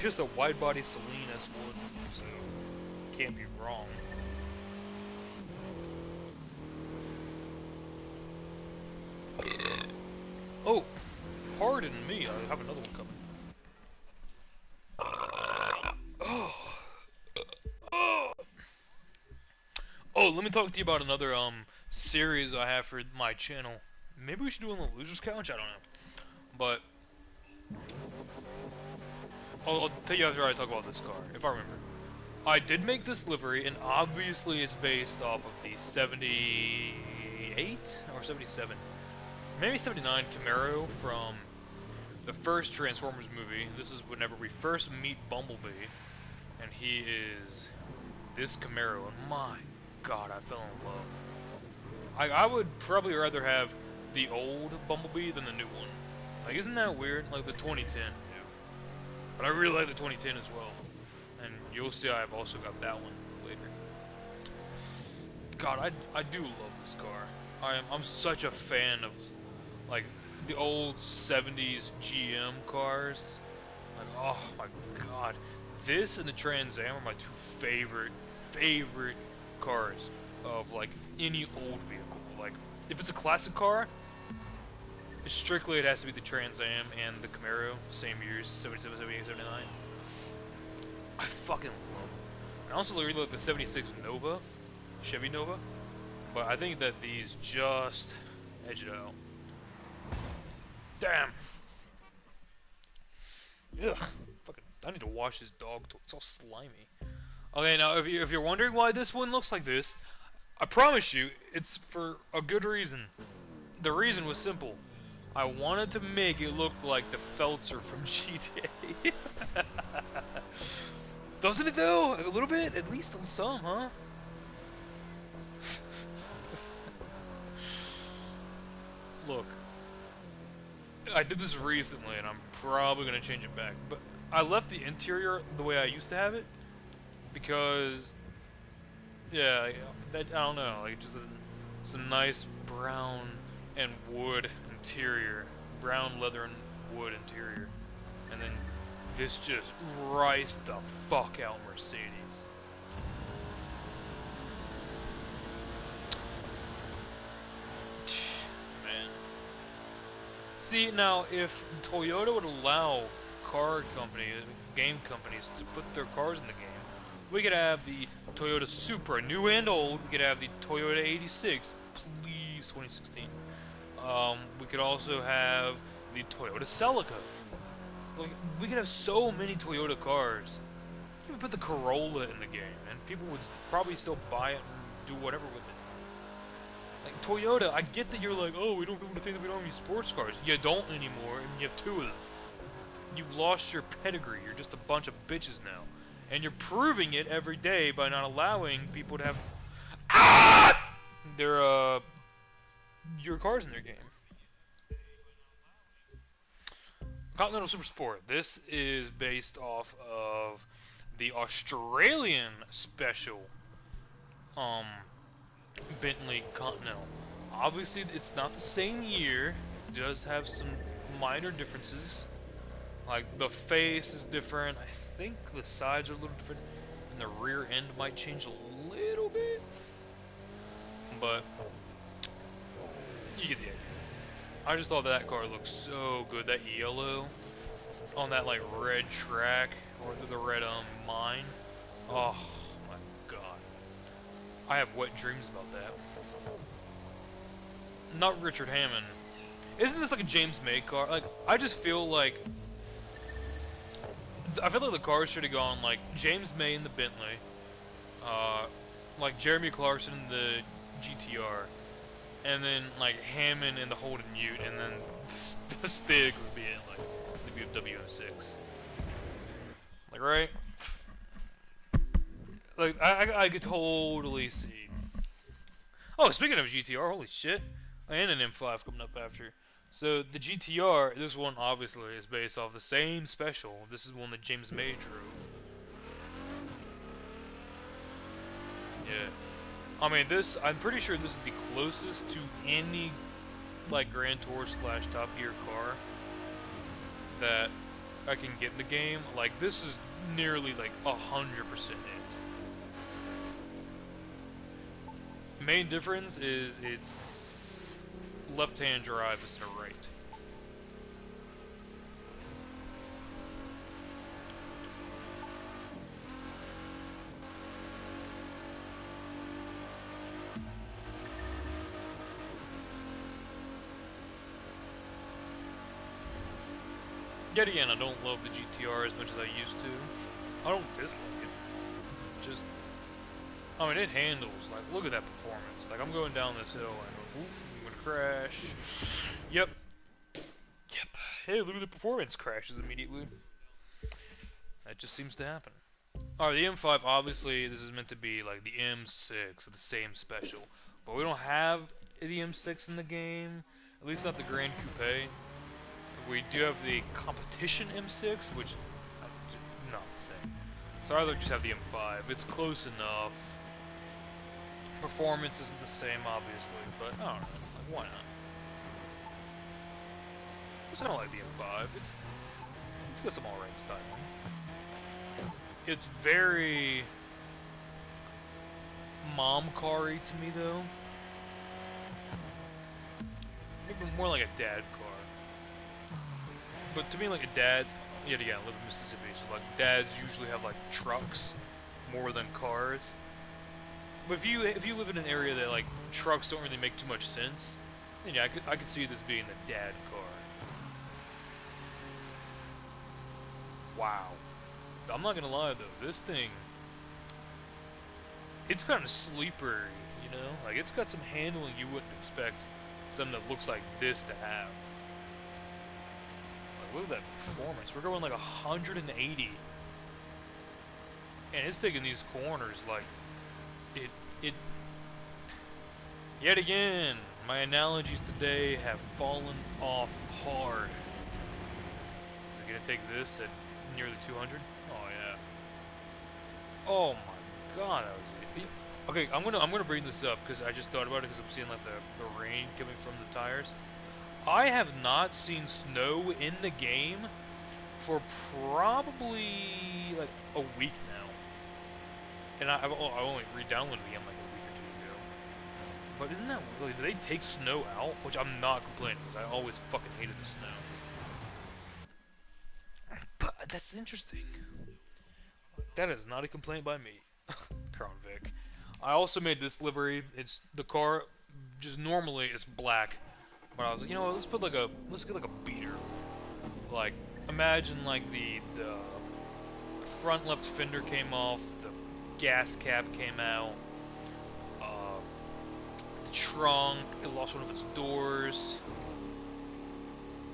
just a wide body Celine S1, so can't be wrong. Oh, pardon me, I have another one coming. Oh. Oh, let me talk to you about another series I have for my channel. Maybe we should do it on the Losers Couch, I don't know. But I'll tell you after I talk about this car, if I remember. I did make this livery, and obviously it's based off of the 78 or 77, maybe 79 Camaro from the first Transformers movie. This is whenever we first meet Bumblebee, and he is this Camaro, and my God, I fell in love. I would probably rather have the old Bumblebee than the new one. Like, isn't that weird? Like the 2010. But I really like the 2010 as well. And you'll see I've also got that one later. God, I do love this car. I'm such a fan of, like, the old 70s GM cars. Like, oh my God. This and the Trans Am are my two favorite cars of, like, any old vehicle. Like, if it's a classic car, strictly it has to be the Trans Am and the Camaro, same years, 77, 78, 79. I fucking love them. I also really like the 76 Nova, Chevy Nova, but I think that these just edge it out. Damn! Ugh. Fucking, I need to wash this dog, it's all slimy. Okay, now if you're wondering why this one looks like this, I promise you, it's for a good reason. The reason was simple. I wanted to make it look like the Feltzer from GTA. Doesn't it though? A little bit? At least on some, huh? Look. I did this recently and I'm probably going to change it back. But I left the interior the way I used to have it. Because, yeah, that, I don't know, like, just some nice brown and wood interior, brown leather and wood interior, and then this just riced the fuck out Mercedes. Man. See, now, if Toyota would allow car companies, game companies, to put their cars in the game, we could have the Toyota Supra, new and old. We could have the Toyota 86, please, 2016. We could also have the Toyota Celica. Like, we could have so many Toyota cars. You could put the Corolla in the game, and people would probably still buy it and do whatever with it. Like, Toyota, I get that you're like, oh, we don't want people to think that we don't have any sports cars. You don't anymore, and you have two of them. You've lost your pedigree. You're just a bunch of bitches now. And you're proving it every day by not allowing people to have your cars in their game. Continental Super Sport. This is based off of the Australian special Bentley Continental. Obviously, it's not the same year. It does have some minor differences. Like, the face is different. I think the sides are a little different. And the rear end might change a little bit. but you get the idea. I just thought that car looked so good, that yellow on that like red track or the red mine. Oh my god, I have wet dreams about that. Not Richard Hammond. Isn't this like a James May car? Like, I just feel like the cars should have gone like James May in the Bentley, like Jeremy Clarkson in the GTR, and then like Hammond in the Holden Ute, and then the Stig would be in like the BMW M6. Like, right? Like, I could totally see. Oh, speaking of GTR, holy shit, and an M5 coming up after. So the GTR, this one obviously is based off the same special. This is one that James May drove. Yeah. I mean, I'm pretty sure this is the closest to any, like, Grand Tour / Top Gear car that I can get in the game. Like, this is nearly, like, 100% it. Main difference is it's left-hand drive instead of right. Yet again, I don't love the GTR as much as I used to. I don't dislike it. Just, I mean, it handles. Like, look at that performance. Like, I'm going down this hill and I'm gonna crash. Yep. Hey, look at the performance, crashes immediately. That just seems to happen. Alright, the M5, obviously, this is meant to be like the M6, the same special. But we don't have the M6 in the game, at least not the Grand Coupe. We do have the competition M6, which is not the same. So I'd rather just have the M5. It's close enough. Performance isn't the same, obviously, but I don't know. Like, why not? Because I don't like the M5. It's got some alright styling. It's very mom car-y to me, though. Maybe more like a dad car. But to me, like a dad, yet again, I live in Mississippi, so like dads usually have like trucks more than cars. But if you live in an area that like trucks don't really make too much sense, then yeah, I could see this being the dad car. Wow, I'm not gonna lie though, this thing, it's kind of sleeper, you know, like it's got some handling you wouldn't expect something that looks like this to have. Look at that performance. We're going like 180. And it's taking these corners like it yet again, my analogies today have fallen off hard. Is it gonna take this at near the 200? Oh yeah. Oh my god, that was okay, I'm gonna bring this up because I just thought about it because I'm seeing like the rain coming from the tires. I have not seen snow in the game for probably like a week now, and I only re-downloaded the game like a week or 2 ago. But isn't that really? Do they take snow out? Which I'm not complaining because I always fucking hated the snow. But that's interesting. That is not a complaint by me, Crown Vic. I also made this livery. It's the car. Just normally it's black. But I was like, you know what, let's get like a beater. Like, imagine like the front left fender came off, the gas cap came out, the trunk, it lost one of its doors.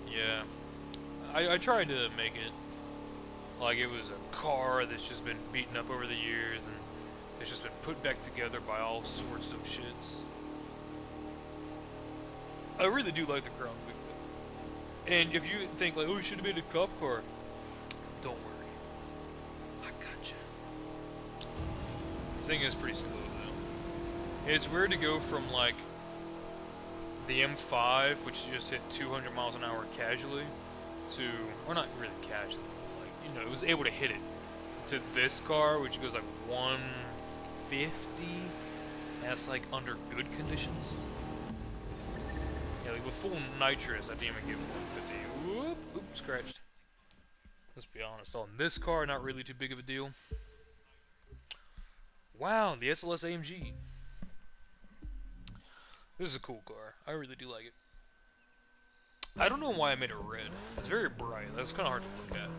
Yeah. I tried to make it like it was a car that's just been beaten up over the years and it's just been put back together by all sorts of shits. I really do like the Crown Vic though. And if you think like, oh, you should have made a cop car, don't worry, I gotcha. This thing is pretty slow though. It's weird to go from like the M5, which just hit 200 miles an hour casually, to, or not really casually, but like, you know, it was able to hit it, to this car, which goes like 150. and it's like under good conditions. Yeah, like with full nitrous, I didn't even get 150. Whoop, oop, scratched. Let's be honest, on this car, not really too big of a deal. Wow, the SLS AMG. This is a cool car. I really do like it. I don't know why I made it red. It's very bright. That's kind of hard to look at.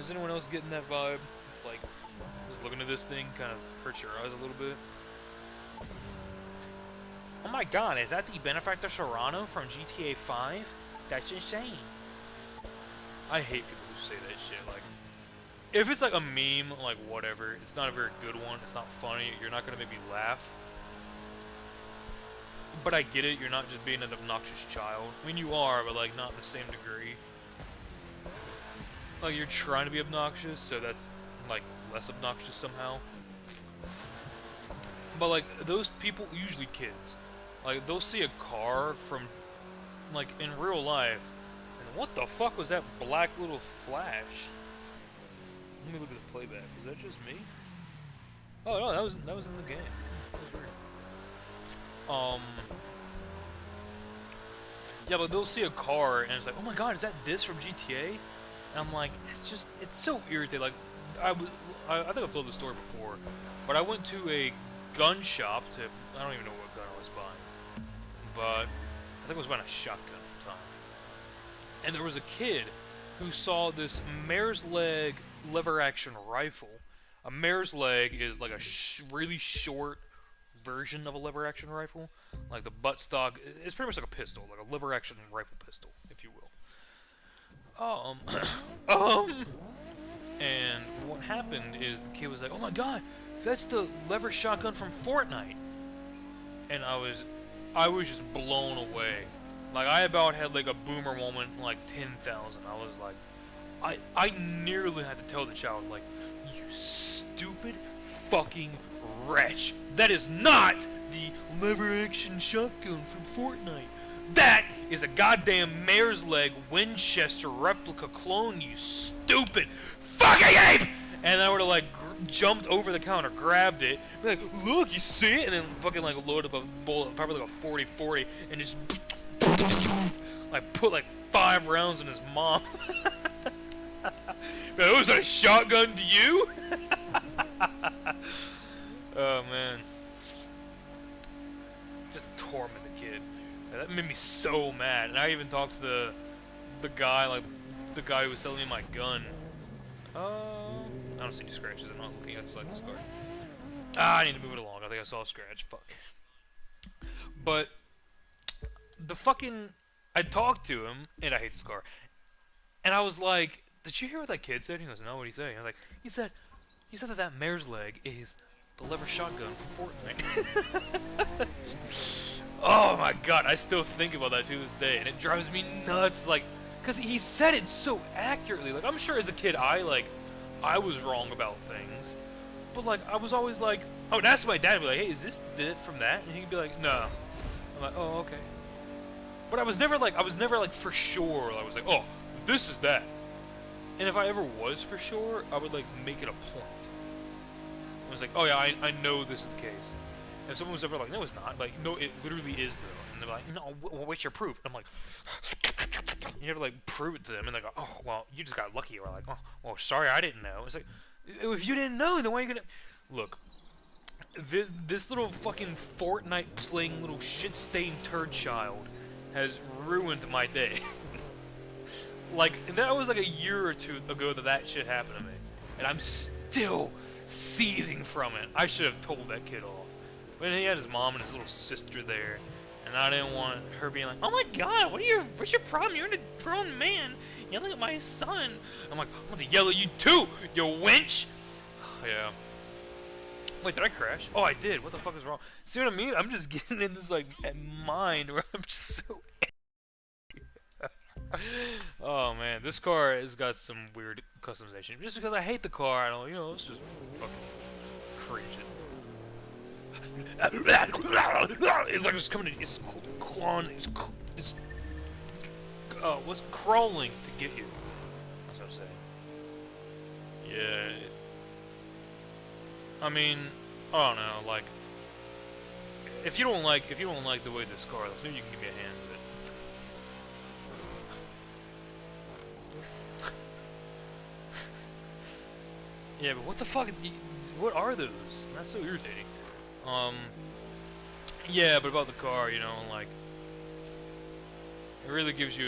Is anyone else getting that vibe? Like, just looking at this thing kind of hurts your eyes a little bit. Oh my god, is that the Benefactor Serrano from GTA 5? That's insane. I hate people who say that shit. Like, if it's like a meme, like whatever, it's not a very good one, it's not funny, you're not gonna make me laugh. But I get it, you're not just being an obnoxious child. I mean, you are, but like, not in the same degree. Like, you're trying to be obnoxious, so that's like less obnoxious somehow. But like, those people, usually kids, like, they'll see a car from, like, in real life, and what the fuck was that black little flash? Let me look at the playback. Is that just me? Oh no, that was in the game. That was weird. Yeah, but they'll see a car and it's like, oh my god, is that this from GTA? And I'm like, it's so irritating. Like, I think I've told this story before, but I went to a gun shop to, I don't even know what gun I was buying, but I think I was buying a shotgun at the time. And there was a kid who saw this mare's leg lever action rifle. A mare's leg is like a really short version of a lever action rifle. Like the buttstock, it's pretty much like a pistol, like a lever action rifle pistol, if you will. And what happened is the kid was like, oh my god, that's the lever shotgun from Fortnite. And I was just blown away. Like, I about had like a boomer moment, like 10,000. I was like, I nearly had to tell the child, like, you stupid fucking wretch. That is not the lever action shotgun from Fortnite. That is a goddamn mare's leg Winchester replica clone, you stupid fucking ape! And I would have like jumped over the counter, grabbed it, be like, look, you see it? And then fucking like load up a bullet, probably like a 40-40, and just like put like 5 rounds in his mom. That was a shotgun to you? Oh man. Just torment the kid. That made me so mad. And I even talked to the guy, like the guy who was selling me my gun. I don't see any scratches. I'm not looking. I just like this card. I need to move it along. I think I saw a scratch. Fuck. But the fucking, I talked to him, and I hate this car. And I was like, did you hear what that kid said? He goes, no, what did he say? I was like, he said that mare's leg is the lever shotgun from Fortnite. Oh my god, I still think about that to this day, and it drives me nuts. Like, because he said it so accurately. Like, I'm sure as a kid, I was wrong about things, but like, I was always like, I would ask my dad, be like, hey, is this it from that? And he'd be like, no. I'm like, oh, okay. But I was never like for sure. I was like, oh, this is that. And if I ever was for sure, I would like make it a point. I was like, oh yeah, I know this is the case. And if someone was ever like, no, it's not. Like, no, it literally is though. And they're like, no, what's your proof? And I'm like, you never like prove it to them, and they go, oh, well, you just got lucky. Or like, oh, well, sorry, I didn't know. It's like, if you didn't know, then why are you gonna look? This little fucking Fortnite playing little shit-stained turd child has ruined my day. Like, that was like a year or two ago that shit happened to me, and I'm still seething from it. I should have told that kid off. But he had his mom and his little sister there, and I didn't want her being like, oh my god, what's your problem? You're a grown man yelling at my son. I'm like, I'm gonna yell at you too, you wench! Yeah. Wait, did I crash? Oh, I did. What the fuck is wrong? See what I mean? I'm just getting in this, like, mind where I'm just so oh, man. This car has got some weird customization. Just because I hate the car, I don't, you know, let's just fucking cringe it. It's like it's coming to, it's clawing, it's what's crawling to get you. That's what I'm saying. Yeah. I mean, I don't know, like, if you don't like the way this car looks, maybe you can give me a hand with it. Yeah, but what the fuck? What are those? That's so irritating. Yeah, but about the car, you know, like, it really gives you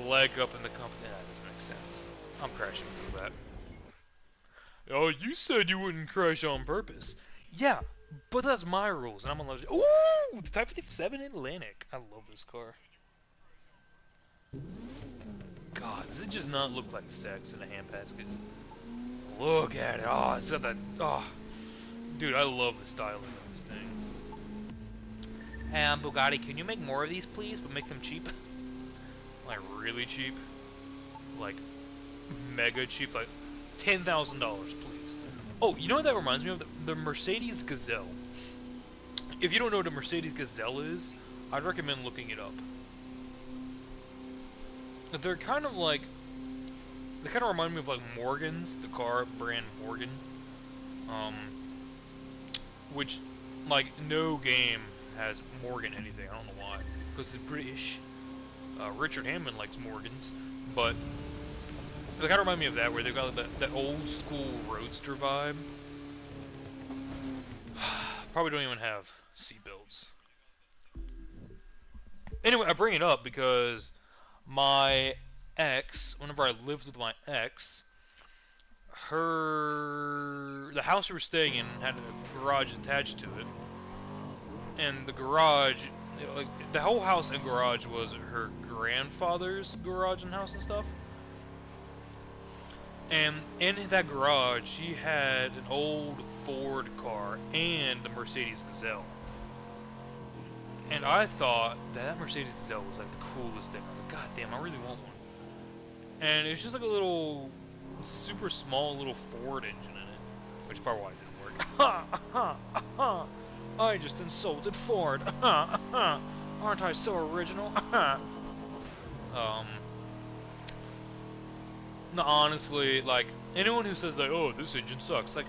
a leg up in the company. That doesn't make sense. I'm crashing for that. Oh, you said you wouldn't crash on purpose. Yeah, but that's my rules, and I'm allowed to. Ooh, the Type 57 Atlantic. I love this car. God, does it just not look like sex in a handbasket? Look at it. Oh, it's got that. Oh, dude, I love the styling of this thing. Bugatti, can you make more of these, please? But make them cheap. Like, really cheap. Like, mega cheap. Like, $10,000, please. Oh, you know what that reminds me of? The Mercedes Gazelle. If you don't know what a Mercedes Gazelle is, I'd recommend looking it up. They're kind of like... They kind of remind me of, like, Morgan's, the car brand Morgan. Which, like, no game has Morgan anything. I don't know why. Because it's British. Richard Hammond likes Morgans. But they kind of remind me of that, where they've got like, that old school roadster vibe. Probably don't even have seatbelts. Anyway, I bring it up because my ex, whenever I lived with my ex, the house we were staying in had a garage attached to it, and the garage, you know, like the whole house and garage was her grandfather's garage and house and stuff. And in that garage, she had an old Ford car and a Mercedes Gazelle. And I thought that Mercedes Gazelle was like the coolest thing. I was like, God damn, I really want one. And it's just like a little, super small little Ford engine in it, which is probably why it didn't work. Ha ha ha! I just insulted Ford. Ha ha! Aren't I so original? Ha! No, honestly, like anyone who says like, "Oh, this engine sucks," like,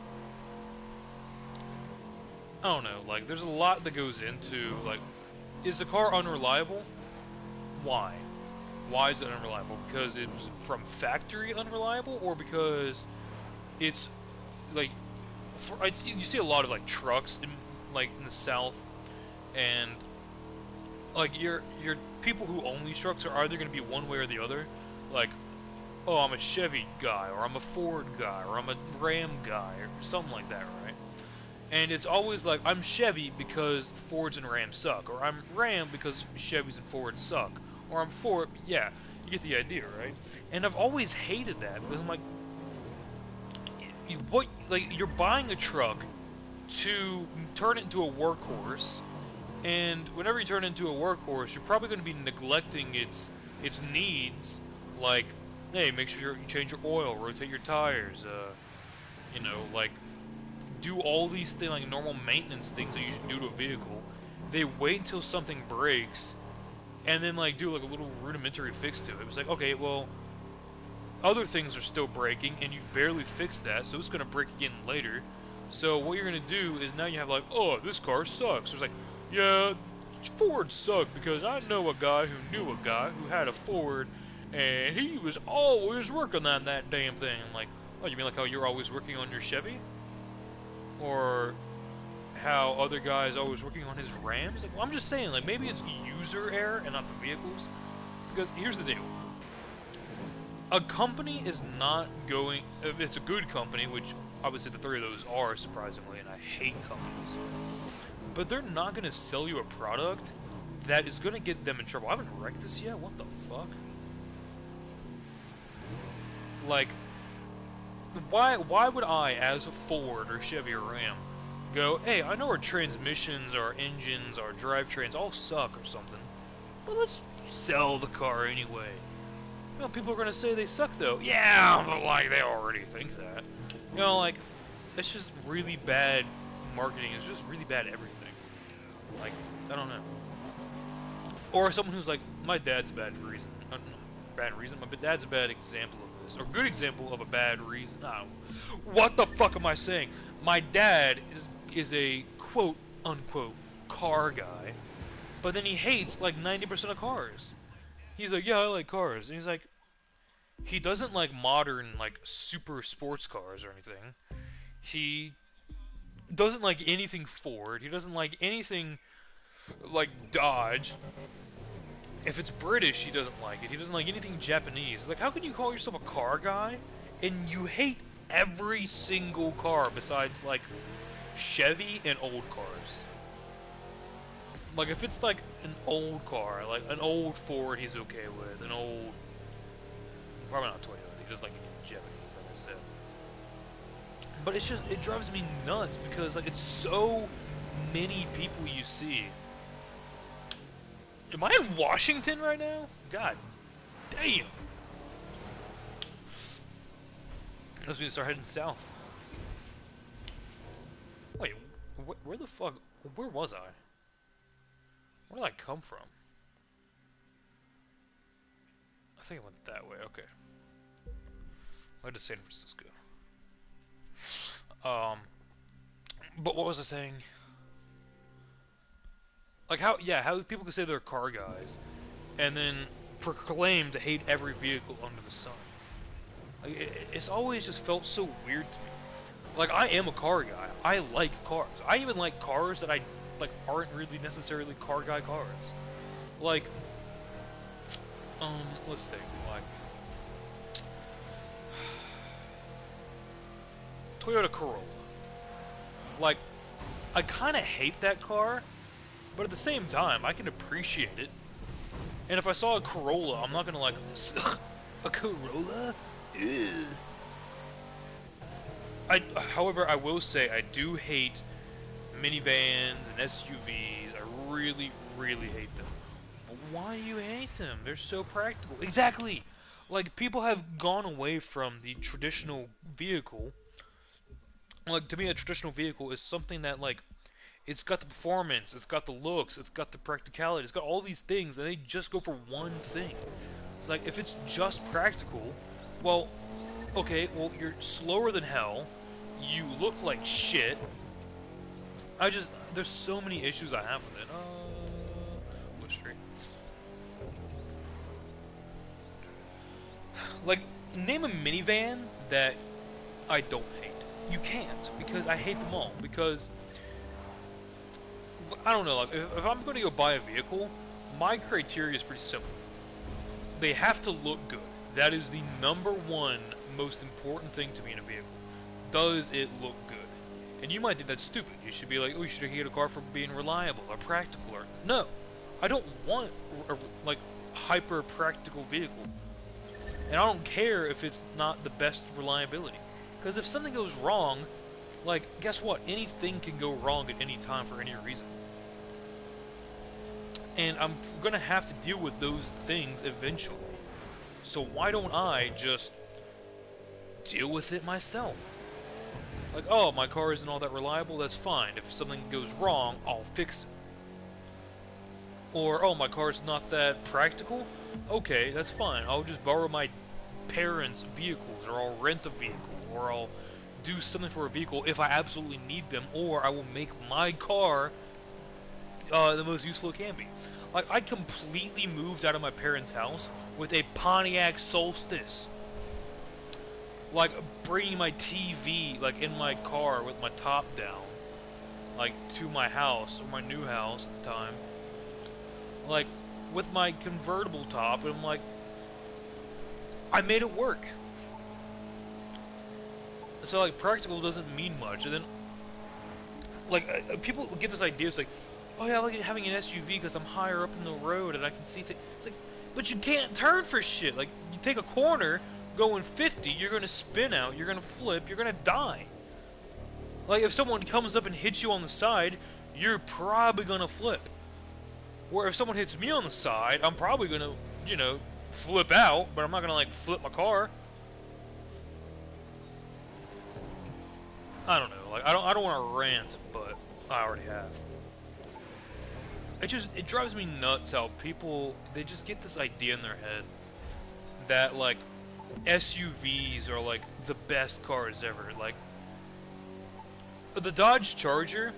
I don't know. Like, there's a lot that goes into like, is the car unreliable? Why? Why is it unreliable? Because it was from factory unreliable, or because it's like, you see a lot of like trucks in the South, and like your people who own these trucks are either going to be one way or the other. Like, oh, I'm a Chevy guy, or I'm a Ford guy, or I'm a Ram guy, or something like that, right? And it's always like, I'm Chevy because Fords and Rams suck, or I'm Ram because Chevys and Fords suck, or I'm Ford, yeah, you get the idea, right? And I've always hated that, because I'm like, you're buying a truck to turn it into a workhorse, and whenever you turn it into a workhorse, you're probably going to be neglecting its needs, like, hey, make sure you change your oil, rotate your tires, you know, like, do all these things, like normal maintenance things that you should do to a vehicle. They wait until something breaks, and then like do like a little rudimentary fix to it. It's like, okay, well, other things are still breaking, and you barely fixed that, so it's gonna break again later. So what you're gonna do is now you have like, oh, this car sucks. So it's like, yeah, Ford sucked because I know a guy who knew a guy who had a Ford, and he was always working on that damn thing. I'm like, oh, you mean like how you're always working on your Chevy? Or how other guys always working on his Rams? Like, well, I'm just saying, like, maybe it's user error and not the vehicles. Because here's the deal. A company is not going, if it's a good company, which I would say the three of those are, surprisingly, and I hate companies, but they're not going to sell you a product that is going to get them in trouble. I haven't wrecked this yet? What the fuck? Like, why would I, as a Ford or Chevy or Ram, go, hey, I know our transmissions, our engines, our drivetrains all suck or something, but let's sell the car anyway. You know, people are going to say they suck, though. Yeah, but, like, they already think that. You know, like, it's just really bad marketing. It's just really bad everything. Like, I don't know. Or someone who's like, my dad's a bad reason. Bad reason? My dad's a bad example of this. Or good example of a bad reason. I don't know. What the fuck am I saying? my dad is a quote unquote car guy, but then he hates like 90% of cars. He's like, yeah, I like cars, and he's like, he doesn't like modern like super sports cars or anything. He doesn't like anything Ford. He doesn't like anything like Dodge. If it's British, he doesn't like it. He doesn't like anything Japanese. It's like, how can you call yourself a car guy and you hate every single car besides like Chevy and old cars? Like, if it's like an old car, like an old Ford, he's okay with. An old, probably not Toyota. He just like Japanese, like I said. But it's just, it drives me nuts because like it's so many people you see. Am I in Washington right now? God damn. Unless we start heading south. Wait, where the fuck? Where was I? Where did I come from? I think I went that way. Okay. I went to San Francisco. But what was I saying? Like how people can say they're car guys, and then proclaim to hate every vehicle under the sun. Like, it's always just felt so weird to me. Like, I am a car guy. I like cars. I even like cars that I like aren't really necessarily car guy cars. Like, let's think. Like, Toyota Corolla. Like, I kind of hate that car, but at the same time, I can appreciate it. And if I saw a Corolla, I'm not gonna like, a Corolla? Ew. However, I will say I do hate minivans and SUVs. I really, really hate them. But why do you hate them? They're so practical. Exactly! Like, people have gone away from the traditional vehicle. Like, to me, a traditional vehicle is something that, like, it's got the performance, it's got the looks, it's got the practicality, it's got all these things, and they just go for one thing. It's like, if it's just practical, well, okay, well, you're slower than hell, you look like shit. There's so many issues I have with it. What street? Like, name a minivan that I don't hate. You can't, because I hate them all, because I don't know, like, if I'm going to go buy a vehicle, my criteria is pretty simple. They have to look good. That is the #1 most important thing to me in a vehicle. Does it look good? And you might think that's stupid. You should be like, oh, you should get a car for being reliable or practical. Or no, I don't want a like hyper practical vehicle. And I don't care if it's not the best reliability. Because if something goes wrong, like, guess what? Anything can go wrong at any time for any reason. And I'm gonna have to deal with those things eventually. So why don't I just deal with it myself? Like, oh, my car isn't all that reliable, that's fine. If something goes wrong, I'll fix it. Or, oh, my car's not that practical? Okay, that's fine. I'll just borrow my parents' vehicles, or I'll rent a vehicle, or I'll do something for a vehicle if I absolutely need them, or I will make my car the most useful it can be. Like, I completely moved out of my parents' house with a Pontiac Solstice. Like, bringing my TV, like, in my car with my top down, like, to my house, or my new house at the time. Like, with my convertible top, and I'm like, I made it work. So, like, practical doesn't mean much, and then, like, people get this idea, it's like, oh yeah, I like having an SUV because I'm higher up in the road and I can see things. It's like, but you can't turn for shit. Like, you take a corner, going 50, you're gonna spin out, you're gonna flip, you're gonna die. Like, if someone comes up and hits you on the side, you're probably gonna flip. Or if someone hits me on the side, I'm probably gonna, you know, flip out, but I'm not gonna, like, flip my car. I don't know, like, I don't want to rant, but I already have. It drives me nuts how people, they just get this idea in their head that, like, SUVs are, like, the best cars ever. Like, The Dodge Charger,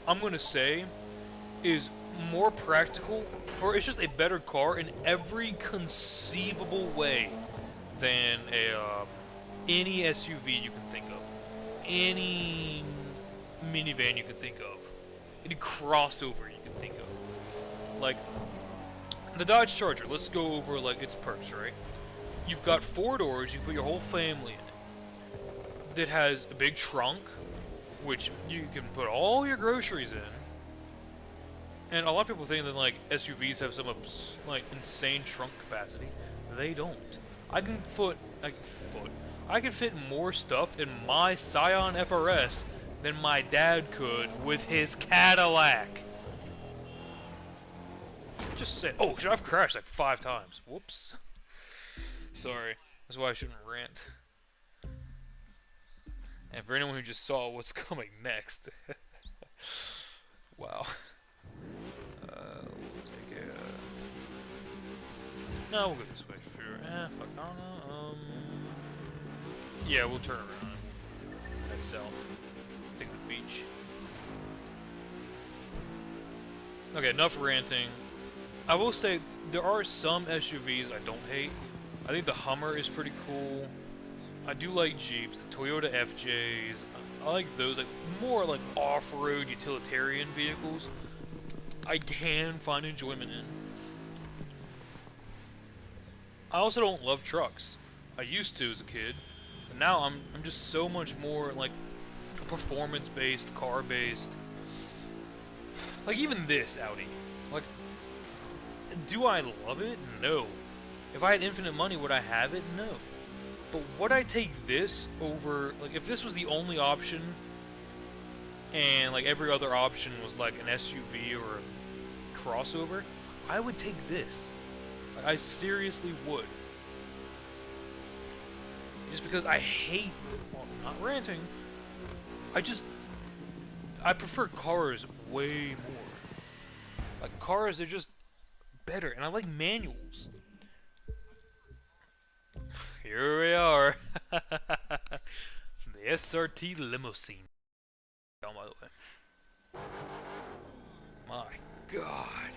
I'm gonna say, is more practical, or it's just a better car in every conceivable way than any SUV you can think of, any minivan you can think of, any crossover you can think of. Like the Dodge Charger, let's go over like its perks, right? You've got 4 doors, you can put your whole family in it. That has a big trunk, which you can put all your groceries in. And a lot of people think that like SUVs have some like insane trunk capacity. They don't. I can fit more stuff in my Scion FRS than my dad could with his Cadillac. Just say, oh, I've crashed like 5 times. Whoops. Sorry. That's why I shouldn't rant. And for anyone who just saw what's coming next. Wow. We'll take it. No, we'll go this way. Sure. Fuck, I don't know. Yeah, we'll turn around. Head south. Take the beach. Okay, enough ranting. I will say, there are some SUVs I don't hate. I think the Hummer is pretty cool. I do like Jeeps, the Toyota FJs. I like those, like more like off-road utilitarian vehicles. I can find enjoyment in. I also don't love trucks. I used to as a kid, but now I'm just so much more like performance-based, car-based. Like even this Audi, like, do I love it? No. If I had infinite money, would I have it? No. But would I take this over, like, if this was the only option, and, like, every other option was, like, an SUV or a crossover, I would take this. Like, I seriously would. Just because I hate, well, not ranting, I prefer cars way more. Like, cars are just better, and I like manuals. Here we are. The SRT limousine. Oh, by the way. My God.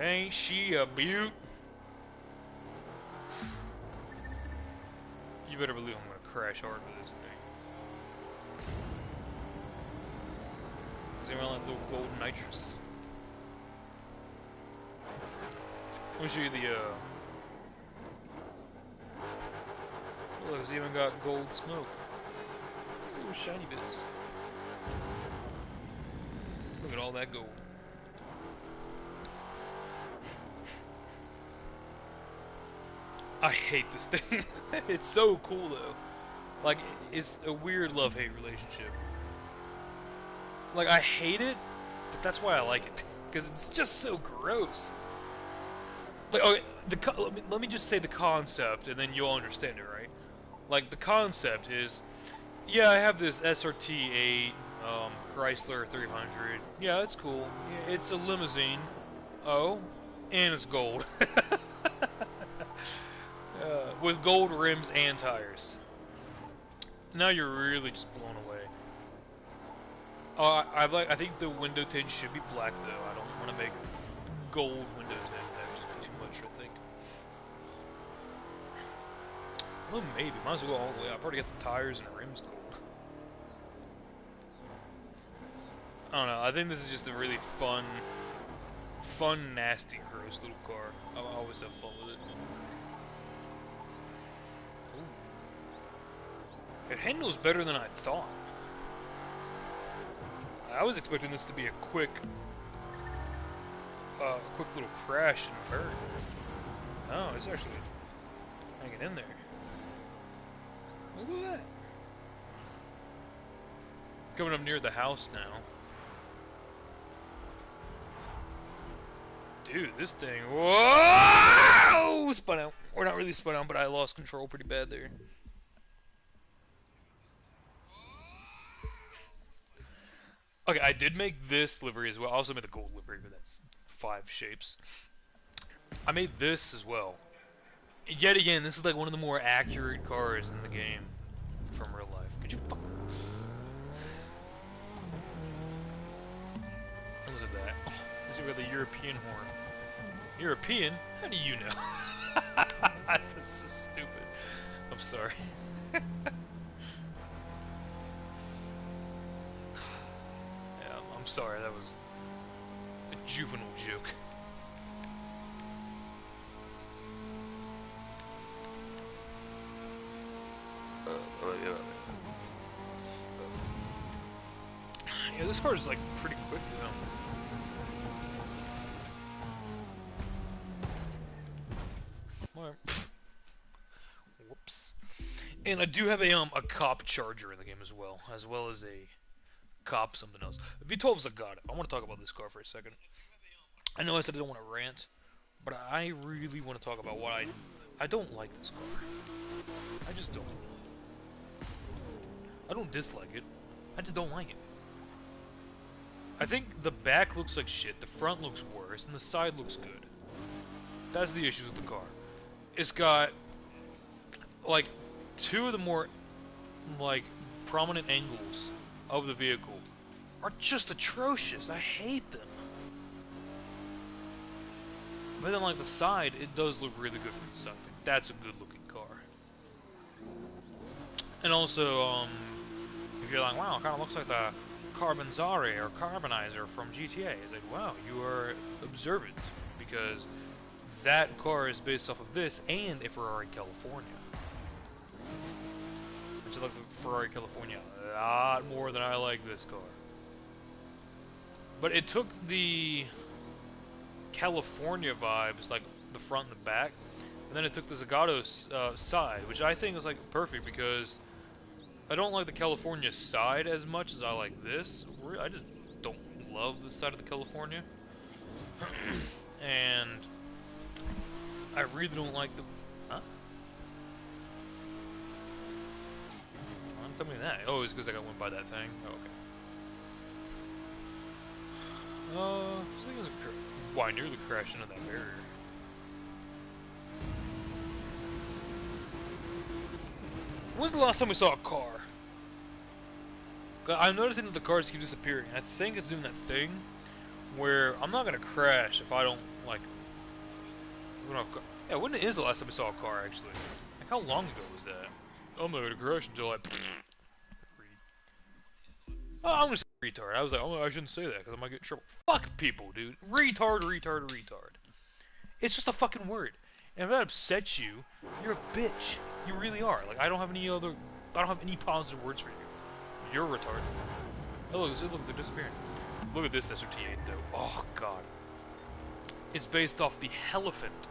Ain't she a beaut? You better believe I'm gonna crash hard with this thing. Does anyone like little gold nitrous? Let me show you the look, it's even got gold smoke. Ooh, shiny bits. Look at all that gold. I hate this thing. It's so cool though. Like, it's a weird love-hate relationship. Like, I hate it, but that's why I like it. Because it's just so gross. Like, okay, let me just say the concept, and then you'll understand it, right? Like, the concept is, yeah, I have this SRT-8 Chrysler 300. Yeah, it's cool. Yeah, it's a limousine. Oh, and it's gold. With gold rims and tires. Now you're really just blown away. I think the window tint should be black though. I don't want to make gold window tint. That would just be too much, I think. Well, maybe. Might as well go all the way. I've already got the tires and rims gold. I don't know. I think this is just a really fun, nasty, gross little car. I always have fun with it. It handles better than I thought. I was expecting this to be a quick little crash and burn. No, it's actually hanging in there. Look at that. Coming up near the house now. Dude, this thing, whoa! Spun out. Or not really spun out, but I lost control pretty bad there. Okay, I did make this livery as well. I also made the gold livery, but that's 5 shapes. I made this as well. Yet again, this is like one of the more accurate cars in the game from real life. Could you fuck? see, we got the European horn. European? How do you know? This is stupid. I'm sorry. Yeah, I'm sorry. That was a juvenile joke. Yeah, this car is like pretty quick though. Whoops. And I do have a cop charger in the game as well as a cop something else. V12's a god. I want to talk about this car for a second. I know I said I don't want to rant, but I really want to talk about what I don't like this car. I just don't. I don't dislike it. I just don't like it. I think the back looks like shit, the front looks worse, and the side looks good. That's the issue with the car. It's got like two of the more like prominent angles of the vehicle are just atrocious. I hate them. But then like the side, it does look really good from the side. That's a good looking car. And also, if you're like, wow, it kind of looks like the Carbonzari or Carbonizer from GTA, it's like, wow, you are observant, because that car is based off of this and a Ferrari California. Which I like the Ferrari California a lot more than I like this car. But it took the California vibes, like the front and the back, and then it took the Zagato side, which I think is like perfect, because I don't like the California side as much as I like this. I just don't love this side of the California. And I really don't like the... Huh? Don't tell me that. Oh, it's because I got went by that thing? Oh, okay. This thing is why, I nearly crashed into that barrier. When's the last time we saw a car? I'm noticing that the cars keep disappearing. I think it's doing that thing where I'm not gonna crash if I don't like. Yeah, when is the last time we saw a car actually? Like how long ago was that? I'm not gonna crash until I. Oh, I'm gonna say retard. I was like, oh, I shouldn't say that because I might get in trouble. Fuck people, dude. Retard, retard, retard. It's just a fucking word. And if that upsets you, you're a bitch. You really are. Like I don't have any positive words for you. You're retarded. Oh look, they're disappearing. Look at this SRT8 though. Oh god. It's based off the Helephant.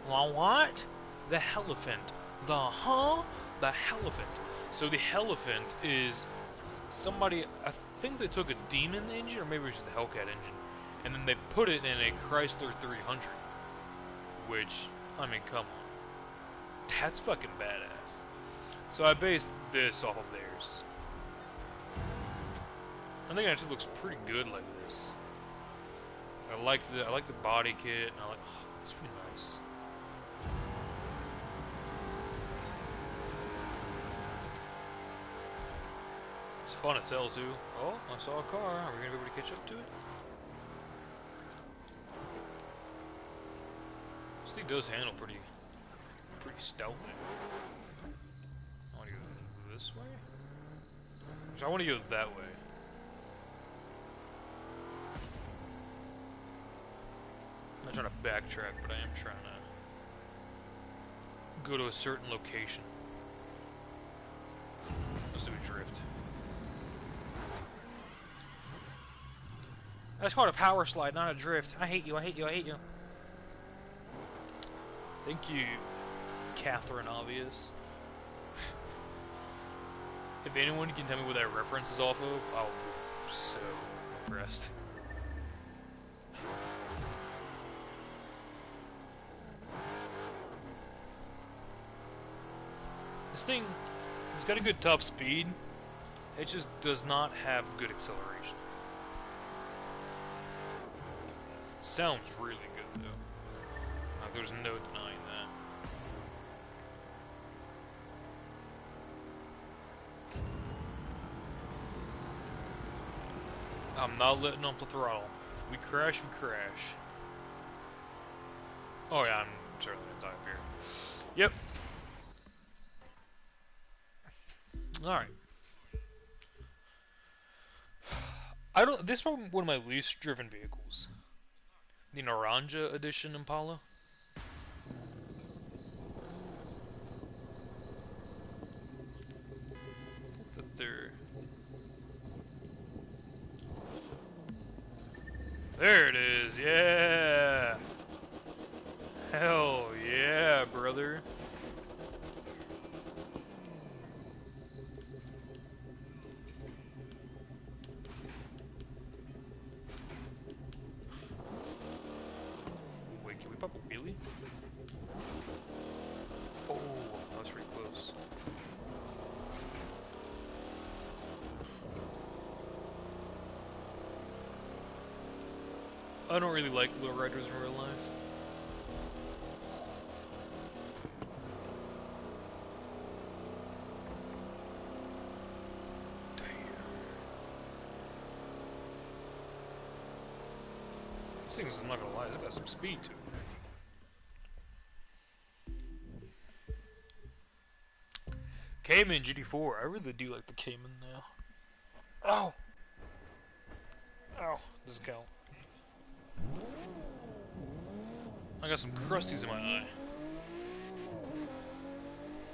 Well, what? The Helephant. The Helephant. So the Helephant is somebody, I think they took a Demon engine, or maybe it was just the Hellcat engine, and then they put it in a Chrysler 300. Which, I mean, come on. That's fucking badass. So I based this off of theirs. I think it actually looks pretty good like this. I like the body kit, and I like, oh, it's pretty nice. It's fun as hell too. Oh, I saw a car. Are we gonna be able to catch up to it? This thing does handle pretty stoutly. I want to go this way. Actually, I want to go that way. I'm not trying to backtrack, but I am trying to go to a certain location. Let's do a drift. That's called a power slide, not a drift. I hate you, I hate you, I hate you. Thank you, Catherine Obvious. If anyone can tell me what that reference is off of, I'll be so impressed. This thing, it's got a good top speed, it just does not have good acceleration. Sounds really good though. There's no denying that. I'm not letting off the throttle. We crash, we crash. Oh yeah, I'm certainly gonna die up here. Yep. Alright. I don't. This is probably one of my least driven vehicles. The Naranja Edition Impala. That they're. There it is. Yeah. Hell yeah, brother. Wait, can we pop a wheelie? Oh, that was pretty close. I don't really like lowriders in real life. This thing's, I'm not gonna lie, it's got some speed to it. Cayman GT4, I really do like the Cayman now. Oh! Ow, does it count? I got some crusties in my eye.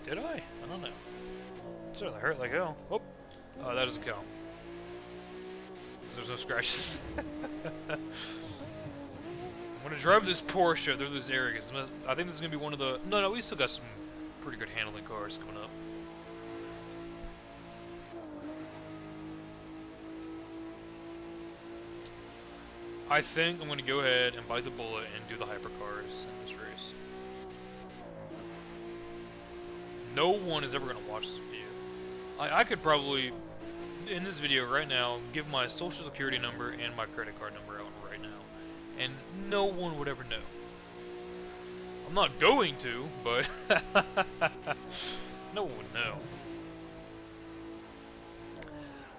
Did I? I don't know. It certainly hurt like hell. Oh! That doesn't count. There's no scratches. I'm gonna drive this Porsche through this area, because I think this is gonna be one of the... No, we still got some pretty good handling cars coming up. I think I'm gonna go ahead and bite the bullet and do the hypercars in this race. No one is ever gonna watch this video. I could probably, in this video right now, give my social security number and my credit card number out right now, and no one would ever know. I'm not going to, but no one would know.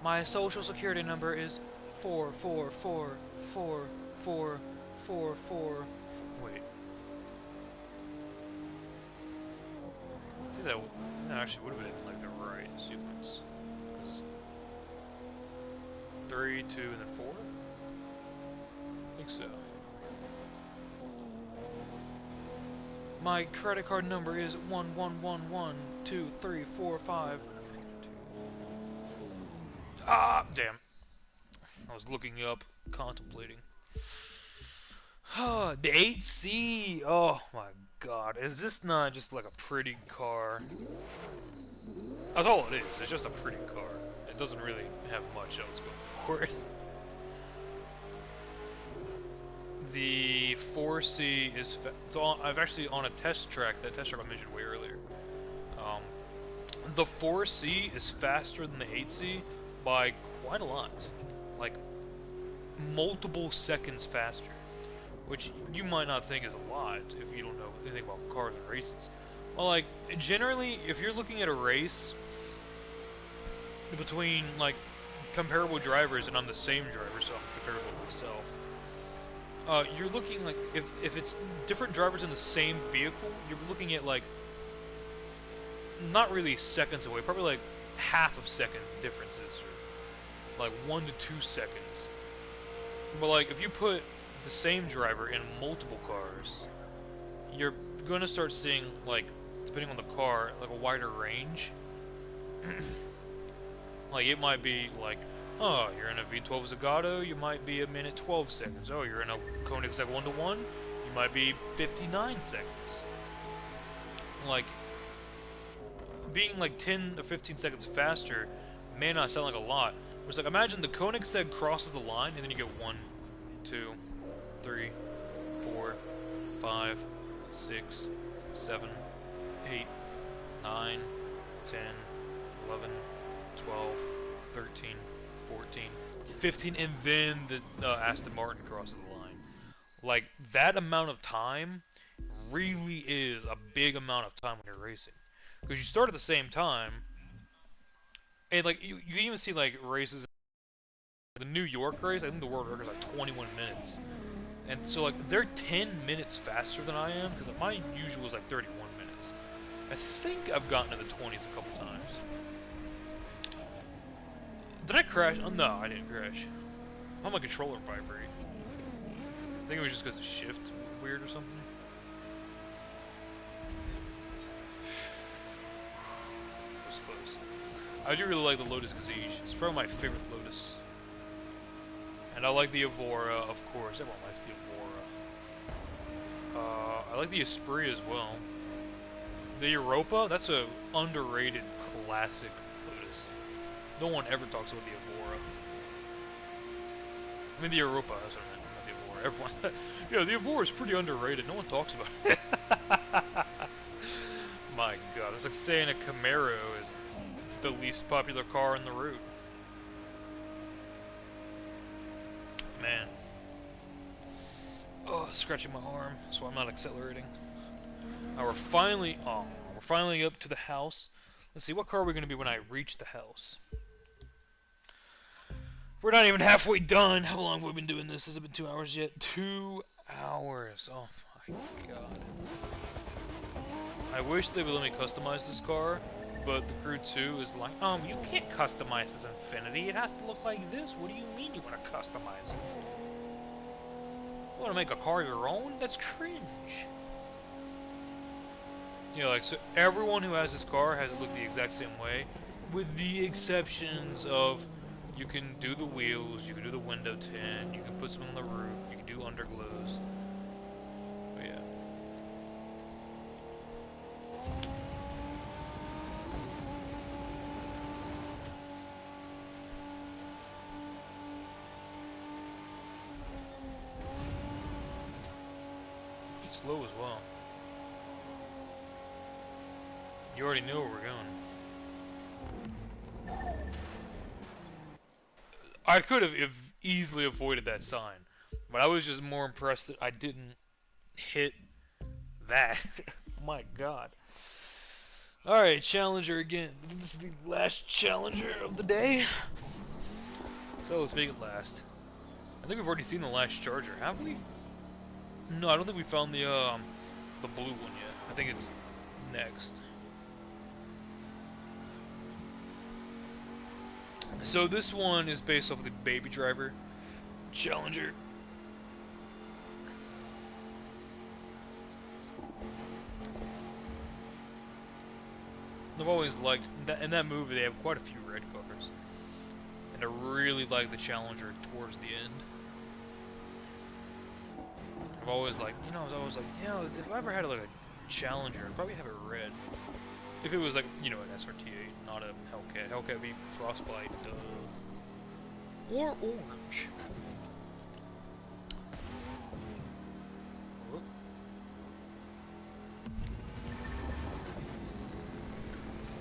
My social security number is 4444444. Wait. I think that actually would have been like the right sequence. 3, 2, and then 4? I think so. My credit card number is 11112345. Ah, damn. I was looking up, contemplating. The 8C! Oh my god. Is this not just like a pretty car? That's all it is. It's just a pretty car. It doesn't really have much else going for it. The 4C is... I've actually on a test track. That test track I mentioned way earlier. The 4C is faster than the 8C by quite a lot. Like, multiple seconds faster. Which you might not think is a lot if you don't know anything about cars and races. Well, like, generally, if you're looking at a race between, like, comparable drivers, and I'm the same driver, so I'm comparable to myself, you're looking, like, if it's different drivers in the same vehicle, you're looking at, like, not really seconds away, probably, like, half of second differences, or, like, 1 to 2 seconds. But, like, if you put the same driver in multiple cars, you're gonna start seeing, like, depending on the car, like a wider range. Like, it might be like, oh, you're in a V12 Zagato, you might be a minute 12 seconds. Oh, you're in a Koenigsegg 1-to-1, you might be 59 seconds. Like, being like 10 or 15 seconds faster may not sound like a lot. It's like, imagine the Koenigsegg crosses the line, and then you get 1, 2, 3, 4, 5, 6, 7, 8, 9, 10, 11, 12, 13, 14, 15, and then the Aston Martin crosses the line. Like, that amount of time really is a big amount of time when you're racing. Because you start at the same time, and like, you even see like races The New York race, I think the world record is like 21 minutes. And so, like, they're 10 minutes faster than I am, because my usual is like 31 minutes. I think I've gotten to the 20s a couple times. Did I crash? Oh, no, I didn't crash. How my controller vibrate? I think it was just because the shift weird or something. That was close. I do really like the Lotus Gazige. It's probably my favorite Lotus. And I like the Evora, of course. Everyone likes the Evora. I like the Esprit as well. The Europa, that's a underrated classic Lotus. No one ever talks about the Evora. I mean the Europa, that's what I meant, not the Evora. Everyone, yeah, the Evora is pretty underrated. No one talks about it. My God, it's like saying a Camaro is the least popular car on the route. Man. Oh, scratching my arm, so I'm not accelerating. Now we're finally up to the house. Let's see, what car are we going to be when I reach the house? We're not even halfway done. How long have we been doing this? Has it been 2 hours yet? 2 hours. Oh my God. I wish they would let me customize this car, but the Crew 2 is like, you can't customize this Infinity. It has to look like this. What do you mean you want to customize it? You want to make a car your own? That's cringe. You know, like, so everyone who has this car has it look the exact same way, with the exceptions of you can do the wheels, you can do the window tint, you can put some on the roof, you can do underglows. But yeah. It's slow as well. You already know where we're going. I could have easily avoided that sign, but I was just more impressed that I didn't hit that. My God. Alright, Challenger again. This is the last Challenger of the day. So let's make it last. I think we've already seen the last Charger, have we? No, I don't think we found the blue one yet. I think it's next. So this one is based off of the Baby Driver Challenger. I've always liked that in that movie. They have quite a few red cars, and I really like the Challenger towards the end. I've always like, I was always like, if I ever had like a Challenger, I'd probably have it red. If it was like, an SRT8, not a Hellcat. Hellcat would be Frostbite, or orange. Whoop.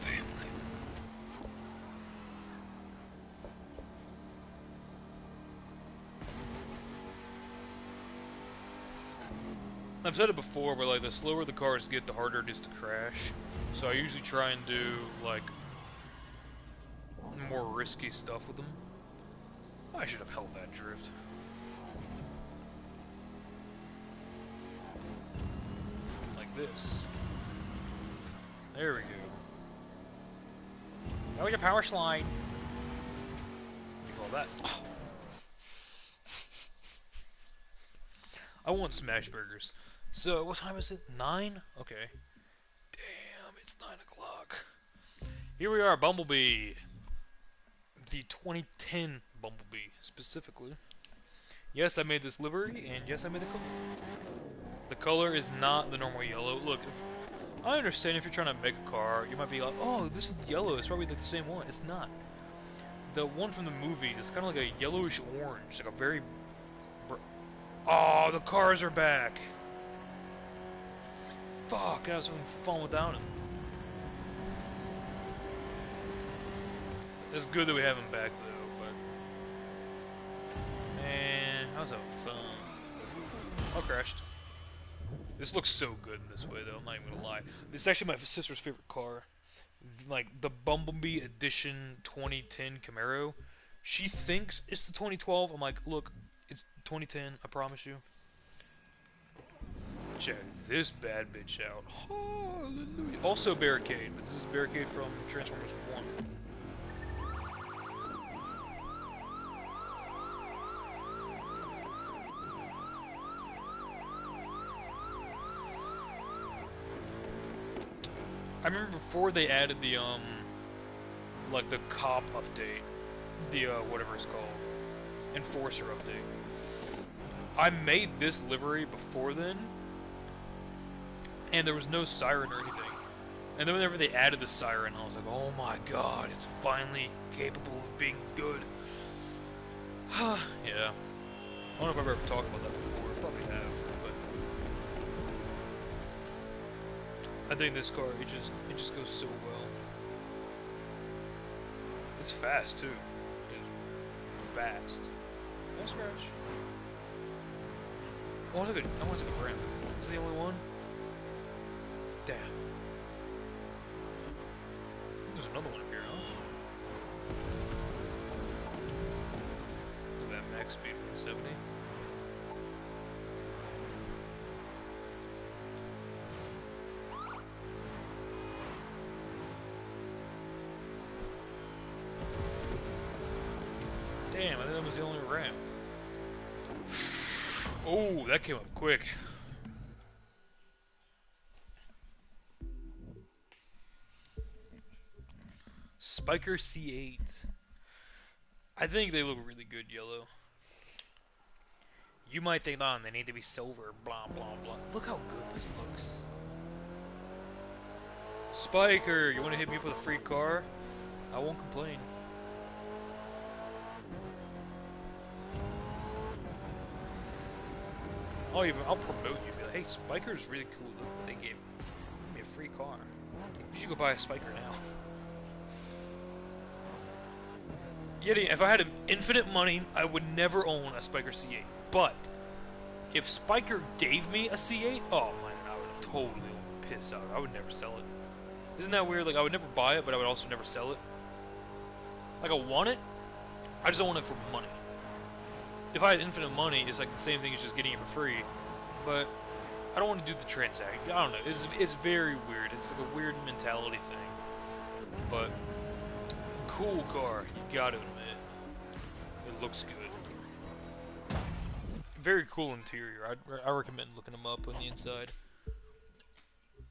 Family. I've said it before, but like the slower the cars get, the harder it is to crash. So I usually try and do like more risky stuff with them. I should have held that drift. Like this. There we go. That was a power slide. What do you call that? Oh. I want smash burgers. So, what time is it? 9? Okay. Damn, it's 9 o'clock. Here we are, Bumblebee. The 2010 Bumblebee, specifically. Yes, I made this livery, and yes, I made the color. The color is not the normal yellow. Look, I understand if you're trying to make a car, you might be like, oh, this is yellow, it's probably like the same one. It's not. The one from the movie is kind of like a yellowish orange, like a very... Oh, the cars are back! Fuck, I was having fun without him. It's good that we have him back, though, but... Man, I was having fun. I crashed. This looks so good in this way, though, I'm not even gonna lie. This is actually my sister's favorite car. Like, the Bumblebee Edition 2010 Camaro. She thinks it's the 2012. I'm like, look, it's 2010. I promise you. Check this bad bitch out. Hallelujah. Also Barricade, but this is Barricade from Transformers 1. I remember before they added the like the cop update, the whatever it's called, Enforcer update. I made this livery before then, and there was no siren or anything. And then whenever they added the siren, I was like, oh my god, it's finally capable of being good. Yeah. I don't know if I've ever talked about that before. Probably have, but I think this car, it just goes so well. It's fast too. It's fast. No scratch. Oh, look at I want to take a ramp. Is it the only one? Damn. There's another one up here, huh? Look at that max speed 170. Damn, I think that was the only ramp. Oh, that came up quick. Spiker C8. I think they look really good yellow. You might think, oh, they need to be silver, blah, blah, blah. Look how good this looks. Spiker, you want to hit me up with a free car? I won't complain. I'll promote you. Be like, hey, Spiker's really cool. Look what they gave me a free car. You should go buy a Spiker now. Yet, if I had infinite money, I would never own a Spiker C8. But if Spiker gave me a C8, oh man, I would totally piss out. I would never sell it. Isn't that weird? Like, I would never buy it, but I would also never sell it. Like, I want it, I just don't want it for money. If I had infinite money, it's like the same thing as just getting it for free. But I don't want to do the transaction. I don't know. It's very weird. It's like a weird mentality thing. But cool car, you gotta admit. It looks good. Very cool interior. I recommend looking them up on the inside.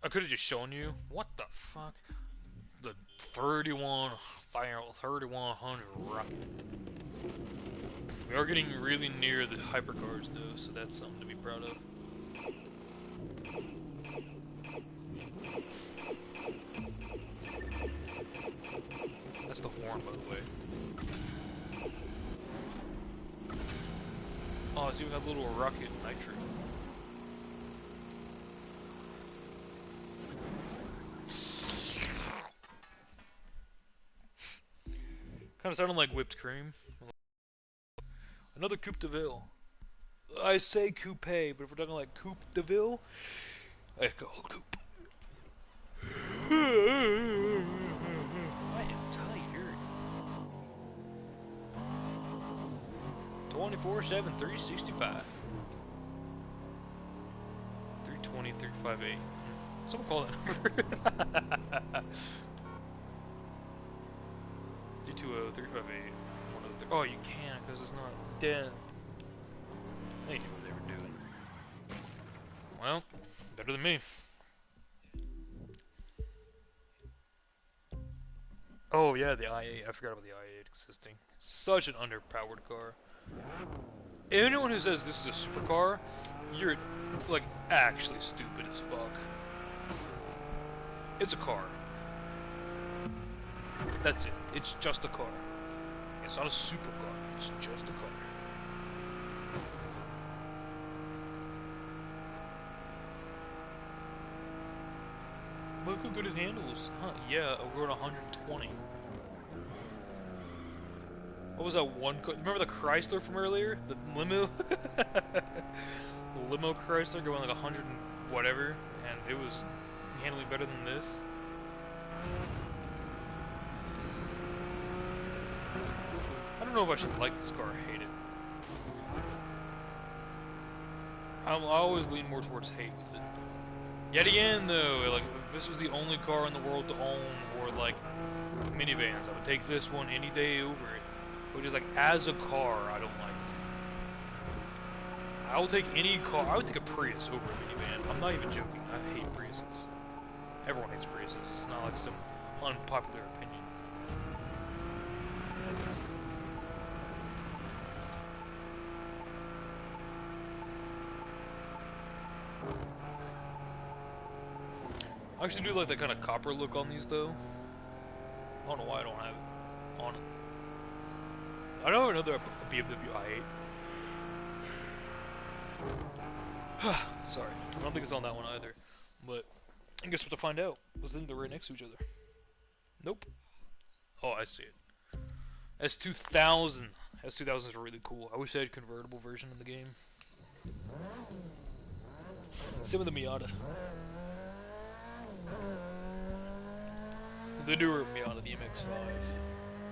I could have just shown you. What the fuck? The 3100 rocket. We are getting really near the hypercars though, so that's something to be proud of. That's the horn, by the way. Oh, it's even got a little rocket nitro. Kind of sounded like whipped cream. Another Coupe de Ville. I say coupe, but if we're talking like Coupe de Ville, I go coupe. I am tired. 24/7, 365. 320, 358. Someone call that number. 320, 358. Oh, you can't because it's not dead. They knew what they were doing. Well, better than me. Oh yeah, the i8. I forgot about the i8 existing. Such an underpowered car. Anyone who says this is a supercar, you're like actually stupid as fuck. It's a car. That's it. It's just a car. It's not a supercar. It's just a car. Look how good it handles. Huh, yeah, we're at 120. What was that one? Remember the Chrysler from earlier? The limo? The limo Chrysler going like 100 and whatever, and it was handling better than this. I don't know if I should like this car or hate it. I always lean more towards hate with it. Yet again, though, like, if this was the only car in the world to own, or like minivans, I would take this one any day over it. But just like as a car, I don't like it. I will take any car. I would take a Prius over a minivan. I'm not even joking. I hate Priuses. Everyone hates Priuses. It's not like some unpopular opinion. I actually do like that kind of copper look on these, though. I don't know why I don't have it on it. I know another BMW i8. Sorry, I don't think it's on that one either. But I guess we'll have to find out. I think they're right next to each other. Nope. Oh, I see it. S2000. S2000 is really cool. I wish they had a convertible version in the game. Same with the Miata. The newer Miata, the MX-5.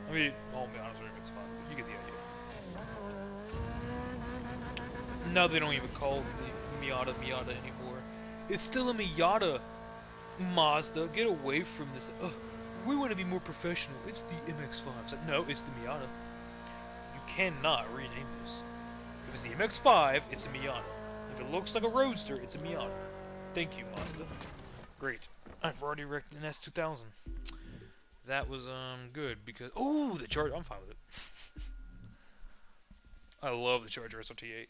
I mean, all Miatas are MX-5, but you get the idea. Now they don't even call the Miata anymore. It's still a Miata. Mazda, get away from this. We want to be more professional. It's the MX-5. It's like, no, it's the Miata. You cannot rename this. If it's the MX-5, it's a Miata. If it looks like a Roadster, it's a Miata. Thank you, Mazda. Great. I've already wrecked an S2000. That was good because the Charger. I'm fine with it. I love the Charger SRT8.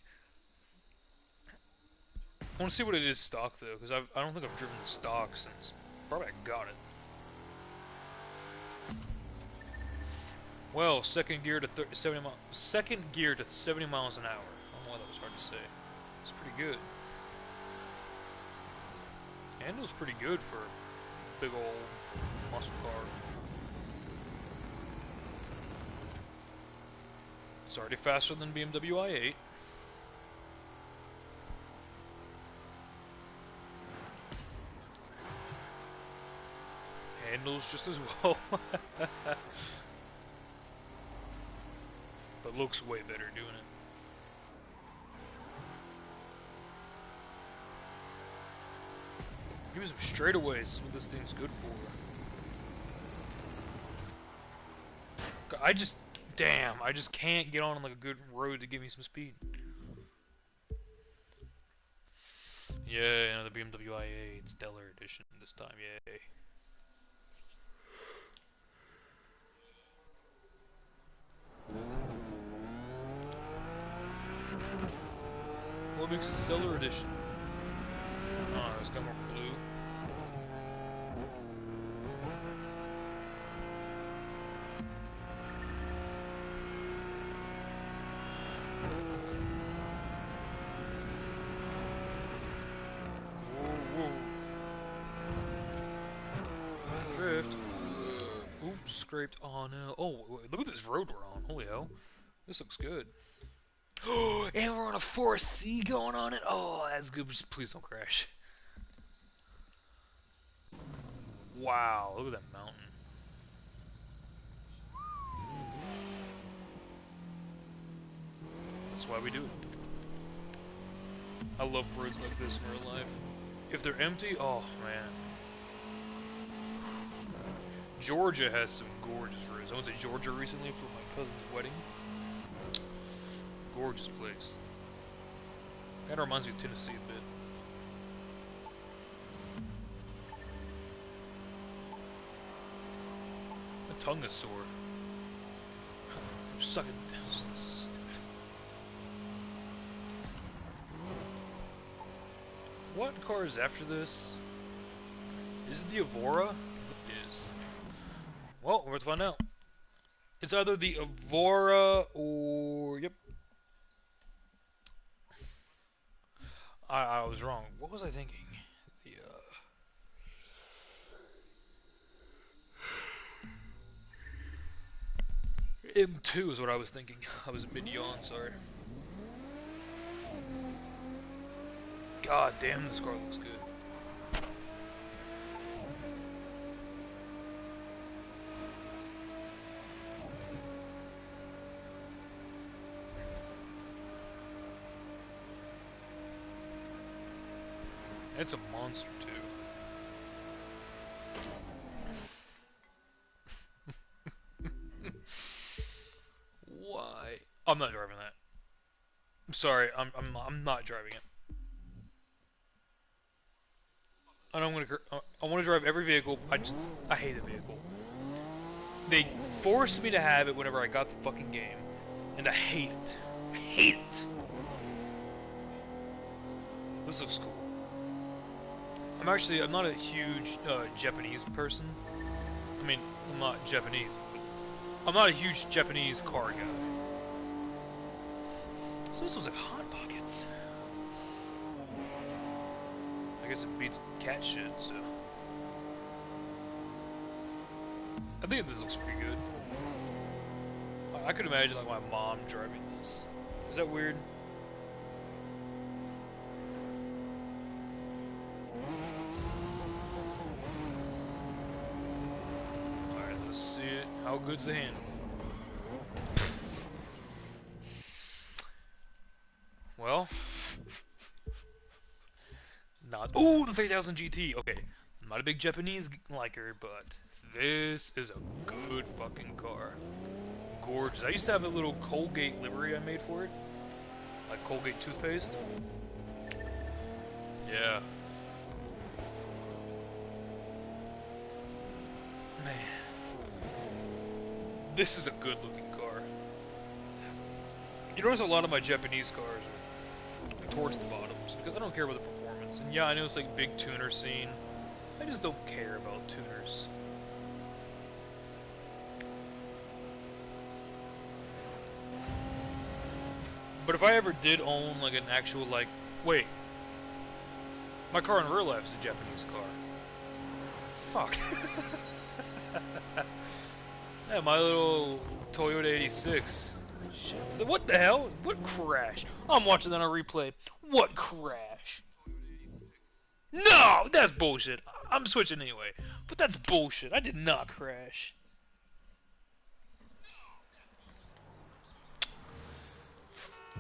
I want to see what it is stock though, because I don't think I've driven the stock since probably I got it. Well, second gear to 70 miles. Second gear to 70 miles an hour. I don't know why that was hard to say. It's pretty good. Handles pretty good for a big old muscle car. It's already faster than BMW i8. Handles just as well. But looks way better doing it. Give me some straightaways, that's what this thing's good for. I just can't get on like a good road to give me some speed. Yeah, another BMW i8 Stellar Edition this time, yay. What makes it Stellar Edition? Oh, it's got more blue. Drift. Oops, scraped. Oh no. Oh, wait, look at this road we're on. Holy hell. This looks good. And we're on a 4C going on it. Oh, that's good. Just please don't crash. Wow, look at that mountain. That's why we do it. I love roads like this in real life. If they're empty, oh man. Georgia has some gorgeous roads. I went to Georgia recently for my cousin's wedding. Gorgeous place. Kinda reminds me of Tennessee a bit. My tongue is sore. I'm sucking. What car is after this? Is it the Evora? It is. Well, we're about to find out. It's either the Evora or... Yep. I was wrong. What was I thinking? The M2 is what I was thinking. I was mid-yawn, sorry. God damn, this car looks good. It's a monster too. Why? I'm not driving that. I'm sorry. I'm not driving it. And I want to drive every vehicle. I hate the vehicle. They forced me to have it whenever I got the fucking game, and I hate it. I hate it. This looks cool. I'm not a huge Japanese person. I mean, I'm not Japanese. I'm not a huge Japanese car guy. So this was like Hot Pockets. I guess it beats cat shit, so. I think this looks pretty good. I could imagine like my mom driving this. Is that weird? Alright, let's see it. How good's the handle? Well, not. Ooh, the 3000 GT. Okay, I'm not a big Japanese liker, but this is a good fucking car. Gorgeous. I used to have a little Colgate livery I made for it, like Colgate toothpaste. Yeah. Man, this is a good looking car. You notice a lot of my Japanese cars are towards the bottoms because I don't care about the performance. And yeah, I know it's like big tuner scene. I just don't care about tuners. But if I ever did own like an actual like, wait, my car in real life is a Japanese car. Fuck. Yeah, my little Toyota 86. Shit. What the hell? What crash? I'm watching that on replay. What crash? No, that's bullshit. I'm switching anyway. But that's bullshit. I did not crash.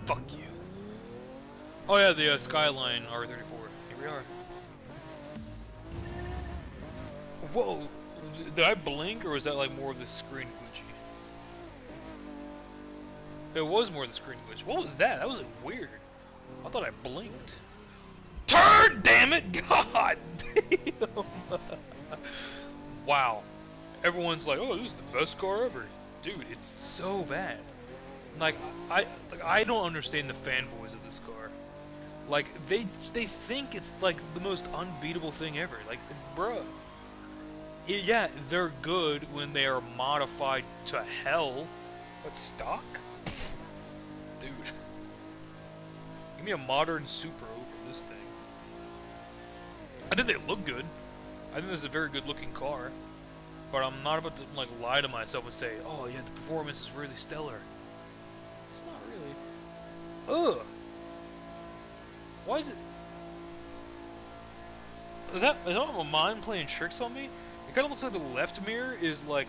Fuck you. Oh yeah, the Skyline R34. Here we are. Whoa. Did I blink, or was that like more of the screen glitchy? It was more of the screen glitch. What was that? That was weird. I thought I blinked. Turn, damn it! God damn! Wow. Everyone's like, "Oh, this is the best car ever." Dude, it's so bad. Like I don't understand the fanboys of this car. Like they think it's like the most unbeatable thing ever. Like, bruh. Yeah, they're good when they are modified to hell, but stock? Dude. Give me a modern Supra over this thing. I think they look good. I think this is a very good looking car. But I'm not about to like lie to myself and say, oh yeah, the performance is really stellar. It's not really. Ugh! Why is it... Is that my mind playing tricks on me? It kind of looks like the left mirror is like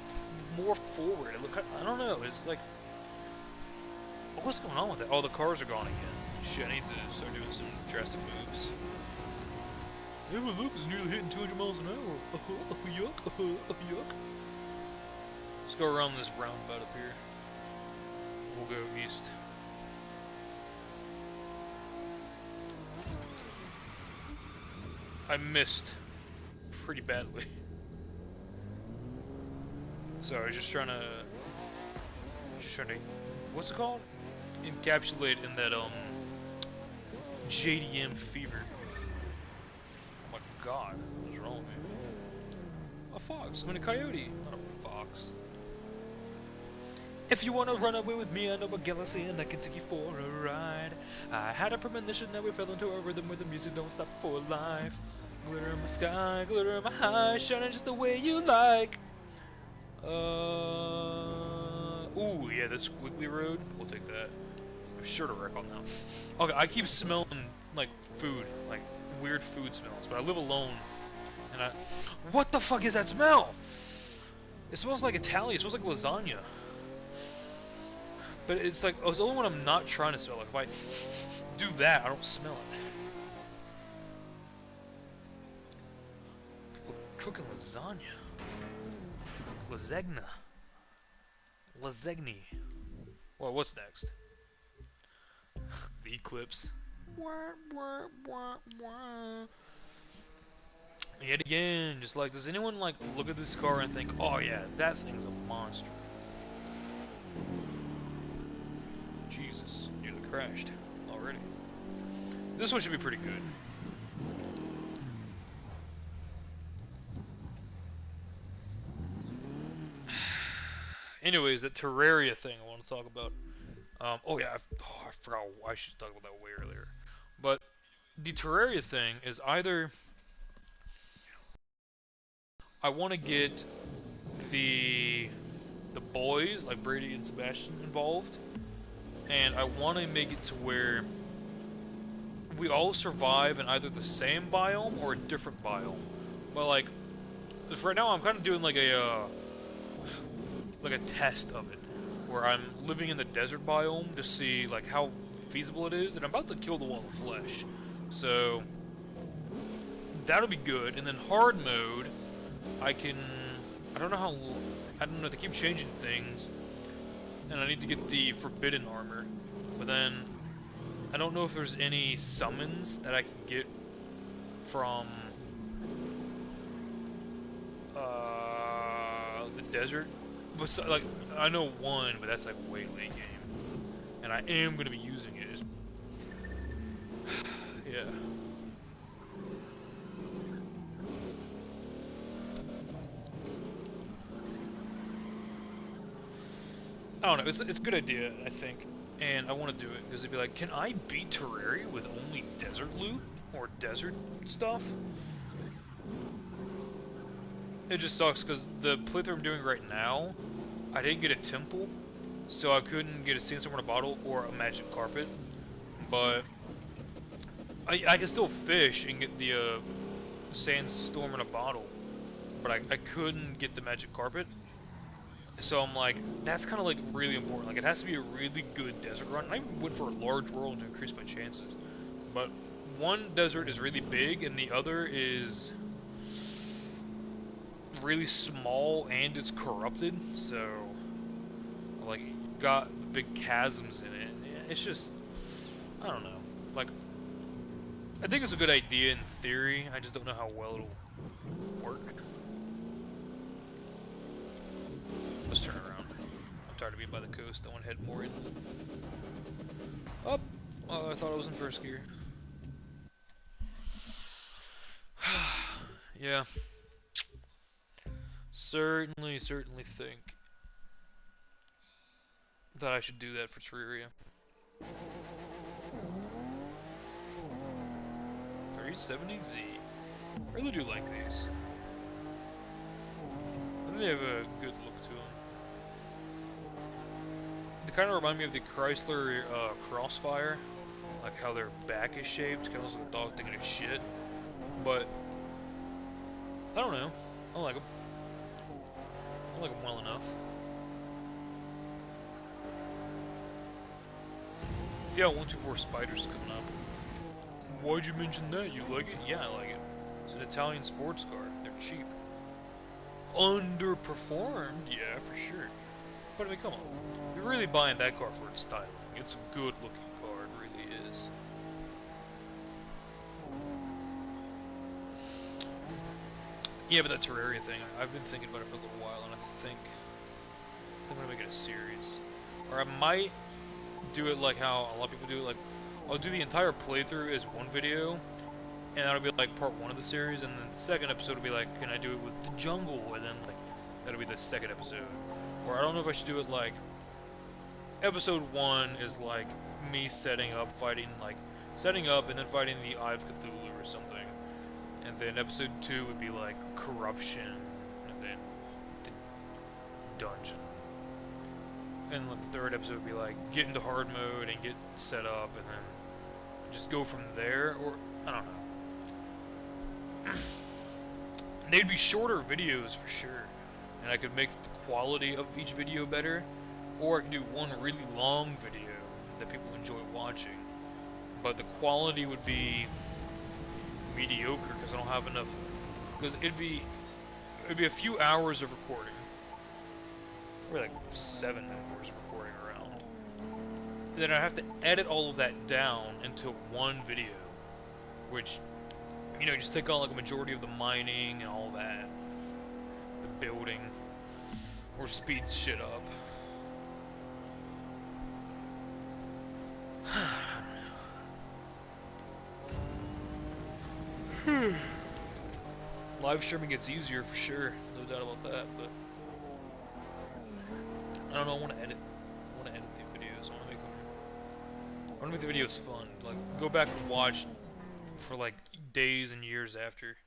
more forward. I don't know. It's like, what's going on with that? Oh, the cars are gone again. Shit, I need to start doing some drastic moves. Yeah, but look, it's nearly hitting 200 miles an hour. Yuck. Yuck. Let's go around this roundabout up here. We'll go east. I missed pretty badly. So I was just trying to, what's it called? Encapsulate in that JDM fever. Oh my god, what's wrong with me? A fox. I'm in a coyote, not a fox. If you wanna run away with me, I know a galaxy and I can take you for a ride. I had a premonition that we fell into a rhythm where the music don't stop for life. Glitter in my sky, glitter in my eyes, shining just the way you like. Ooh, yeah, this squiggly road. We'll take that. I'm sure to wreck on that. Okay, I keep smelling like food, like weird food smells, but I live alone, and what the fuck is that smell? It smells like Italian. It smells like lasagna. But it's like, oh, it's the only one I'm not trying to smell. Like, if I do that, I don't smell it. cooking lasagna. Lasagna. Lasagne. Well, what's next? The Eclipse. Yet again, just like, does anyone like look at this car and think, oh yeah, that thing's a monster? Jesus, nearly crashed already. This one should be pretty good. Anyways, that Terraria thing I want to talk about. Oh yeah, I forgot. I should talk about that way earlier. But the Terraria thing is either I want to get the boys like Brady and Sebastian involved, and I want to make it to where we all survive in either the same biome or a different biome. But like, right now I'm kind of doing like a test of it, where I'm living in the desert biome to see like how feasible it is, and I'm about to kill the wall of flesh, so that'll be good. And then hard mode, I don't know how, I don't know, they keep changing things, and I need to get the forbidden armor, but then I don't know if there's any summons that I can get from the desert. But so, like, I know one, but that's like way late game, and I am gonna be using it. Yeah. I don't know. It's a good idea, I think, and I want to do it because it'd be like, can I beat Terraria with only desert loot or desert stuff? It just sucks because the playthrough I'm doing right now, I didn't get a temple, so I couldn't get a sandstorm in a bottle or a magic carpet. But I can still fish and get the sandstorm in a bottle, but I couldn't get the magic carpet. So I'm like, that's kind of like really important. Like, it has to be a really good desert run. I went for a large world to increase my chances, but one desert is really big and the other is really small and it's corrupted. So like, got big chasms in it. It's just, I don't know. Like, I think it's a good idea in theory. I just don't know how well it'll work. Let's turn around. I'm tired of being by the coast. I want to head more in. Oh, I thought I was in first gear. Yeah. Certainly think that I should do that for Terraria. 370Z. I really do like these. I think they have a good look to them. They kind of remind me of the Chrysler Crossfire, like how their back is shaped, kind of looks like a dog taking a shit. But I don't know. I like them. I like them well enough. Yeah, 124 Spiders coming up. Why'd you mention that? You like it? Yeah, I like it. It's an Italian sports car. They're cheap. Underperformed? Yeah, for sure. But I mean, come on. You're really buying that car for its styling. It's a good looking car, it really is. Yeah, but that Terraria thing, I've been thinking about it for a little while, and I think I'm gonna make it a series. Or I might do it like how a lot of people do it, like, I'll do the entire playthrough as one video, and that'll be like part 1 of the series, and then the second episode will be like, can I do it with the jungle, and then like, that'll be the second episode. Or I don't know if I should do it like, episode 1 is like, me setting up, setting up and then fighting the Eye of Cthulhu or something. And then episode 2 would be like, corruption, and then the dungeon. And the third episode would be like, get into hard mode and get set up, and then just go from there, or, I don't know. They'd be shorter videos for sure, and I could make the quality of each video better, or I could do one really long video that people enjoy watching, but the quality would be mediocre, because I don't have enough, because it'd be, it'd be a few hours of recording. Probably like 7 hours of recording around. And then I have to edit all of that down into one video, which, you know, just take on like a majority of the mining and all that, the building, or speed shit up. Live streaming gets easier for sure, no doubt about that, but I don't know, I want to edit the videos, I want to make the videos fun, like, go back and watch for like days and years after,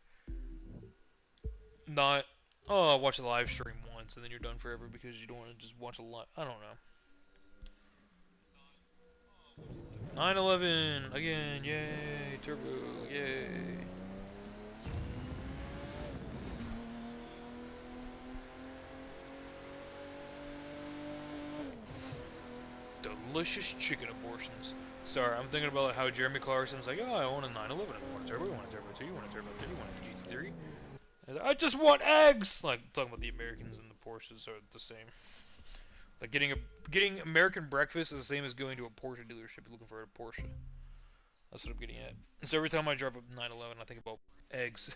not, oh, I'll watch a live stream once and then you're done forever because you don't want to just watch a lot, I don't know. 9/11 again, yay, turbo, yay. Delicious chicken abortions. Sorry, I'm thinking about how Jeremy Clarkson's like, oh, I want a 9/11, I want a turbo, I want a turbo 2, I want a turbo 3, I want a GT3. I just want eggs! Like, talking about the Americans and the Porsches are the same. Like, getting American breakfast is the same as going to a Porsche dealership looking for a Porsche. That's what I'm getting at. So every time I drive a 911, I think about eggs.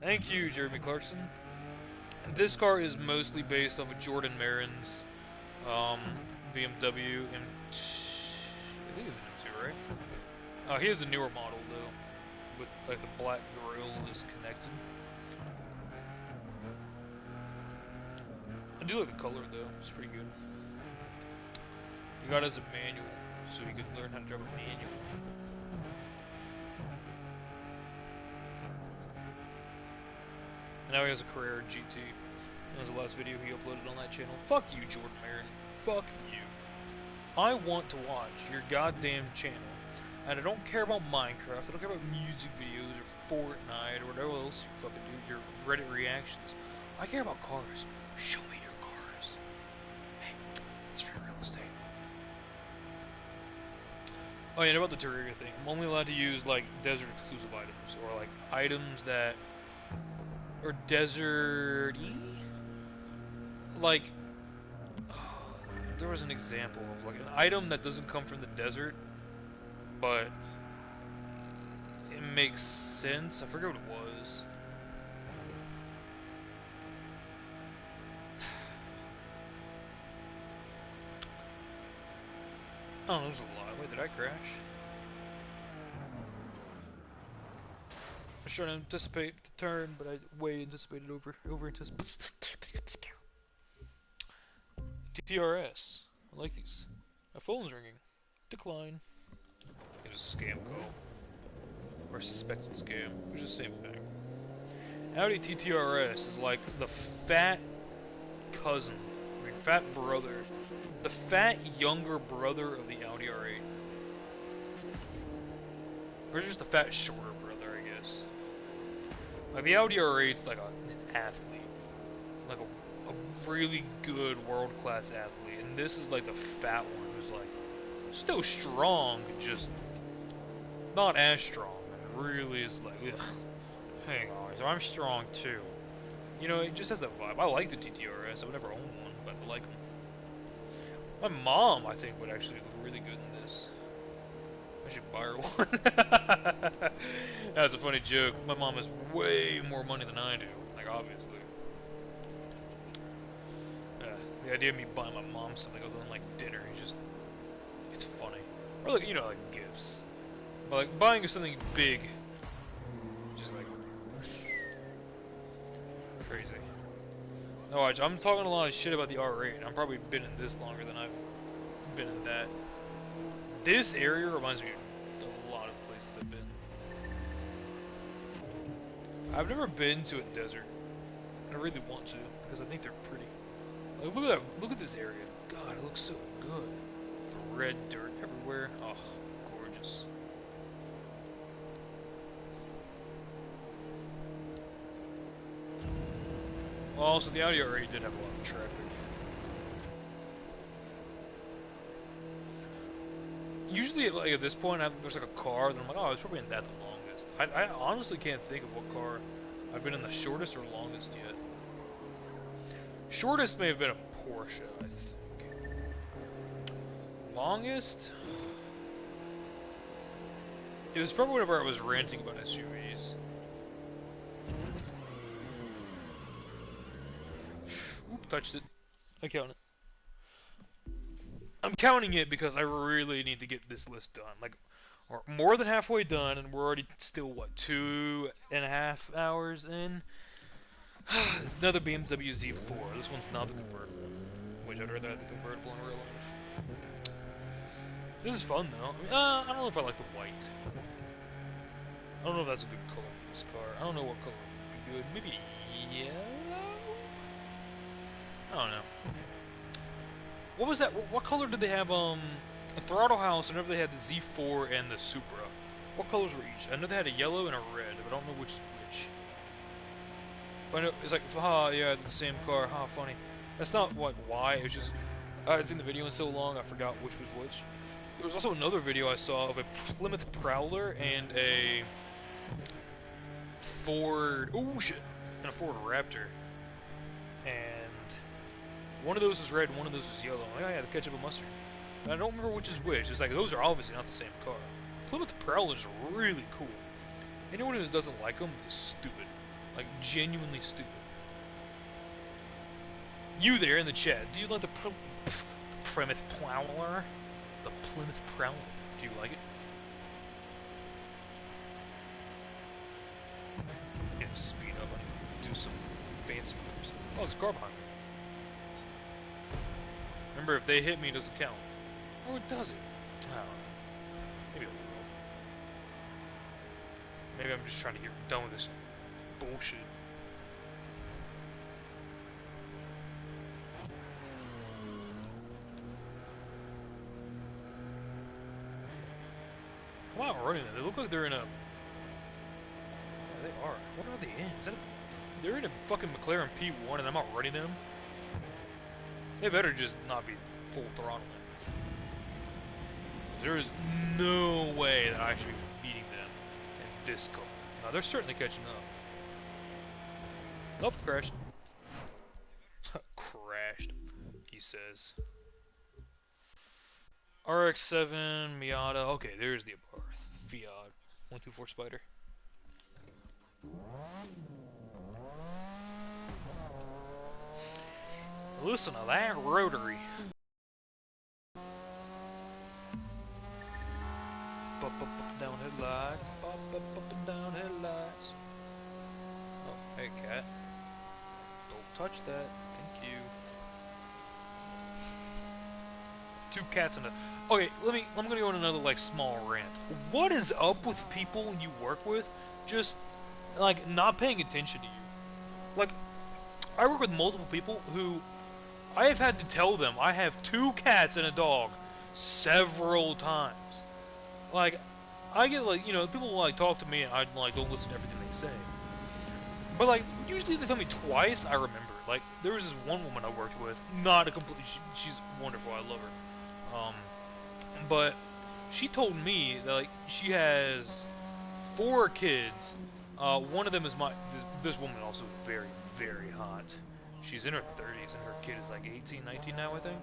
Thank you, Jeremy Clarkson. This car is mostly based off of Jordan Marin's BMW M2. I think it's an M2, right? He has a newer model though, with like the black grille is connected. I do like the color though; it's pretty good. He got it as a manual, so he could learn how to drive a manual. And now he has a Carrera GT. That was the last video he uploaded on that channel. Fuck you, Jordan Marin. Fuck you. I want to watch your goddamn channel, and I don't care about Minecraft, I don't care about music videos, or Fortnite, or whatever else you fucking do, your Reddit reactions. I care about cars. Show me your cars. Hey, it's free real estate. Oh yeah, and about the Terraria thing, I'm only allowed to use, like, desert exclusive items, or, like, items that are desert-y? Like, there was an example of like an item that doesn't come from the desert, but it makes sense. I forget what it was. Oh, there's a lot. Wait, did I crash? I was trying to anticipate the turn, but I way anticipated over anticipated. TRS. I like these. My phone's ringing. Decline. It was a scam call. Or suspected scam, which is the same thing. Audi TTRS is like the fat cousin, fat brother, the fat younger brother of the Audi R8. Or just the fat shorter brother, I guess. Like the Audi R8's like an athlete. Like a really good world-class athlete, and this is like the fat one who's like still strong, just not as strong, and really is like, ugh, hang on, I'm strong too. You know, it just has that vibe. I like the TTRS. I would never own one, but I like them. My mom, I think, would actually look really good in this. I should buy her one. That's a funny joke. My mom has way more money than I do, like obviously. The idea of me buying my mom something other than like dinner is just, it's funny. Or like, you know, like gifts. But like buying her something big, just like, crazy. No, I'm talking a lot of shit about the R8. I've probably been in this longer than I've been in that. This area reminds me of a lot of places I've been. I've never been to a desert. I really want to, because I think they're pretty. Like, look at that! Look at this area. God, it looks so good. The red dirt everywhere. Oh, gorgeous. Well, also the Audi R8 did have a lot of traffic. Usually, like at this point, there's like a car, then I'm like, oh, it's probably in that the longest. I honestly can't think of what car I've been in the shortest or longest yet. Shortest may have been a Porsche, I think. Longest? It was probably whenever I was ranting about SUVs. Oop, touched it. I count it. I'm counting it because I really need to get this list done. Like, we're more than halfway done, and we're already still, what, 2.5 hours in? Another BMW Z4. This one's not the convertible, which I'd rather have the convertible in real life. This is fun, though. I don't know if I like the white. I don't know if that's a good color for this car. I don't know what color would be good. Maybe yellow? I don't know. What was that? What color did they have, a Throttle House, whenever they had the Z4 and the Supra? What colors were each? I know they had a yellow and a red, but I don't know which is which. But I know, it's like, ha, yeah, the same car, ha, funny. That's not, why, it was just, I had seen the video in so long, I forgot which was which. There was also another video I saw of a Plymouth Prowler and a Ford, oh shit, and a Ford Raptor. And one of those is red, and one of those is yellow. I'm like, oh yeah, the ketchup and mustard. And I don't remember which is which. It's like, those are obviously not the same car. Plymouth Prowler is really cool. Anyone who doesn't like them is stupid. Like, genuinely stupid. You there in the chat, do you like the Plymouth Prowler? The Plymouth Prowler. Do you like it? Yeah, speed up. I need to do some fancy moves. Oh, there's a car behind me. Remember, if they hit me, it doesn't count. Or does it? I don't know. Maybe a little. Maybe I'm just trying to get done with this bullshit. Come on, running them. They look like they're in a... Yeah, they are. What are they in? Is that a... They're in a fucking McLaren P1 and I'm not running them? They better just not be full throttling. There is no way that I should be beating them in this car. No, they're certainly catching up. Nope, crashed. Crashed, he says. RX-7, Miata. Okay, there's the Fiat 124 Spider. Listen to that rotary. Up, up, up, down headlights. Up, up, and down headlights. Oh, hey, cat. Don't touch that. Thank you. Two cats and a... Okay, I'm gonna go on another, like, small rant. What is up with people you work with just, like, not paying attention to you? Like, I work with multiple people who I have had to tell them I have 2 cats and a dog several times. Like, I get, like, you know, people will, like, talk to me and I, like, don't listen to everything they say. But, like, usually if they tell me twice, I remember. Like, there was this one woman I worked with, not a complete, she's wonderful, I love her. But she told me that, like, she has 4 kids. One of them is this woman also very, very hot. She's in her 30s and her kid is like 18, 19 now, I think.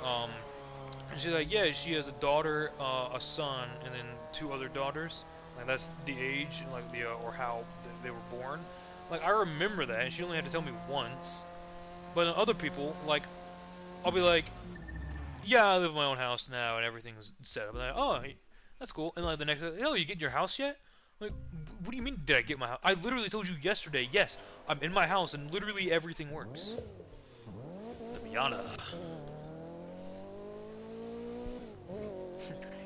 And she's like, yeah, she has a daughter, a son, and then 2 other daughters. Like, that's the age, like, or how they were born. Like, I remember that, and she only had to tell me once. But other people, like, I'll be like, yeah, I live in my own house now, and everything's set up. And like, oh, that's cool. And like the next, oh, you getting your house yet? Like, what do you mean, did I get my house? I literally told you yesterday, yes, I'm in my house, and literally everything works. The Miata.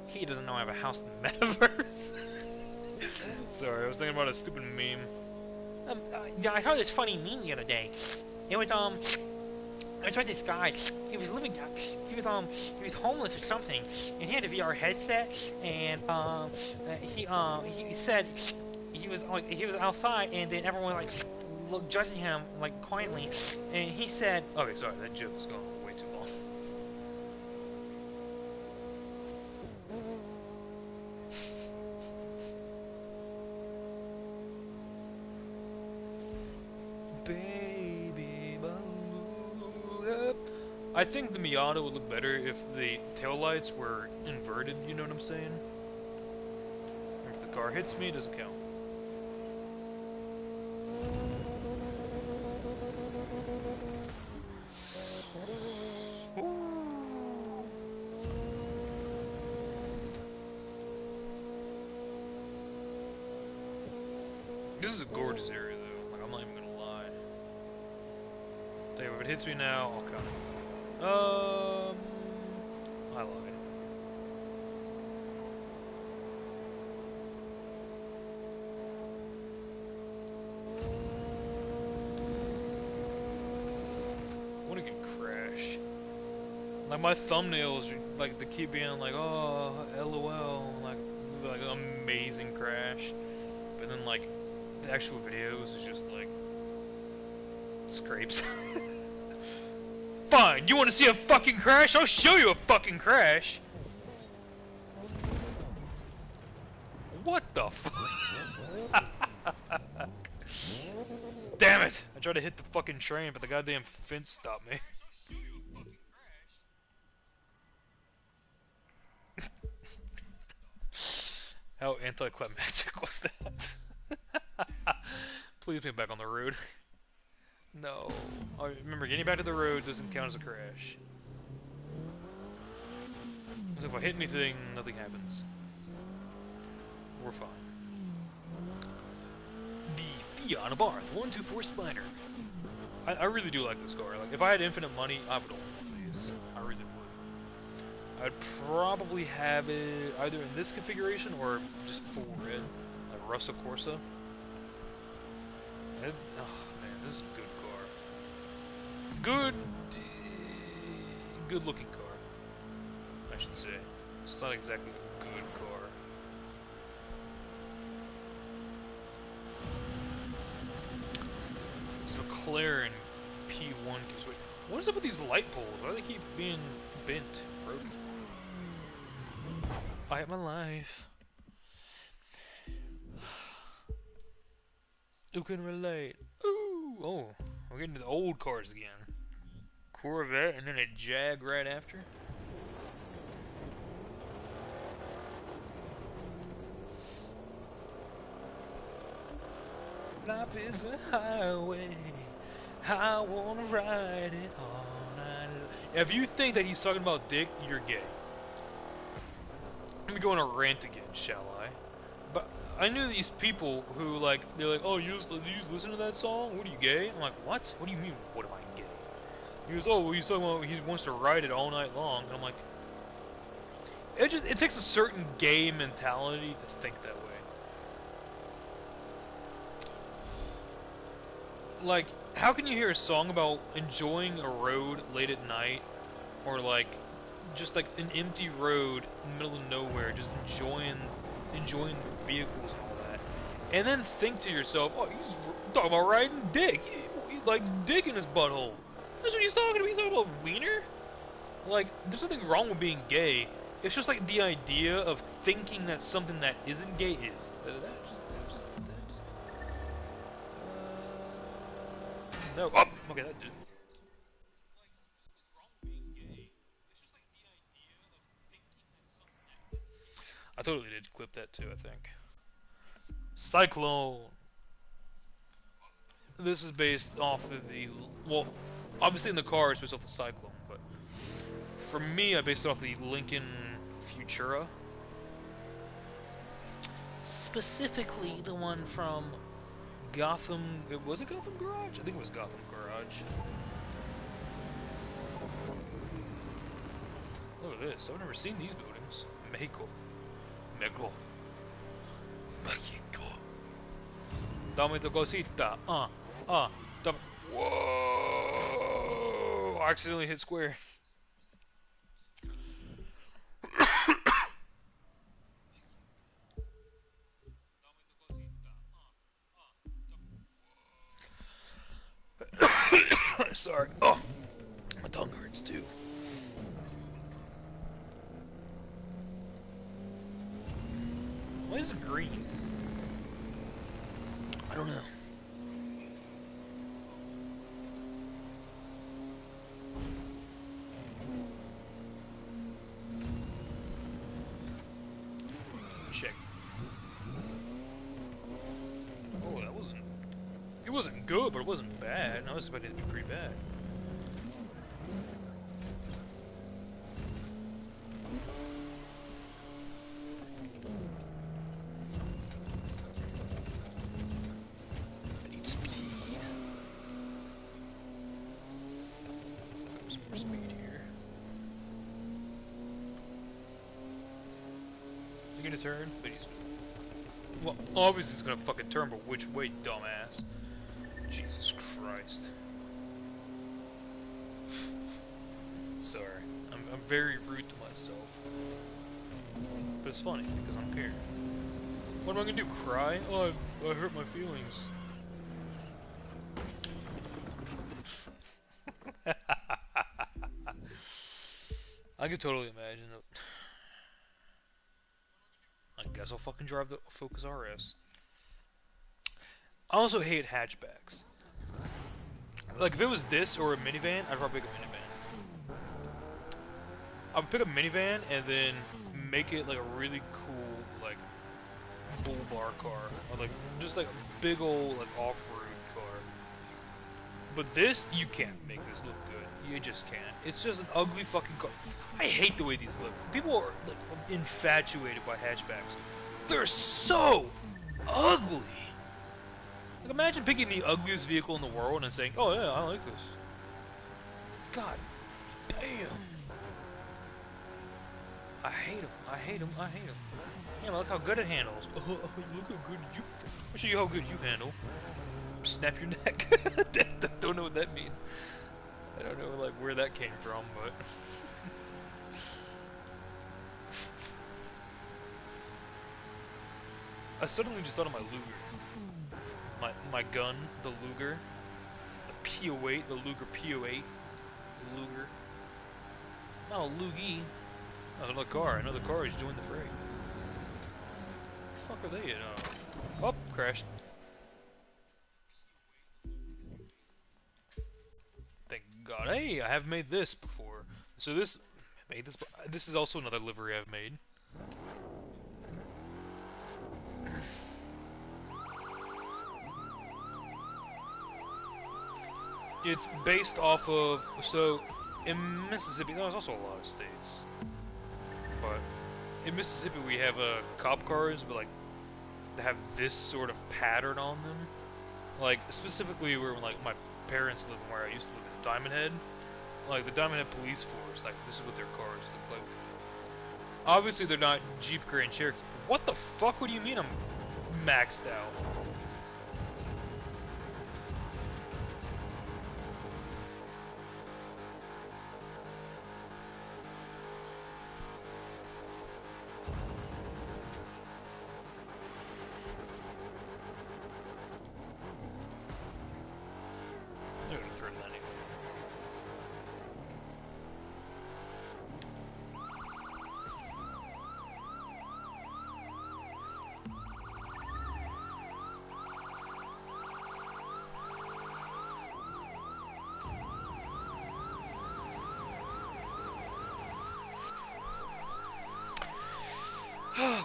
He doesn't know I have a house in the metaverse. Sorry, I was thinking about a stupid meme. Yeah, I saw this funny meme the other day. It was I saw this guy. He was homeless or something, and he had a VR headset, and he said he was outside, and then everyone like judging him like quietly, and he said, okay, sorry, that joke is going way too long. I think the Miata would look better if the taillights were inverted, you know what I'm saying? If the car hits me, it doesn't count. This is a gorgeous area, though. Like, I'm not even gonna lie. Tell you, if it hits me now, I'll count it. I lied. What a good crash. Like, my thumbnails, like, they keep being like, oh, LOL, like amazing crash. But then, like, the actual videos is just like scrapes. Fine, you want to see a fucking crash? I'll show you a fucking crash. What the fuck? Damn it! I tried to hit the fucking train, but the goddamn fence stopped me. How anticlimactic was that? Please get back on the road. No. Oh, remember, getting back to the road doesn't count as a crash. So if I hit anything, nothing happens. We're fine. The Fiat Abarth 124 Spider. I really do like this car. Like, if I had infinite money, I would own one of these. I really would. I'd probably have it either in this configuration or just full red, like Russell Corsa. Oh man, this is a good car. Good looking car, I should say. It's not exactly a good car. It's McLaren P1 case. Wait, what is up with these light poles? Why do they keep being bent, broken? I hate my life. Who can relate? Ooh, oh, we're getting to the old cars again. Corvette and then a Jag right after. Life is a highway. I wanna ride it all night. If you think that he's talking about dick, you're gay. Let me go on a rant again, shall I? But I knew these people who, like, they're like, oh, you listen to that song? What are you, gay? I'm like, what? What do you mean, what am I, gay? He goes, oh, well, he's talking about he wants to ride it all night long. And I'm like, it takes a certain gay mentality to think that way. Like, how can you hear a song about enjoying a road late at night, or like, just like an empty road in the middle of nowhere, just enjoying vehicles and all that, and then think to yourself, oh, he's talking about riding dick. He likes dick in his butthole. That's what he's talking about. He's talking about wiener. Like, there's nothing wrong with being gay. It's just like the idea of thinking that something that isn't gay is. No. Oh, okay, that did. I totally did clip that too, I think. Cyclone. This is based off of the, well, obviously in the car it's based off the Cyclone, but for me I based it off the Lincoln Futura. Specifically the one from Gotham, was it Gotham Garage? I think it was Gotham Garage. Look at this, I've never seen these buildings. Mexico. Dame tu cosita. Dame. Whoa! I accidentally hit square. Sorry. Oh, my tongue hurts too. Why is it green? I don't know. check. Oh, that wasn't... It wasn't good, but it wasn't bad. I was expecting it to be pretty bad. I need speed. Some more speed here. Is he gonna turn? But he's... Well, obviously he's gonna fucking turn, but which way, dumbass? Jesus Christ. Sorry. I'm very rude to myself. But it's funny, because I don't care. What am I gonna do, cry? Oh, I hurt my feelings. I could totally imagine it. I guess I'll fucking drive the Focus RS. I also hate hatchbacks. Like, if it was this or a minivan, I'd probably pick a minivan. I would pick a minivan and then make it like a really cool, like, bull bar car. Or like, just like a big old, like, off-road car. But this, you can't make this look good. You just can't. It's just an ugly fucking car. I hate the way these look. People are, like, infatuated by hatchbacks. They're so ugly! Like, imagine picking the ugliest vehicle in the world and saying, oh yeah, I like this. God damn. I hate them. I hate them. I hate them. Yeah, but look how good it handles. Oh, look how good you... I'll show you how good you handle. Snap your neck. Don't know what that means. I don't know, like, where that came from, but... I suddenly just thought of my Luger. My gun, the Luger. The P08, the Luger P08. Luger. Not a Loogie. Another car. Another car has joined the fray. Where the fuck are they at? Oh, crashed. Thank God. Hey, I have made this before. So this is also another livery I've made. It's based off of, so in Mississippi, there's also a lot of states, but in Mississippi we have cop cars, but like they have this sort of pattern on them. Like specifically where like my parents live, where I used to live in Diamond Head, like the Diamond Head Police Force, like this is what their cars look like. Obviously they're not Jeep Grand Cherokee. What the fuck? What do you mean I'm maxed out?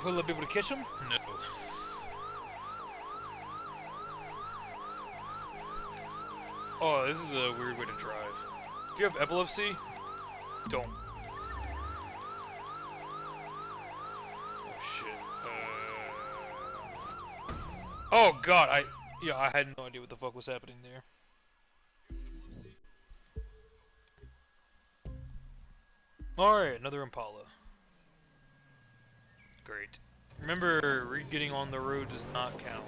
Will I be able to catch him? No. Oh, this is a weird way to drive. If you have epilepsy, don't. Oh shit. Oh god, I had no idea what the fuck was happening there. Alright, another Impala. Great. Remember, getting on the road does not count.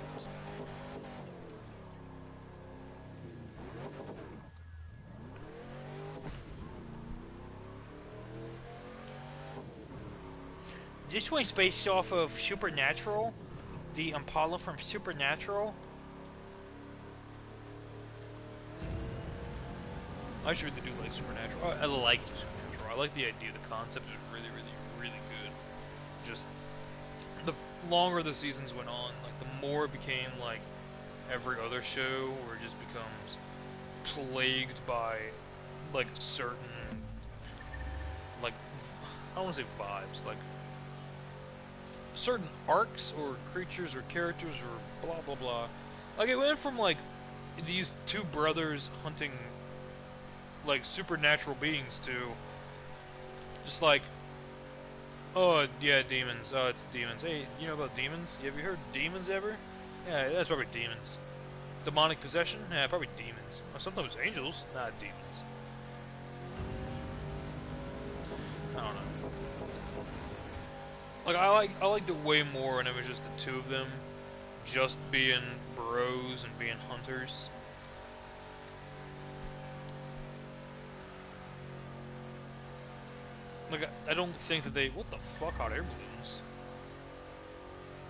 This one's based off of Supernatural, the Impala from Supernatural. I actually really do like Supernatural. I like Supernatural. I like the idea. The concept is really, really, really good. Just the longer the seasons went on, like the more it became like every other show, where it just becomes plagued by like certain, like, I don't want to say vibes, like certain arcs or creatures or characters or blah blah blah. Like it went from like these two brothers hunting like supernatural beings to just like, oh yeah, demons. Oh, it's demons. Hey, you know about demons? Have you heard of demons ever? Yeah, that's probably demons. Demonic possession? Yeah, probably demons. Well, sometimes angels, not demons. I don't know. Like I liked it way more when it was just the two of them, just being bros and being hunters. Like I don't think that they, what the fuck, hot air balloons.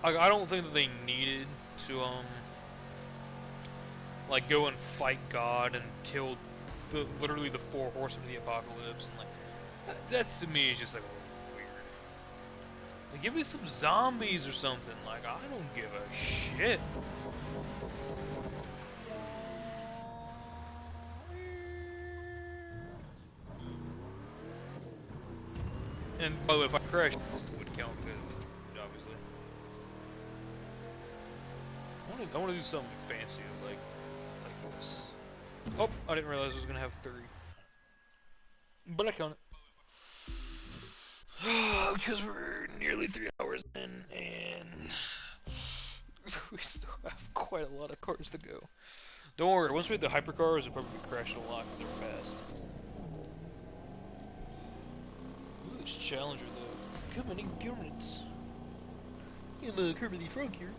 Like I don't think that they needed to like go and fight God and kill literally the four horsemen of the apocalypse, and like that to me is just like weird. Like, give me some zombies or something. Like I don't give a shit. And by the way, if I crash, this would count because obviously I want to do something fancy like this. Oh, I didn't realize I was gonna have 3, but I count it because we're nearly 3 hours in, and we still have quite a lot of cars to go. Don't worry, once we hit the hypercars, we'll probably crash a lot because they're fast. Ooh, this Challenger though. Come on, increments. I'm a Kermit the Frog here.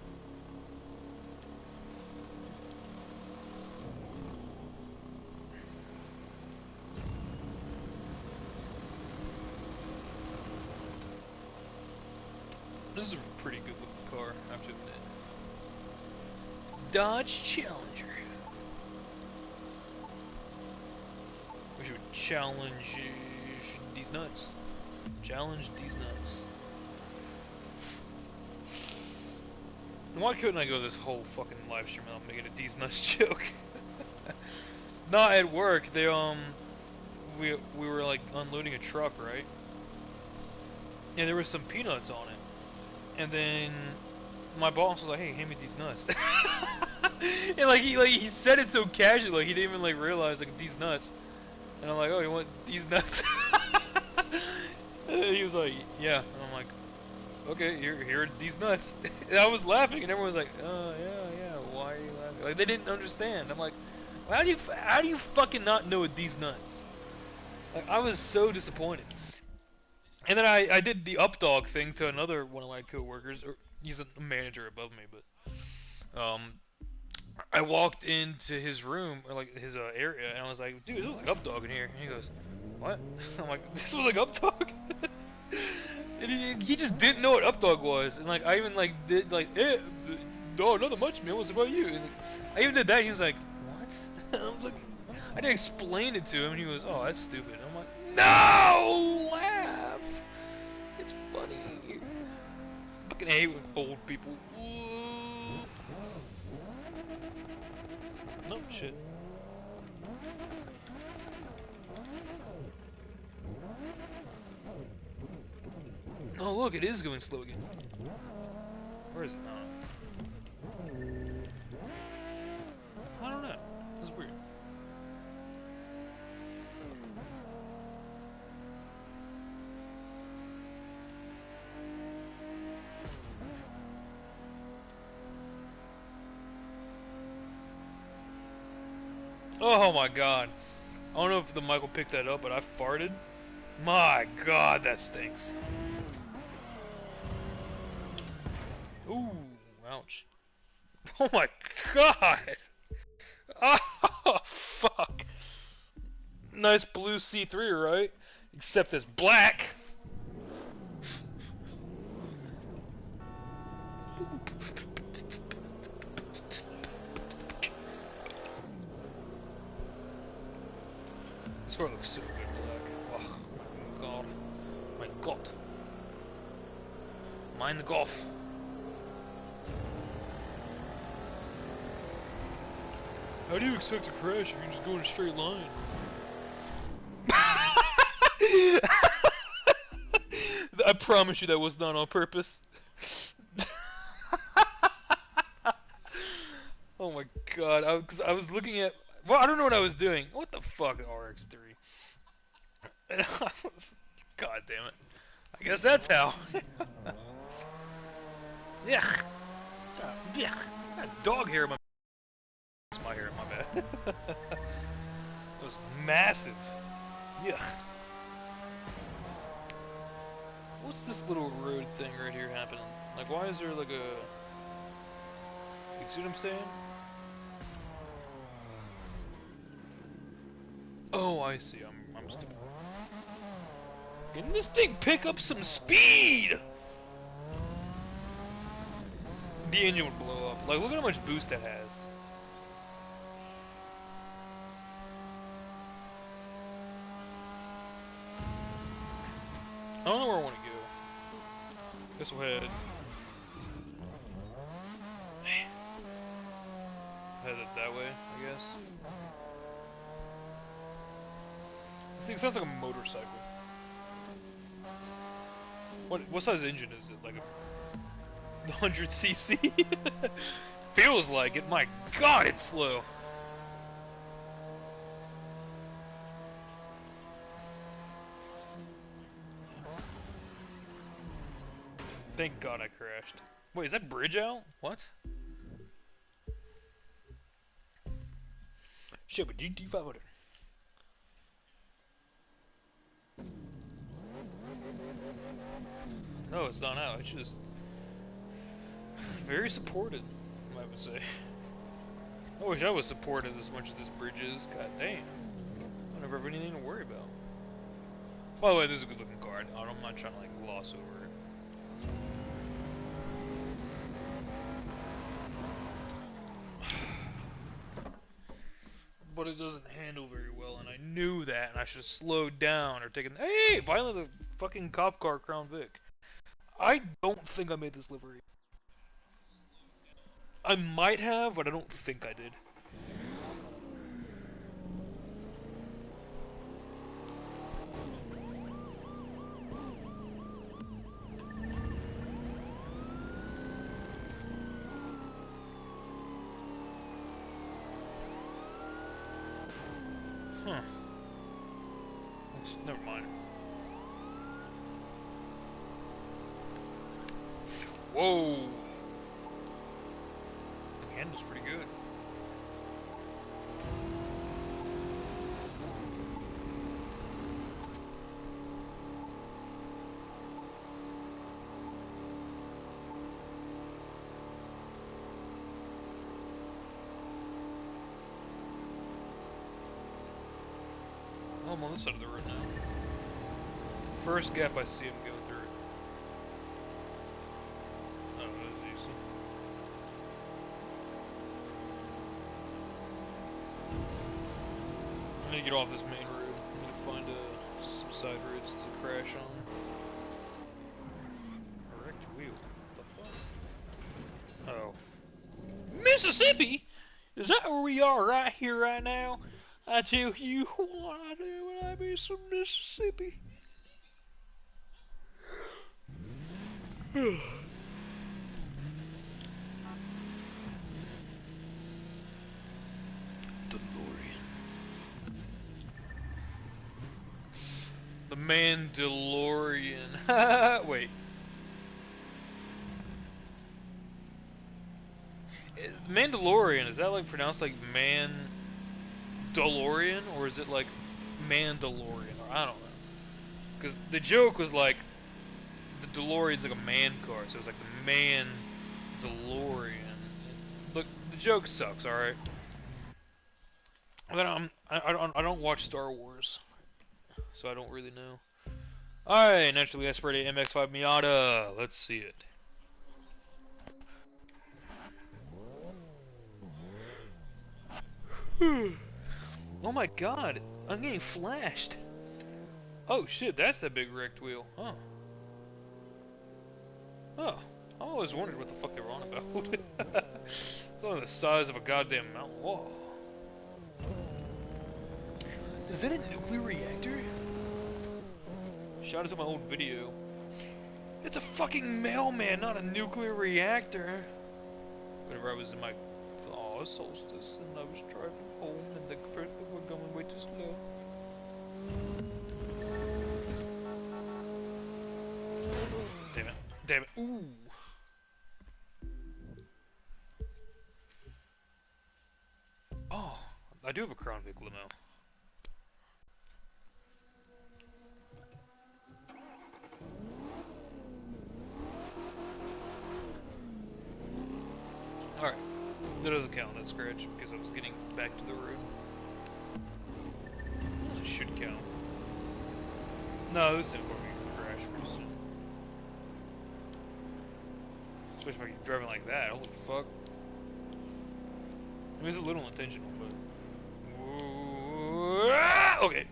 This is a pretty good looking car, I have to admit. Dodge Challenger. We should challenge these nuts. Challenge these nuts. Why couldn't I go this whole fucking live stream without making a these nuts joke? Not at work. They we were like unloading a truck, right? And there was some peanuts on it. And then my boss was like, "Hey, hand me these nuts." And he said it so casually, like he didn't even like realize like these nuts. And I'm like, "Oh, you want these nuts?" And he was like, "Yeah." And I'm like, "Okay, here are these nuts." And I was laughing, and everyone was like, "Oh yeah, why are you laughing?" Like they didn't understand. I'm like, well, how do you fucking not know these nuts? Like I was so disappointed. And then I did the up dog thing to another one of my coworkers, or he's a manager above me, but I walked into his room, or like his area, and I was like, "Dude, this was like up dog in here." And he goes, "What?" I'm like, "This was like up dog." And he just didn't know what up dog was, and like I even like did like, no, nothing much, man. What's about you? And I even did that. And he was like, "What?" I'm like, I didn't explain it to him, and he was, "Oh, that's stupid." I'm like, "No, laugh. It's funny." I fucking hate with old people. No shit. Oh look, it is going slow again. Where is it? I don't know. That's weird. Oh my god. I don't know if the mic will pick that up, but I farted. My god, that stinks. Ooh, ouch. Oh my god! Oh, fuck. Nice blue C3, right? Except it's black. This car looks super good black. Oh, god. My god. Mind the golf. How do you expect to crash if you just go in a straight line? I promise you that was not on purpose. Oh my god, cause I was looking at... Well, I don't know what I was doing. What the fuck, RX-3? And I was... God damn it. I guess that's how. Yuck. Yuck. Got dog hair in my... It's my hair, my bad. It was massive. Yuck. What's this little road thing right here happening? Like, why is there like a... You see what I'm saying? Oh, I see. I'm stupid. Can this thing pick up some speed? The engine would blow up. Like, look at how much boost that has. I don't know where I want to go. Guess we'll head it that way, I guess. This thing sounds like a motorcycle. What size engine is it? Like a 100cc? Feels like it. My god, it's slow. Thank god I crashed. Wait, is that bridge out? What? Shit, but GT500. No, it's not out. It's just very supported, I would say. I wish I was supported as much as this bridge is. God damn. I never have anything to worry about. By the way, this is a good looking car. I'm not trying to like gloss over it. But it doesn't handle very well, and I knew that, and I should have slowed down or taken... Hey! Finally the fucking cop car Crown Vic. I don't think I made this livery. I might have, but I don't think I did. Huh. Never mind. Whoa! The handle's pretty good. Oh, I'm on this side of the road now. First gap I see him going through. Oh, that was easy. I need to get off this main road. I need to find some side roads to crash on. A wrecked wheel. What the fuck? Oh. Mississippi? Is that where we are right here, right now? I tell you what I do when I be some Mississippi. DeLorean. The Mandalorian. Wait. Mandalorian, is that like pronounced like DeLorean, or is it like Mandalorian? Or I don't know. Because the joke was like the DeLorean's like a man car, so it's like the Man DeLorean. Look, the joke sucks. All right. I don't watch Star Wars, so I don't really know. All right, naturally aspirated MX-5 Miata. Let's see it. Oh my god, I'm getting flashed. Oh shit, that's that big wrecked wheel. Huh. Oh, I always wondered what the fuck they were on about. It's only the size of a goddamn mountain. Whoa. Is that a nuclear reactor? Shot us in my old video. It's a fucking mailman, not a nuclear reactor. Whenever I was in my solstice and I was driving home and the people were going way too slow. Damn it. Damn it. Ooh. Oh, I do have a Crown Vic limo. Alright. That doesn't count, that scratch, because I was getting back to the road. It should count. No, this isn't going to crash pretty soon. Especially if I'm driving like that, holy fuck. I mean, it's a little intentional, but... Okay.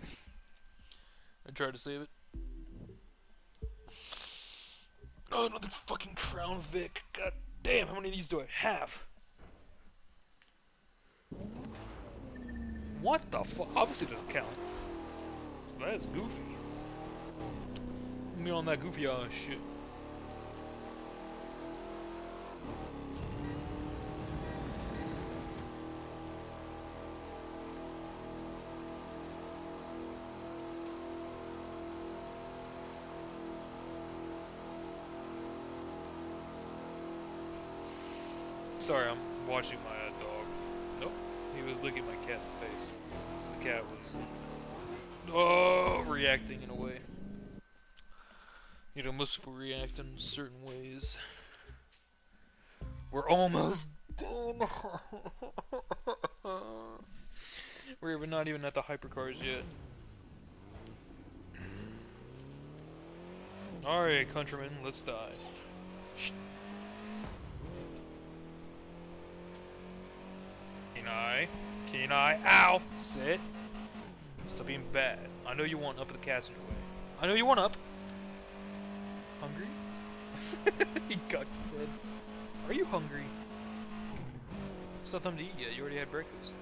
I tried to save it. Oh, another fucking Crown Vic. God damn, how many of these do I have? What the fuck? Obviously it doesn't count. That's goofy. Me on that goofy shit. Sorry, I'm watching my dog. Nope, he was licking my cat in the face. The cat was reacting in a way. You know, most people react in certain ways. We're almost done. We're not even at the hypercars yet. Alright, countrymen, let's die. Can I? Ow! Sit. Stop being bad. I know you want up the passenger way. I know you want up. Hungry? He cocked his head. Are you hungry? It's not time to eat yet. You already had breakfast.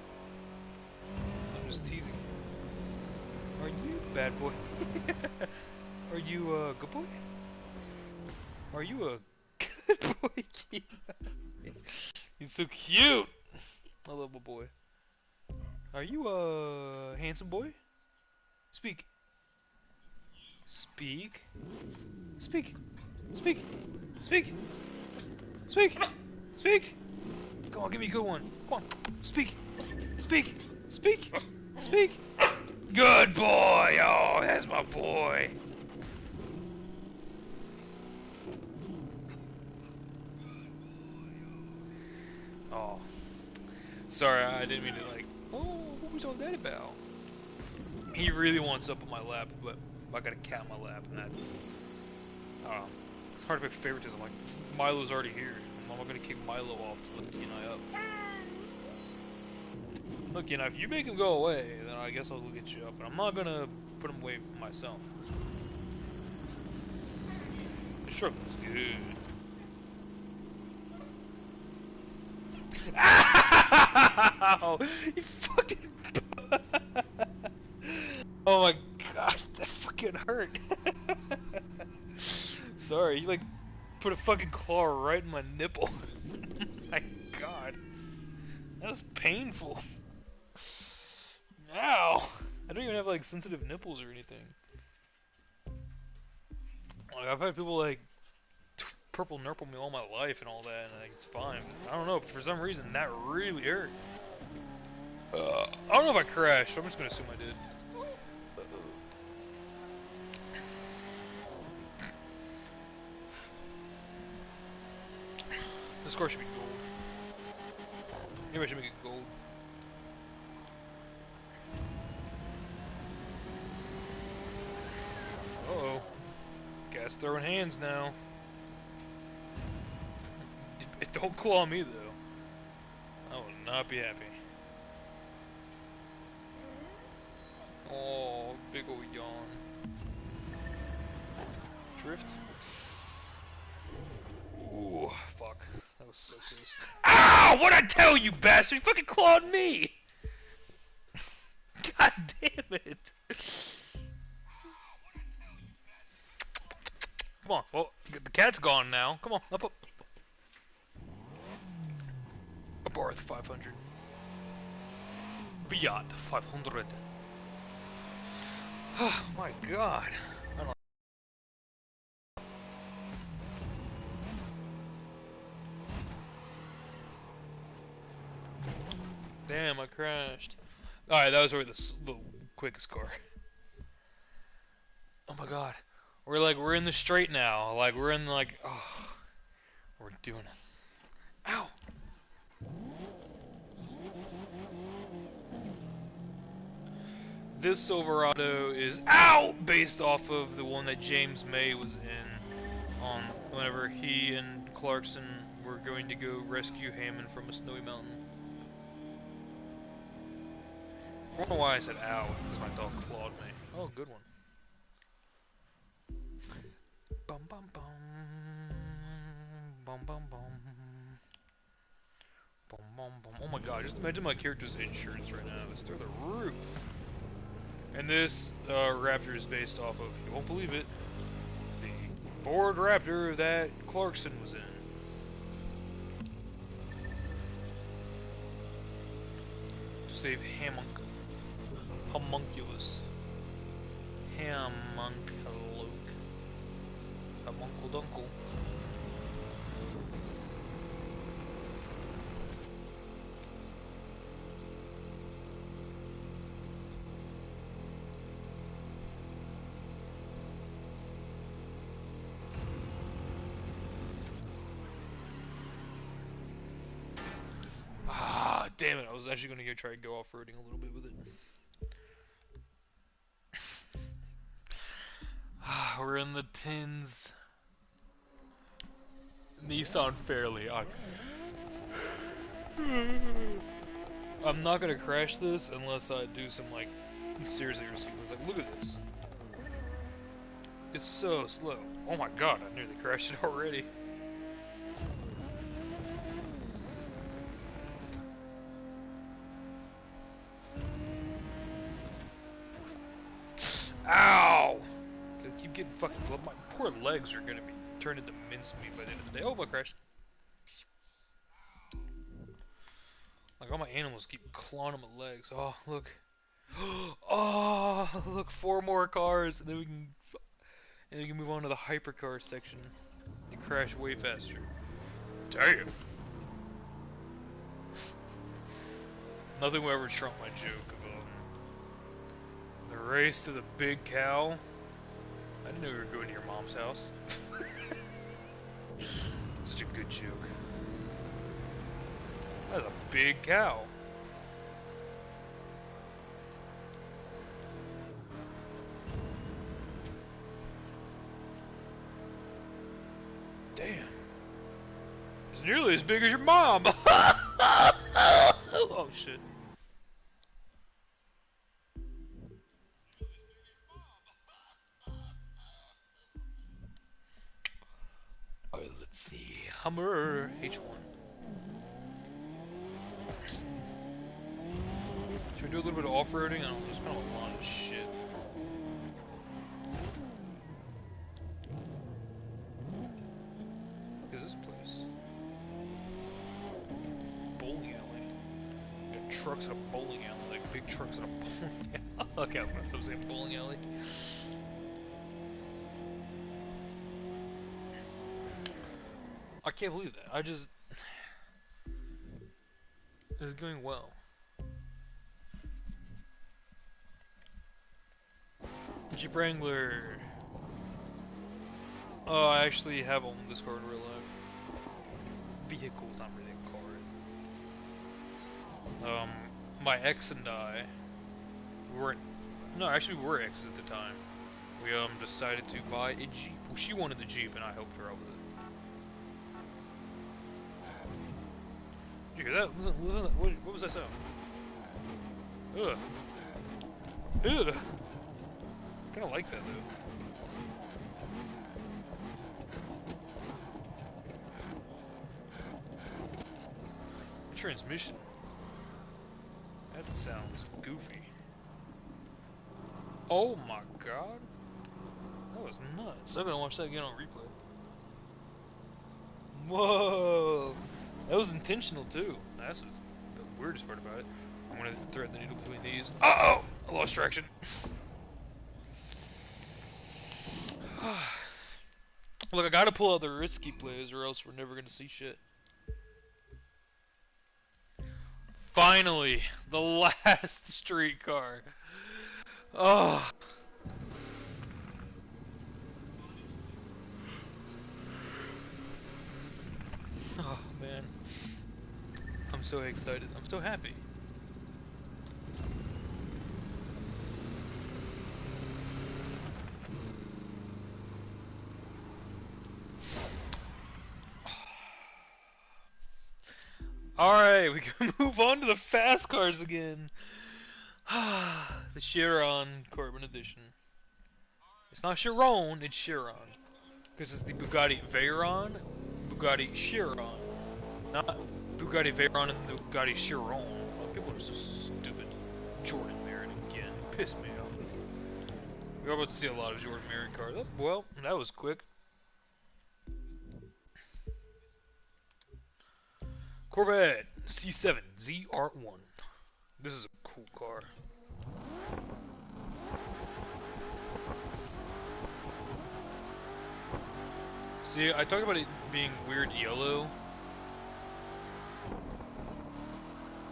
I'm just teasing. Are you bad boy? Are you a good boy? Are you a good boy? He's so cute. I love my boy. Are you a handsome boy? Speak. Speak. Speak. Speak. Speak. Speak. Speak. Come on, give me a good one. Come on. Speak. Speak. Speak. Speak. Good boy. Oh, that's my boy. Oh. Sorry, I didn't mean to like, oh, what was all that about? He really wants up on my lap, but I got a cat on my lap, and that, it's hard to pick favoritism. Like, Milo's already here. I'm not gonna kick Milo off to let Kenai up. Look, you know, if you make him go away, then I guess I'll go get you up, but I'm not gonna put him away for myself. The struggle is good. Ow! You fucking... Oh my god, that fucking hurt. Sorry, you like put a fucking claw right in my nipple. My god. That was painful. Ow! I don't even have like sensitive nipples or anything. Like, I've had people like purple nurple me all my life and all that, and like, it's fine. I don't know, for some reason that really hurt. I don't know if I crashed, I'm just gonna assume I did. This car should be gold. Maybe I should make it gold. Uh-oh. Gas throwing hands now. Don't claw me, though. I will not be happy. Oh, big ol' yawn. Drift? Ooh, fuck. That was so close. Ow! What'd I tell you, bastard? You fucking clawed me! God damn it! Come on. Well, the cat's gone now. Come on, up. A Barth 500. Fiat 500. Oh my god. I don't know. Damn, I crashed. Alright, that was really the quickest car. Oh my god. We're in the straight now. Like, we're in, like, oh. We're doing it. Ow! This Silverado is based off of the one that James May was in on whenever he and Clarkson were going to go rescue Hammond from a snowy mountain. I don't know why I said ow, because my dog clawed me. Oh, good one. Bum bum bum. Bum bum bum. Bum bum bum. Oh my god, just imagine my character's insurance right now. It's through the roof. And this Raptor is based off of, you won't believe it, the Ford Raptor that Clarkson was in. To save Homunculus. Homuncul Dunkle. Ah, damn it, I was actually going to try to go off-roading a little bit with it. We're in the tins. Nissan Fairly. I'm not gonna crash this unless I do some, like, seriously risky things. Like, look at this. It's so slow. Oh my god, I nearly crashed it already. Ow! I keep getting fucking blood. My poor legs are gonna be turned into mincemeat by the end of the day. Oh, I crashed. Like, all my animals keep clawing at my legs. Oh, look. Oh, look, 4 more cars, and then we can move on to the hypercar section and crash way faster. Damn. Nothing will ever trump my joke of the race to the big cow. I didn't know we were going to your mom's house. Such a good joke. That's a big cow. Damn. It's nearly as big as your mom. Oh shit. Alright, let's see. Hummer H1. Should we do a little bit of off-roading? I don't know, there's kind of a lot of shit. What is this place? Bowling alley. We got trucks at a bowling alley, like big trucks at a bowling alley. Okay, I'm gonna stop saying bowling alley. I can't believe that. It's going well. Jeep Wrangler. Oh, I actually have on this car in real life. Vehicle's not really a car. My ex and I weren't. No, actually, we were exes at the time. We decided to buy a Jeep. Well, she wanted the Jeep, and I helped her out with it. Did you hear that? Listen, what was that sound? Ugh. Ugh. Kinda like that though. Transmission. That sounds goofy. Oh my god. That That was nuts. I'm gonna watch that again on replay. Whoa! That was intentional too. That's what's the weirdest part about it. I'm gonna thread the needle between these. Uh oh! I lost traction. Look, I gotta pull out the risky plays or else we're never gonna see shit. Finally! The last streetcar. Oh! Oh, man. I'm so excited. I'm so happy. Alright, we can move on to the fast cars again. The Chiron Corbin edition. It's not Chiron, it's Chiron. Because it's the Bugatti Veyron, Bugatti Chiron. Not Bugatti Veyron and the Bugatti Chiron. Oh, people are so stupid. Jordan Merritt again. Pissed me off. We're about to see a lot of Jordan Merritt cars. Oh, well, that was quick. Corvette C7 ZR1. This is a cool car. See, I talked about it being weird yellow.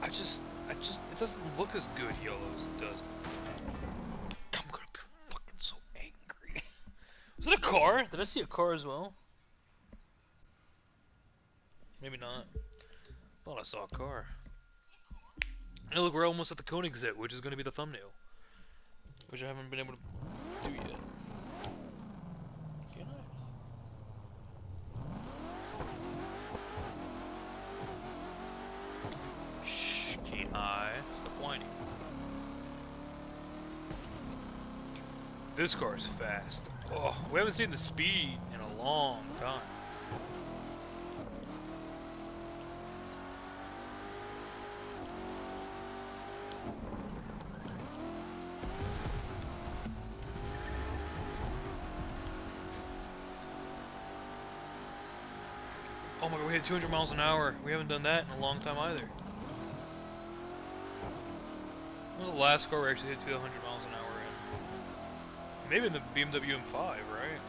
It doesn't look as good yellow as it does. I'm gonna be fucking so angry. Was it a car? Did I see a car as well? Maybe not. Thought I saw a car. And look, we're almost at the Koenigsegg, which is going to be the thumbnail. Which I haven't been able to do yet. Can I? Shh, can't I? Stop whining. This car is fast. Oh, we haven't seen the speed in a long time. Oh my god, we hit 200 miles an hour. We haven't done that in a long time either. When was the last car we actually hit 200 miles an hour in? Maybe in the BMW M5, right?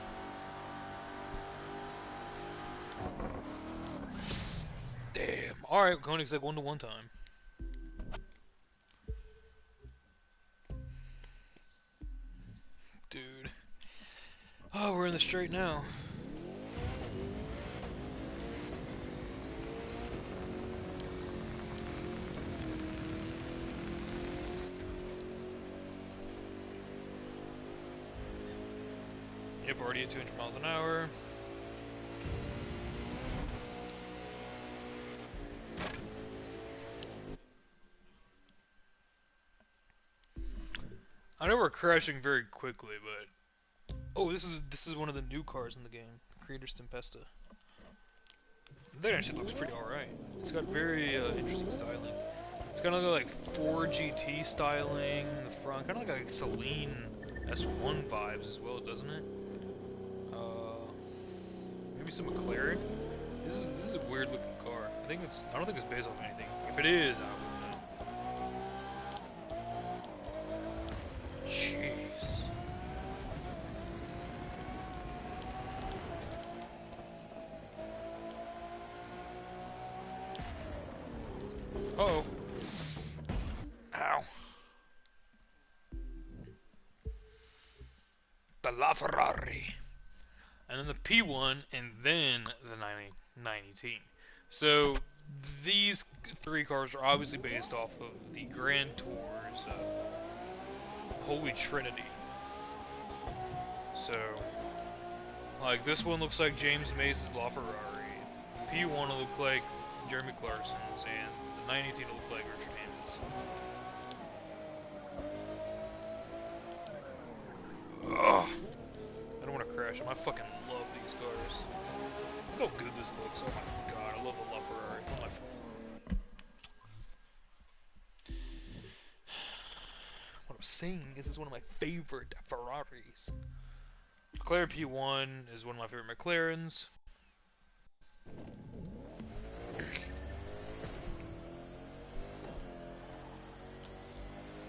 Damn. Alright, Koenigsegg 1-to-1 time. Dude. Oh, we're in the straight now. Yep, already at 200 miles an hour. I know we're crashing very quickly, but oh, this is one of the new cars in the game, Creator's Tempesta. That actually looks pretty alright. It's got very interesting styling. It's kind of like 4GT styling in the front, kind of like a Celine S1 vibes as well, doesn't it? Maybe some McLaren. This is a weird looking car. I don't think it's based off anything. If it is, I wouldn't know. Jeez. Uh-oh. Ow. The LaFerrari. And then the P1, and then the 918. So these three cars are obviously based off of the Grand Tour's Holy Trinity. So, like, this one looks like James Mace's LaFerrari. P1 will look like Jeremy Clarkson's, and the 918 will look like Richard Hammond's. Ugh. I don't want to crash them. I fucking love these cars. Look how good this looks. Oh my god, I love the LaFerrari. What I'm saying is, this is one of my favorite Ferraris. McLaren P1 is one of my favorite McLarens.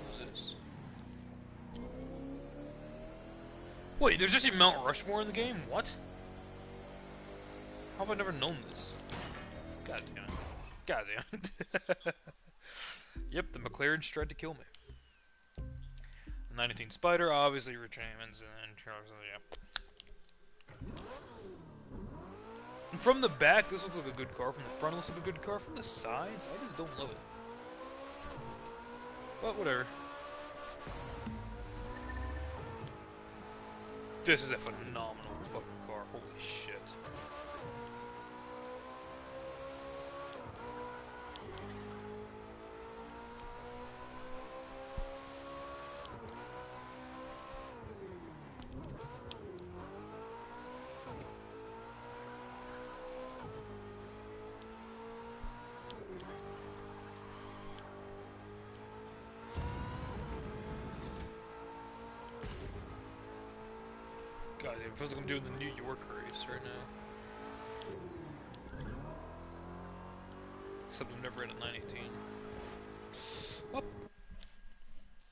Who's this? Wait, there's just a Mount Rushmore in the game? What? How have I never known this? God damn it. God damn it. Yep, the McLarens tried to kill me. The 19 Spider, obviously Rich Hammonds, and Charles, yeah. And from the back, this looks like a good car. From the front, it looks like a good car. From the sides, I just don't love it. But whatever. This is a phenomenal fucking car. Holy shit. God, it feels like I'm doing the New York race right now. Except I've never had a 918. What?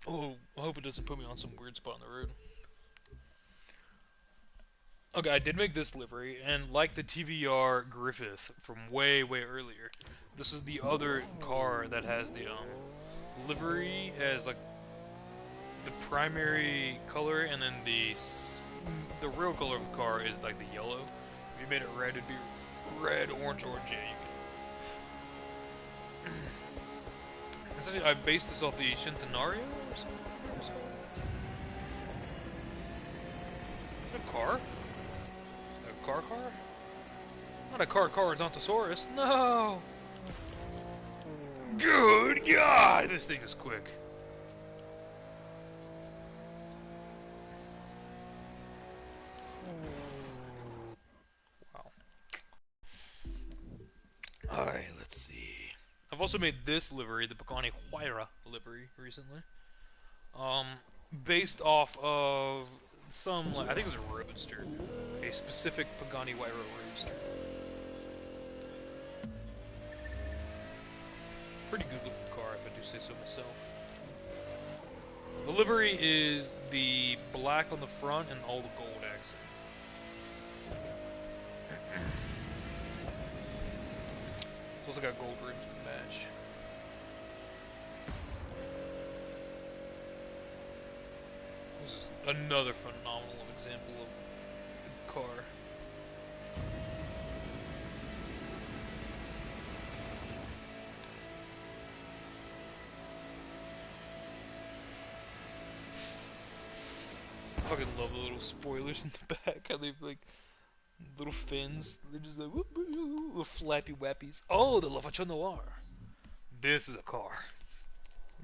Oh, I hope it doesn't put me on some weird spot on the road. Okay, I did make this livery, and like the TVR Griffith from way, way earlier, this is the other car that has the livery as like the primary color, and then the real color of the car is like the yellow. If you made it red, it'd be red, orange, yeah. Essentially, I based this off the Centenario or something. Is it a car? A car? Not a car, it's Ontosaurus. No! Good God! This thing is quick. Wow. Alright, let's see. I've also made this livery, the Pagani Huayra livery, recently. Based off of some, like, I think it was a roadster. A specific Pagani Huayra roadster. Pretty good looking car, if I do say so myself. The livery is the black on the front and all the gold accent. It's also got gold rims to match. This is another phenomenal example of a car. I fucking love the little spoilers in the back. How they've like little fins. They're just like whoop, whoop, whoop, little flappy wappies. Oh, the La Faccia Noir. This is a car.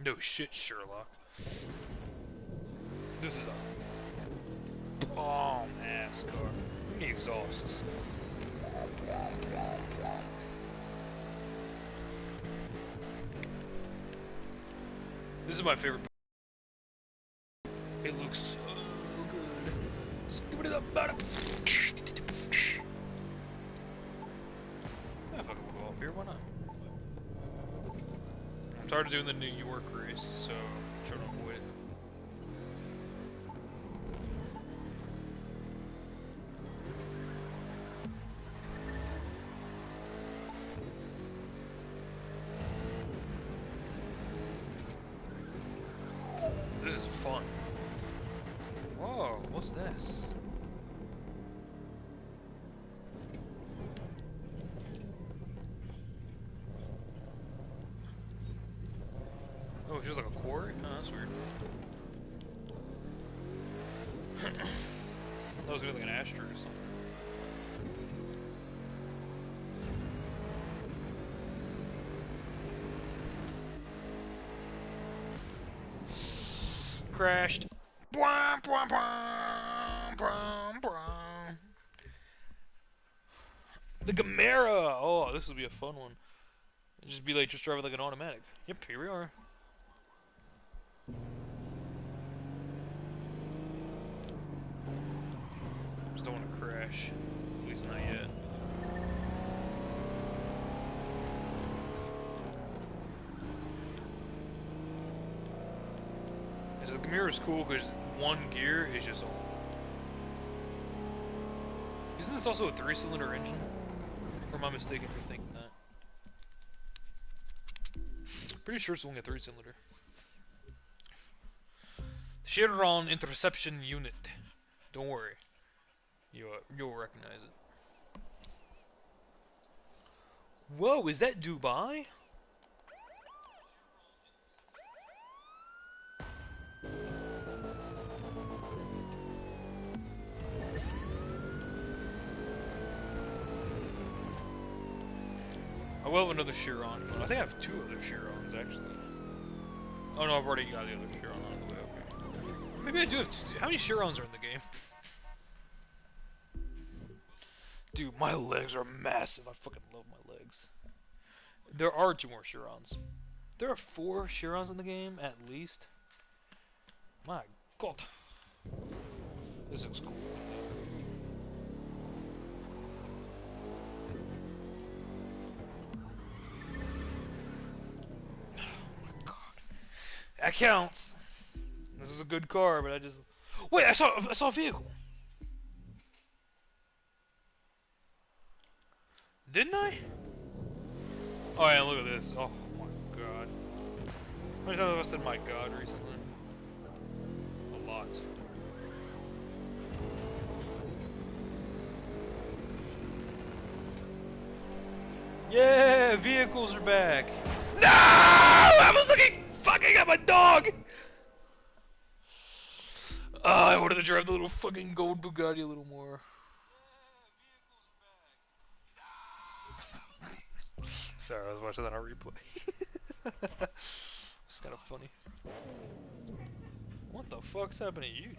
No shit, Sherlock. This is a bomb ass car. Look at the exhausts. This is my favorite. It looks so good. Give it up, bottom. I fucking will go up here. Why not? I'm tired of doing the New York race, so I'm trying to avoid it. This is fun. Whoa, what's this? Oh, it's just like a quarry? Oh, that's weird. That was gonna be like an Astra or something. Crashed. Bwah, bwah, bwah, bwah, bwah. The Gamera! Oh, this will be a fun one. Just be like, just drive it like an automatic. Yep, here we are. crash. At least not yet. The Gamera is cool because one gear is just all. Isn't this also a 3-cylinder engine? Or am I mistaken for thinking that? Pretty sure it's only a 3-cylinder. Chiron Interception Unit. Don't worry. You'll recognize it. Whoa, is that Dubai? I will have another Chiron, but I think I have 2 other Chirons actually. Oh no, I've already got the other Chiron on the way, okay. Maybe I do have 2. How many Chirons are in the game? Dude, my legs are massive. I fucking love my legs. There are 2 more Chirons. There are 4 Chirons in the game, at least. My god. This looks cool. That counts. This is a good car, but I just wait. I saw a vehicle. Didn't I? Oh yeah, look at this. Oh my god. How many times have I said my god recently? A lot. Yeah, vehicles are back. No! I was looking fucking at my dog! I wanted to drive the little fucking gold Bugatti a little more. Sorry, I was watching that on replay. It's kind of funny. What the fuck's happening to you?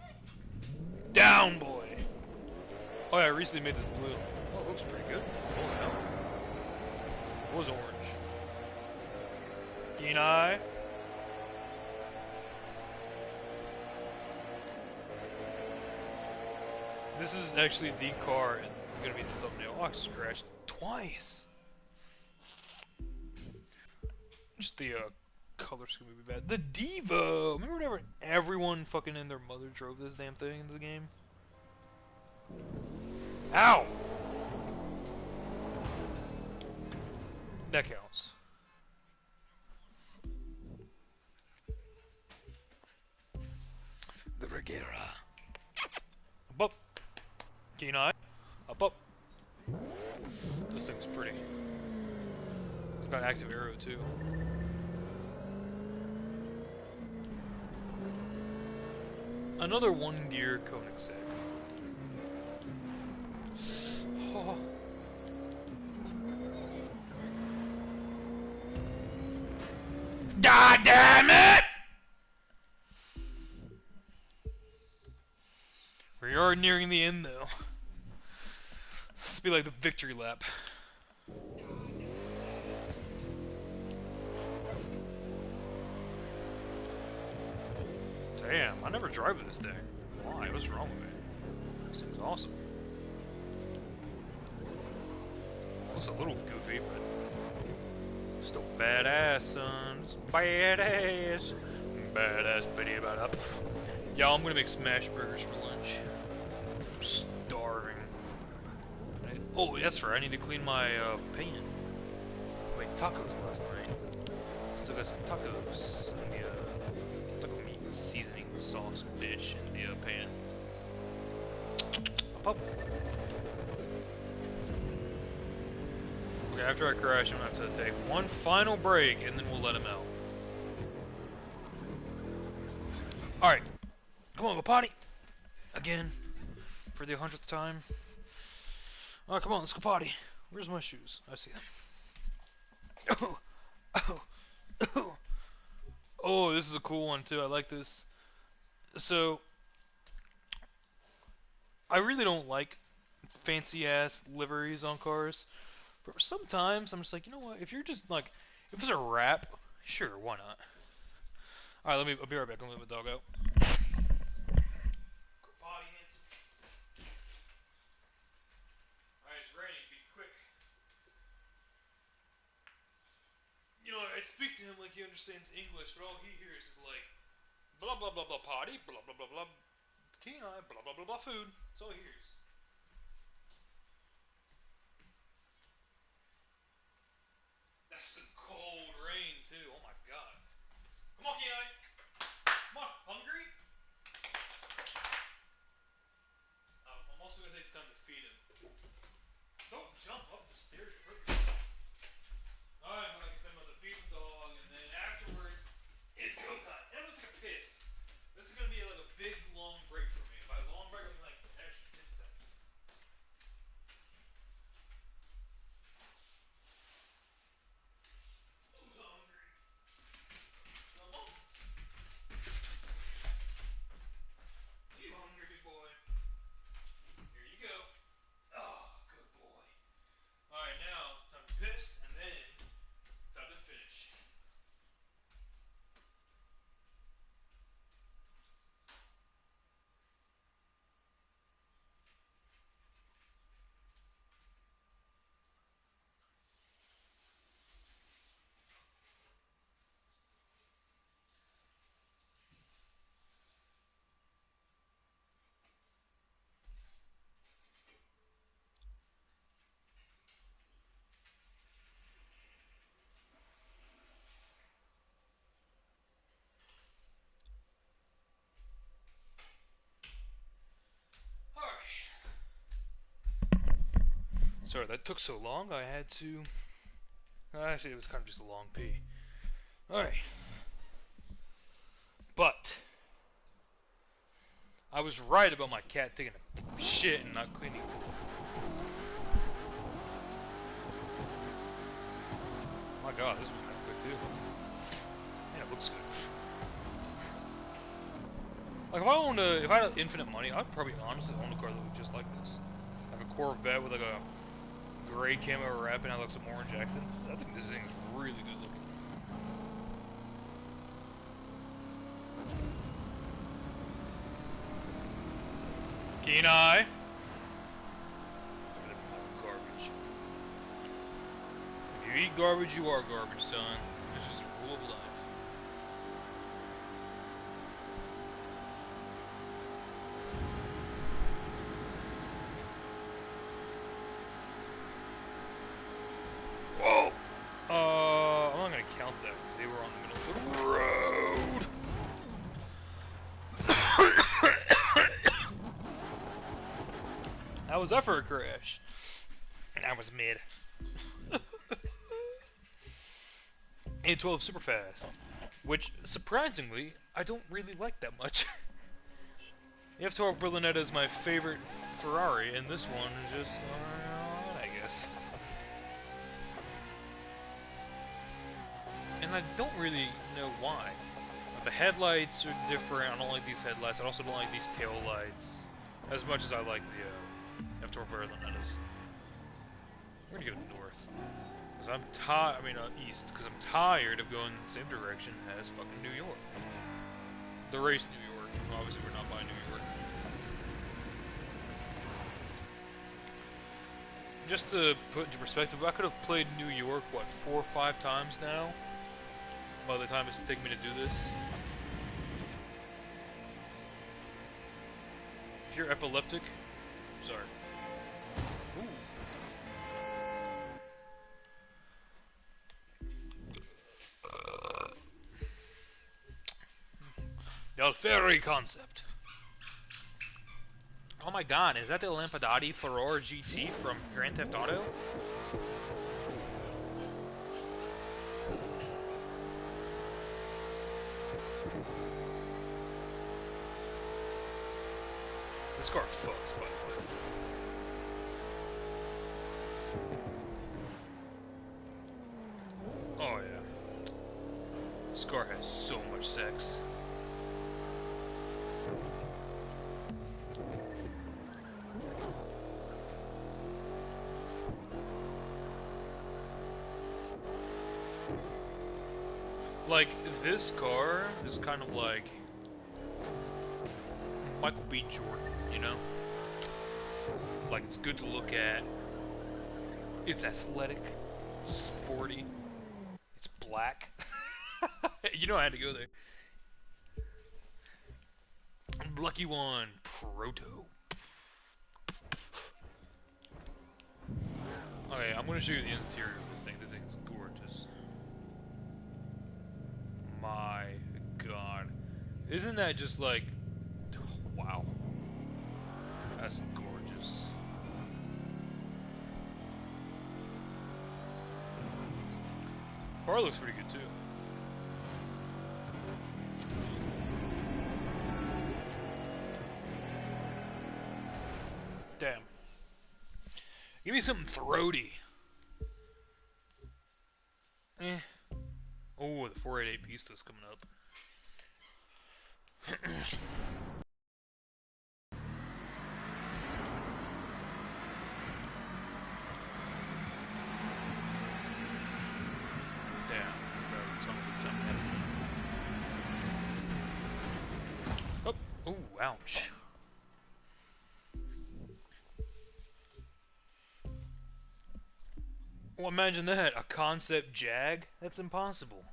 Down, boy! Oh yeah, I recently made this blue. Oh, it looks pretty good. Oh hell. It was orange. Kenai. This is actually the car and gonna be the thumbnail. Oh, I just crashed twice. Just the color scheme would be bad. The Devo! Remember whenever everyone fucking and their mother drove this damn thing into the game? Ow! That counts. The Regera. Up up. Kenai. Up up. This thing's pretty. It's got an active arrow too. Another 1-gear Koenigsegg. Oh. God damn it! We are nearing the end though. This will be like the victory lap. Damn, I never drive with this thing. Why? What's wrong with it? This thing's awesome. Looks a little goofy, but still badass, son. Badass. Badass bitty about up. Y'all, I'm gonna make smash burgers for lunch. I'm starving. Oh, that's right. I need to clean my pan. Made tacos last night. Still got some tacos in the taco meat seasoning sauce dish in the pan. Up. Okay, after I crash, I'm gonna have to take one final break, and then we'll let him out. All right, come on, go potty again for the 100th time. All right, come on, let's go potty. Where's my shoes? I see them. Oh, oh, oh. Oh, this is a cool one too. I like this. So, I really don't like fancy ass liveries on cars. But sometimes I'm just like, you know what? If you're just like, if it's a wrap, sure, why not? All right, I'll be right back. I'm gonna let the dog out. and speak to him like he understands English, but all he hears is like blah blah blah blah party, blah blah blah blah canine, blah blah blah blah food. That's all he hears. That's some cold rain too. Oh my god. Come on, canine. Come on, hungry? I'm also gonna take the time to feed him. Don't jump up the stairs, you're hurting yourself. Alright, like I said, I'm gonna feed the dog, and then afterwards, it's go time. And I'm gonna take a piss. This is gonna be like a big, long break for me. By long break, I mean like an extra 10 seconds. Who's hungry? Come on. You hungry, big boy? Here you go. Oh, good boy. Alright, now, time to piss, and then, time to finish. Sorry, that took so long, I had to... Actually, it was kind of just a long pee. Alright. But, I was right about my cat taking a shit and not cleaning. Oh my god, this was kind of good too. Yeah, it looks good. Like, if I had infinite money, I'd probably honestly own a car that looked just like this. Like a Corvette with like a gray camo wrap and I like some orange accents. I think this thing's really good looking. Kenai! Garbage. If you eat garbage, you are garbage, son. This is the rule of life. Whoa! I'm not gonna count that because they were on the middle of the road. How was that for a crash? That was mid. A12 super fast, which surprisingly I don't really like that much. The F12 Berlinetta is my favorite Ferrari, and this one is just, I guess. And I don't really know why. The headlights are different. I don't like these headlights. I also don't like these tail lights as much as I like the F12 Berlinettas. We're gonna go north. Cause I'm tired. I mean, east. Because I'm tired of going in the same direction as fucking New York. The race New York. Obviously, we're not by New York. Just to put into perspective, I could have played New York, what, 4 or 5 times now? By the time it's taken me to do this. If you're epileptic, sorry. Ooh. The Alfieri concept. Oh my god, is that the Lampadati Furore GT from Grand Theft Auto? This car fucks, by the way. Oh yeah. This car has so much sex. Like, this car is kind of like Michael B. Jordan, you know? Like, it's good to look at. It's athletic, sporty, it's black. You know I had to go there. Lucky one, Proto. Okay, I'm gonna show you the interior of this thing. This thing's gorgeous. My God, isn't that just like, wow? That's gorgeous. Car looks pretty good too. Damn. Give me something throaty. Eh. Oh, the 488 Pista's coming up. Damn. Oh, oh, ouch. Well, imagine that, a concept Jag? That's impossible.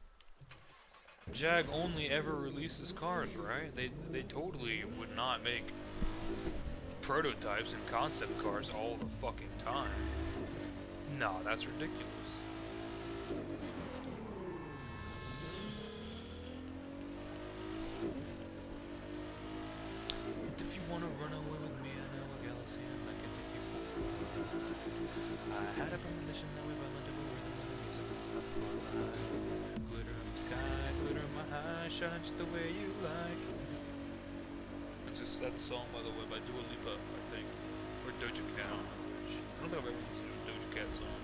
Jag only ever releases cars, right? They totally would not make prototypes and concept cars all the fucking time. No, that's ridiculous. If you wanna run away with me, I know a galaxy and I can take you for. I had a premonition that we were meant to be with the music and stuff for life. Glitter in the sky, glitter in my eyes, shine just the way you like. That's a song, by the way, by Dua Lipa, I think, or Doja Cat. I don't think I've ever listened to a Doja Cat song.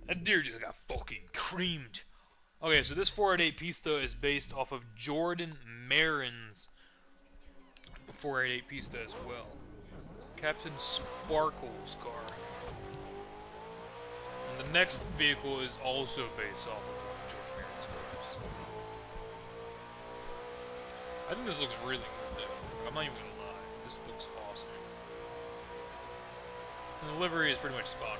That deer just got fucking creamed. Okay, so this 488 Pista is based off of Jordan Marin's 488 Pista as well. Captain Sparkle's car. And the next vehicle is also based off of one of Jordan Marin's cars. I think this looks really good though. I'm not even gonna lie. This looks awesome. And the livery is pretty much spot on.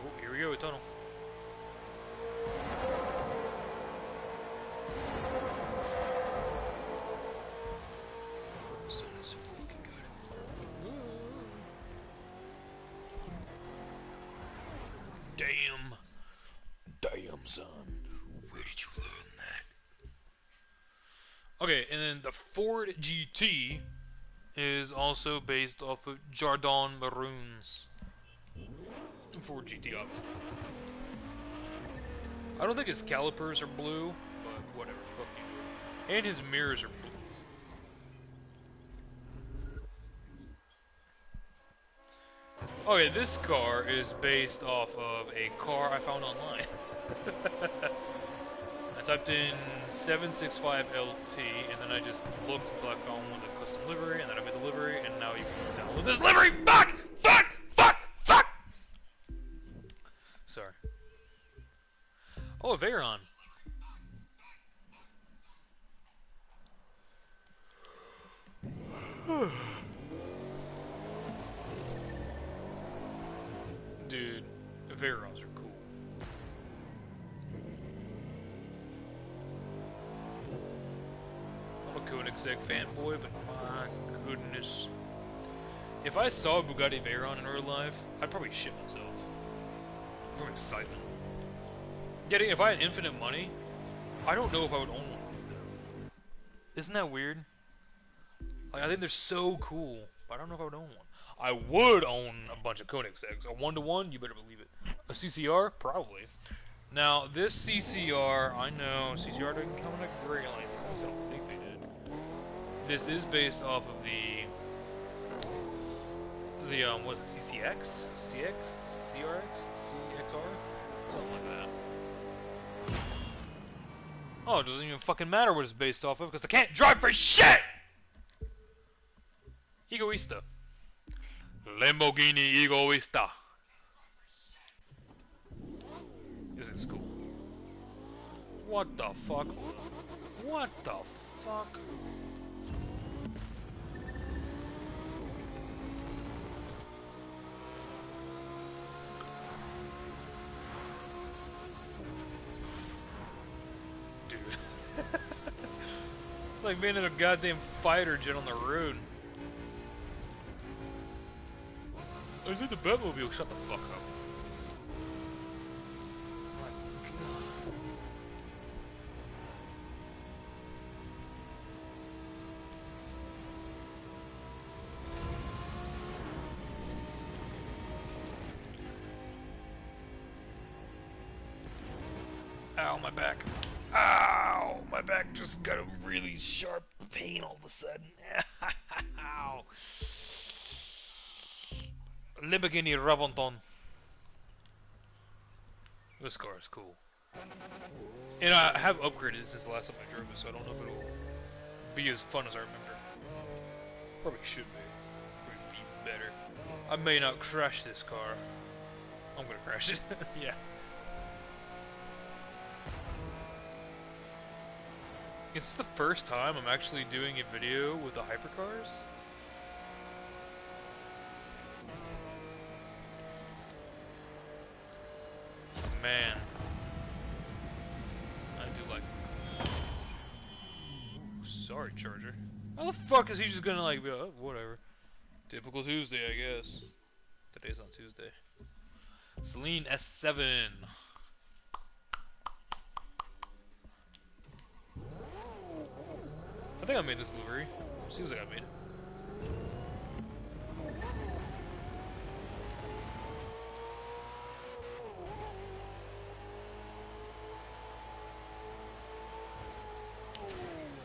Oh, here we go, a tunnel. This one is so fucking good. Damn. Damn, son. Where did you learn that? Okay, and then the Ford GT is also based off of Jordan Maroon's Ford GT, obviously. I don't think his calipers are blue, but whatever, fuck you. And his mirrors are blue. Okay, this car is based off of a car I found online. I typed in 765 LT, and then I just looked until I found one with a custom livery, and then I made the livery, and now you can download this livery! Fuck! Fuck! Fuck! Fuck! Sorry. Oh, a Veyron. Dude, Veyrons are cool. I'm a Koenigsegg fanboy, but my goodness. If I saw a Bugatti Veyron in real life, I'd probably shit myself. From excitement. Getting, if I had infinite money, I don't know if I would own one of these though. Isn't that weird? Like, I think they're so cool, but I don't know if I would own one. I would own a bunch of Koenigsegg's. A 1-to-1, you better believe it. A CCR? Probably. Now, this CCR, I know, CCR didn't come in a great like this. I don't think they did. This is based off of was it CCX? CX? CRX? CXR? Something like that. Oh, it doesn't even fucking matter what it's based off of, because I can't drive for shit! Egoista. Lamborghini Egoista. This is cool. What the fuck? What the fuck? like being in a goddamn fighter jet on the road. I was in the Batmobile. Shut the fuck up. Ow, my back. Ow! My back just got a really sharp pain all of a sudden. Ow! Lamborghini Ravonton. This car is cool. And I have upgraded since the last time I drove it, so I don't know if it'll be as fun as I remember. Probably should be. Probably be better. I may not crash this car. I'm gonna crash it. Yeah. Is this the first time I'm actually doing a video with the hypercars? Man. I do like... Ooh, sorry, Charger. How the fuck is he just gonna like be like, oh, whatever. Typical Tuesday, I guess. Today's not Tuesday. Celine S7. I think I made this livery. Seems like I made it.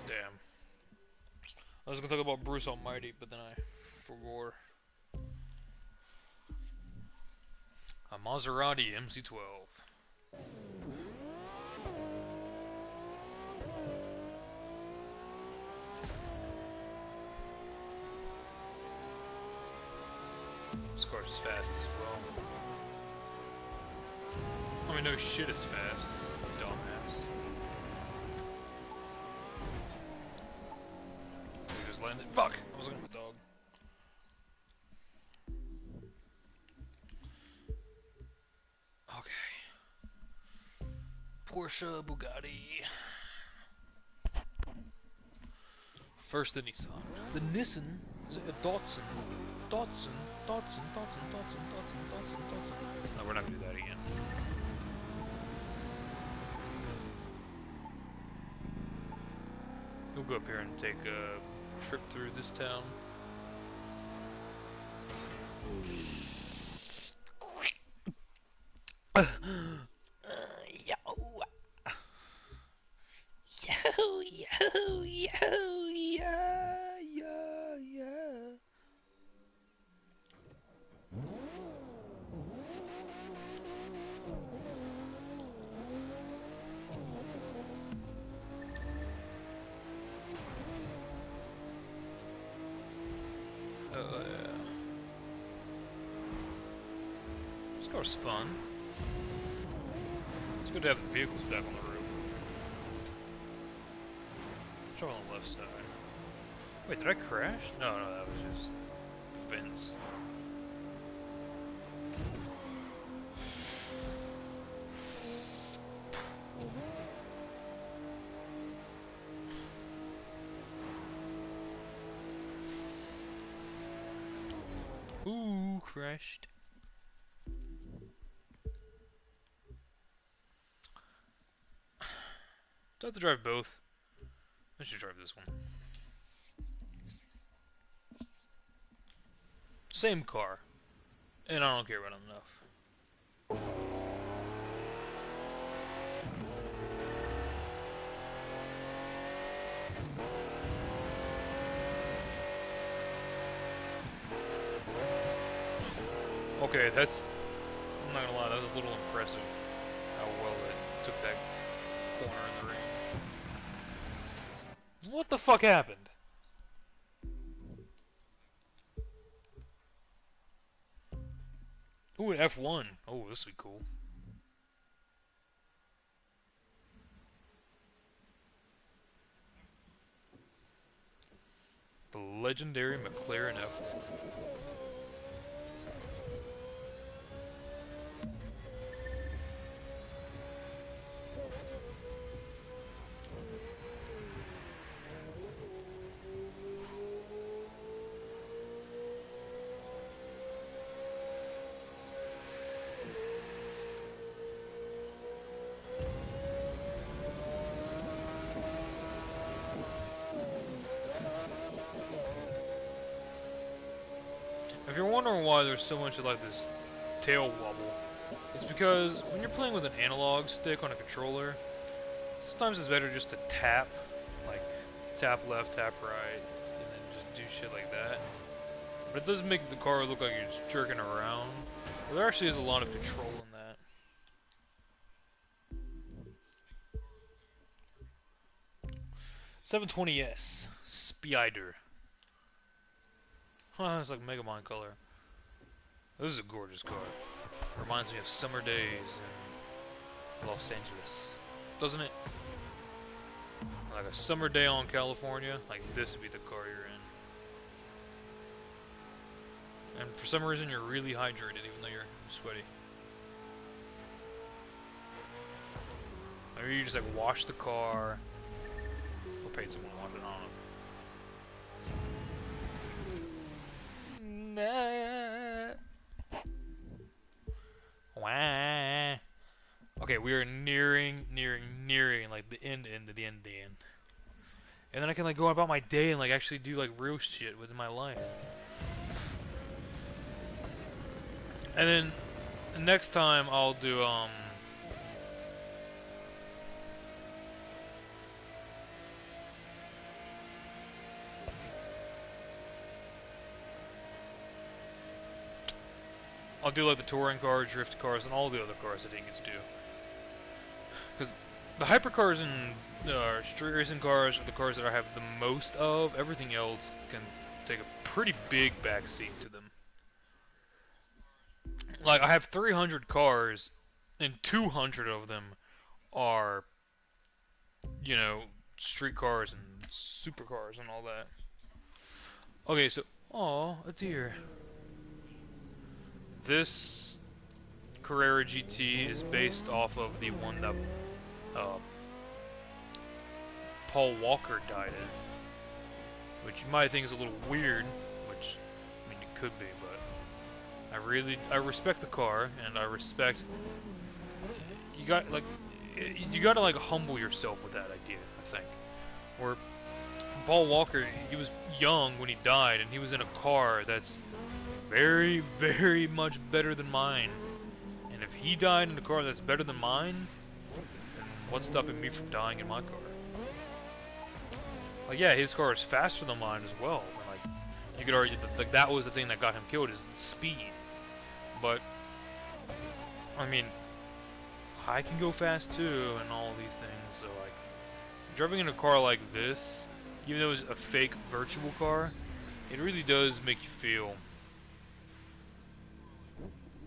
Damn. I was gonna talk about Bruce Almighty, but then I forgot. A Maserati MC12. This car's fast as well. I mean, no shit is fast. Dumbass. We just landed. Fuck! I was looking at the dog. Okay. Porsche, Bugatti. First the Nissan. The Nissan is a Datsun. Datsun. No, we're not gonna do that again. We'll go up here and take a trip through this town. Yeah. This car's fun. It's good to have the vehicles back on the road. Show on the left side. Wait, did I crash? No, that was just the vents. Ooh, crashed. Do I have to drive both? I should drive this one. Same car. And I don't care about enough. Okay, that's... I'm not gonna lie, that was a little impressive. How well it took that corner in the ring. What the fuck happened? Ooh, an F1. Oh, this would be cool. The legendary McLaren F1. if you're wondering why there's so much of like this tail wobble, it's because when you're playing with an analog stick on a controller, sometimes it's better just to tap, like tap left, tap right, and then just do shit like that. But it does make the car look like you're just jerking around. But there actually is a lot of control in that. 720S Spider. Huh, it's like Megamind color. This is a gorgeous car. Reminds me of summer days in Los Angeles, doesn't it? Like a summer day on California, like this would be the car you're in. And for some reason you're really hydrated even though you're sweaty. Maybe you just like wash the car, or paid someone to wash it on. Wah. Okay, we are nearing like the end of the end. And then I can like go about my day and like actually do like real shit within my life. And then the next time I'll do I'll do like the touring cars, drift cars, and all the other cars I didn't get to do. Because the hypercars and street racing cars are the cars that I have the most of. Everything else can take a pretty big backseat to them. Like, I have 300 cars, and 200 of them are, you know, street cars and supercars and all that. Okay, so, aw, a deer. This Carrera GT is based off of the one that Paul Walker died in, which you might think is a little weird, which, I mean, it could be, but I respect the car, and I respect, you gotta like humble yourself with that idea, I think. Where Paul Walker, he was young when he died, and he was in a car that's very, very much better than mine. And if he died in a car that's better than mine, then what's stopping me from dying in my car? Like, yeah, his car is faster than mine as well. And, like, you could argue that like that was the thing that got him killed, is the speed. But I mean, I can go fast too, and all these things. So like, driving in a car like this, even though it's a fake virtual car, it really does make you feel.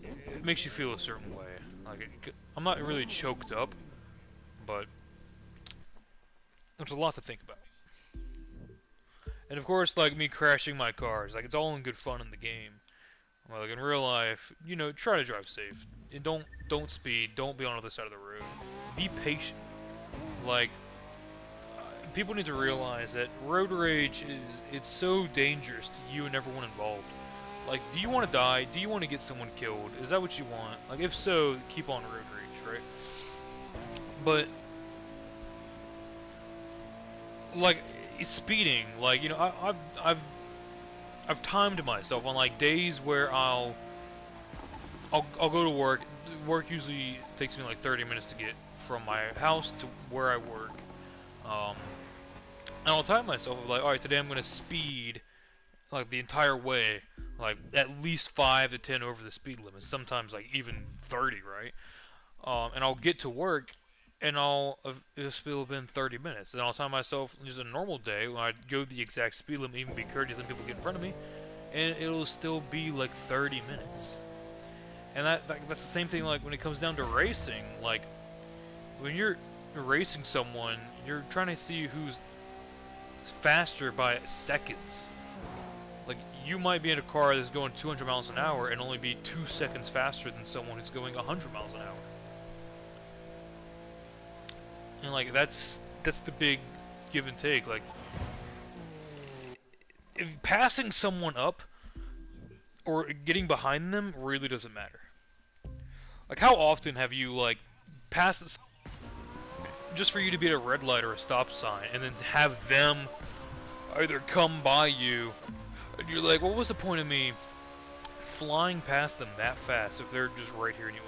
It makes you feel a certain way. Like, I'm not really choked up, but there's a lot to think about. And of course, like me crashing my cars, like it's all in good fun in the game. Well, like in real life, you know, try to drive safe. And don't speed. Don't be on the other side of the road. Be patient. Like, people need to realize that road rage it's so dangerous to you and everyone involved. Like, do you want to die? Do you want to get someone killed? Is that what you want? Like, if so, keep on road rage, right? But like, speeding, like, you know, I've timed myself on like days where I'll go to work. Work usually takes me like 30 minutes to get from my house to where I work. And I'll time myself like, all right, today I'm gonna speed like the entire way, like at least 5 to 10 over the speed limit. Sometimes like even 30, right? And I'll get to work, and it'll have been 30 minutes. And I'll time myself just a normal day when I go the exact speed limit, even be courteous and people get in front of me, and it'll still be like 30 minutes. And that's the same thing like when it comes down to racing. Like when you're racing someone, you're trying to see who's faster by seconds. Like, you might be in a car that's going 200 miles an hour and only be 2 seconds faster than someone who's going 100 miles an hour. And like that's the big give and take. Like, if passing someone up or getting behind them really doesn't matter. Like, how often have you like passed just for you to be at a red light or a stop sign, and then have them either come by you, and you're like, what was the point of me flying past them that fast if they're just right here anyway.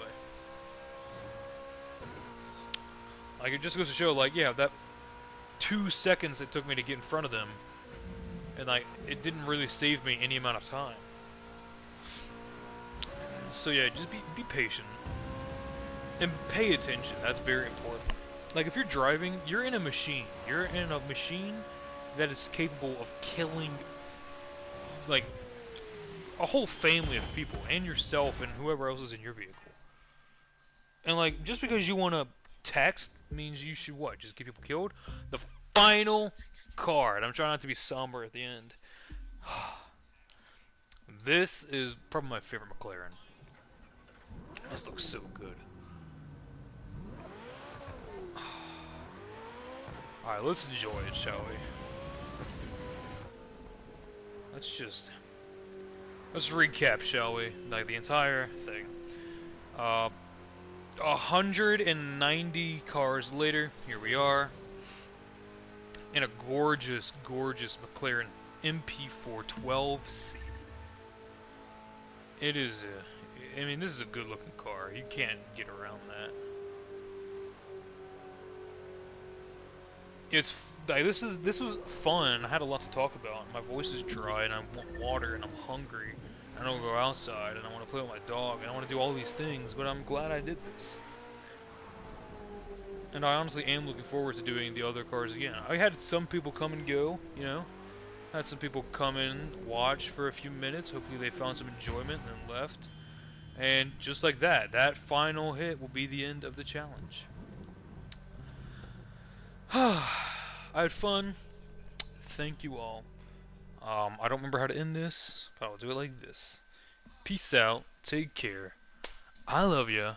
Like, it just goes to show, like, yeah, that 2 seconds it took me to get in front of them, and, like, it didn't really save me any amount of time. So, yeah, just be patient. And pay attention, that's very important. Like, if you're driving, you're in a machine. You're in a machine that is capable of killing, like, a whole family of people, and yourself, and whoever else is in your vehicle. And, like, just because you want to text means you should what? Just get people killed? The final card. I'm trying not to be somber at the end. This is probably my favorite McLaren. This looks so good. Alright, let's enjoy it, shall we? Let's recap, shall we? Like, the entire thing. 190 cars later, here we are. In a gorgeous, gorgeous McLaren MP412C. It is I mean, this is a good looking car. You can't get around that. It's like this was fun. I had a lot to talk about. My voice is dry, and I want water, and I'm hungry. I don't go outside, and I want to play with my dog, and I want to do all these things. But I'm glad I did this. And I honestly am looking forward to doing the other cars again. I had some people come and go, you know. I had some people come in, watch for a few minutes. Hopefully they found some enjoyment and then left. And just like that, that final hit will be the end of the challenge. I had fun. Thank you all. I don't remember how to end this, but I'll do it like this. Peace out. Take care. I love ya.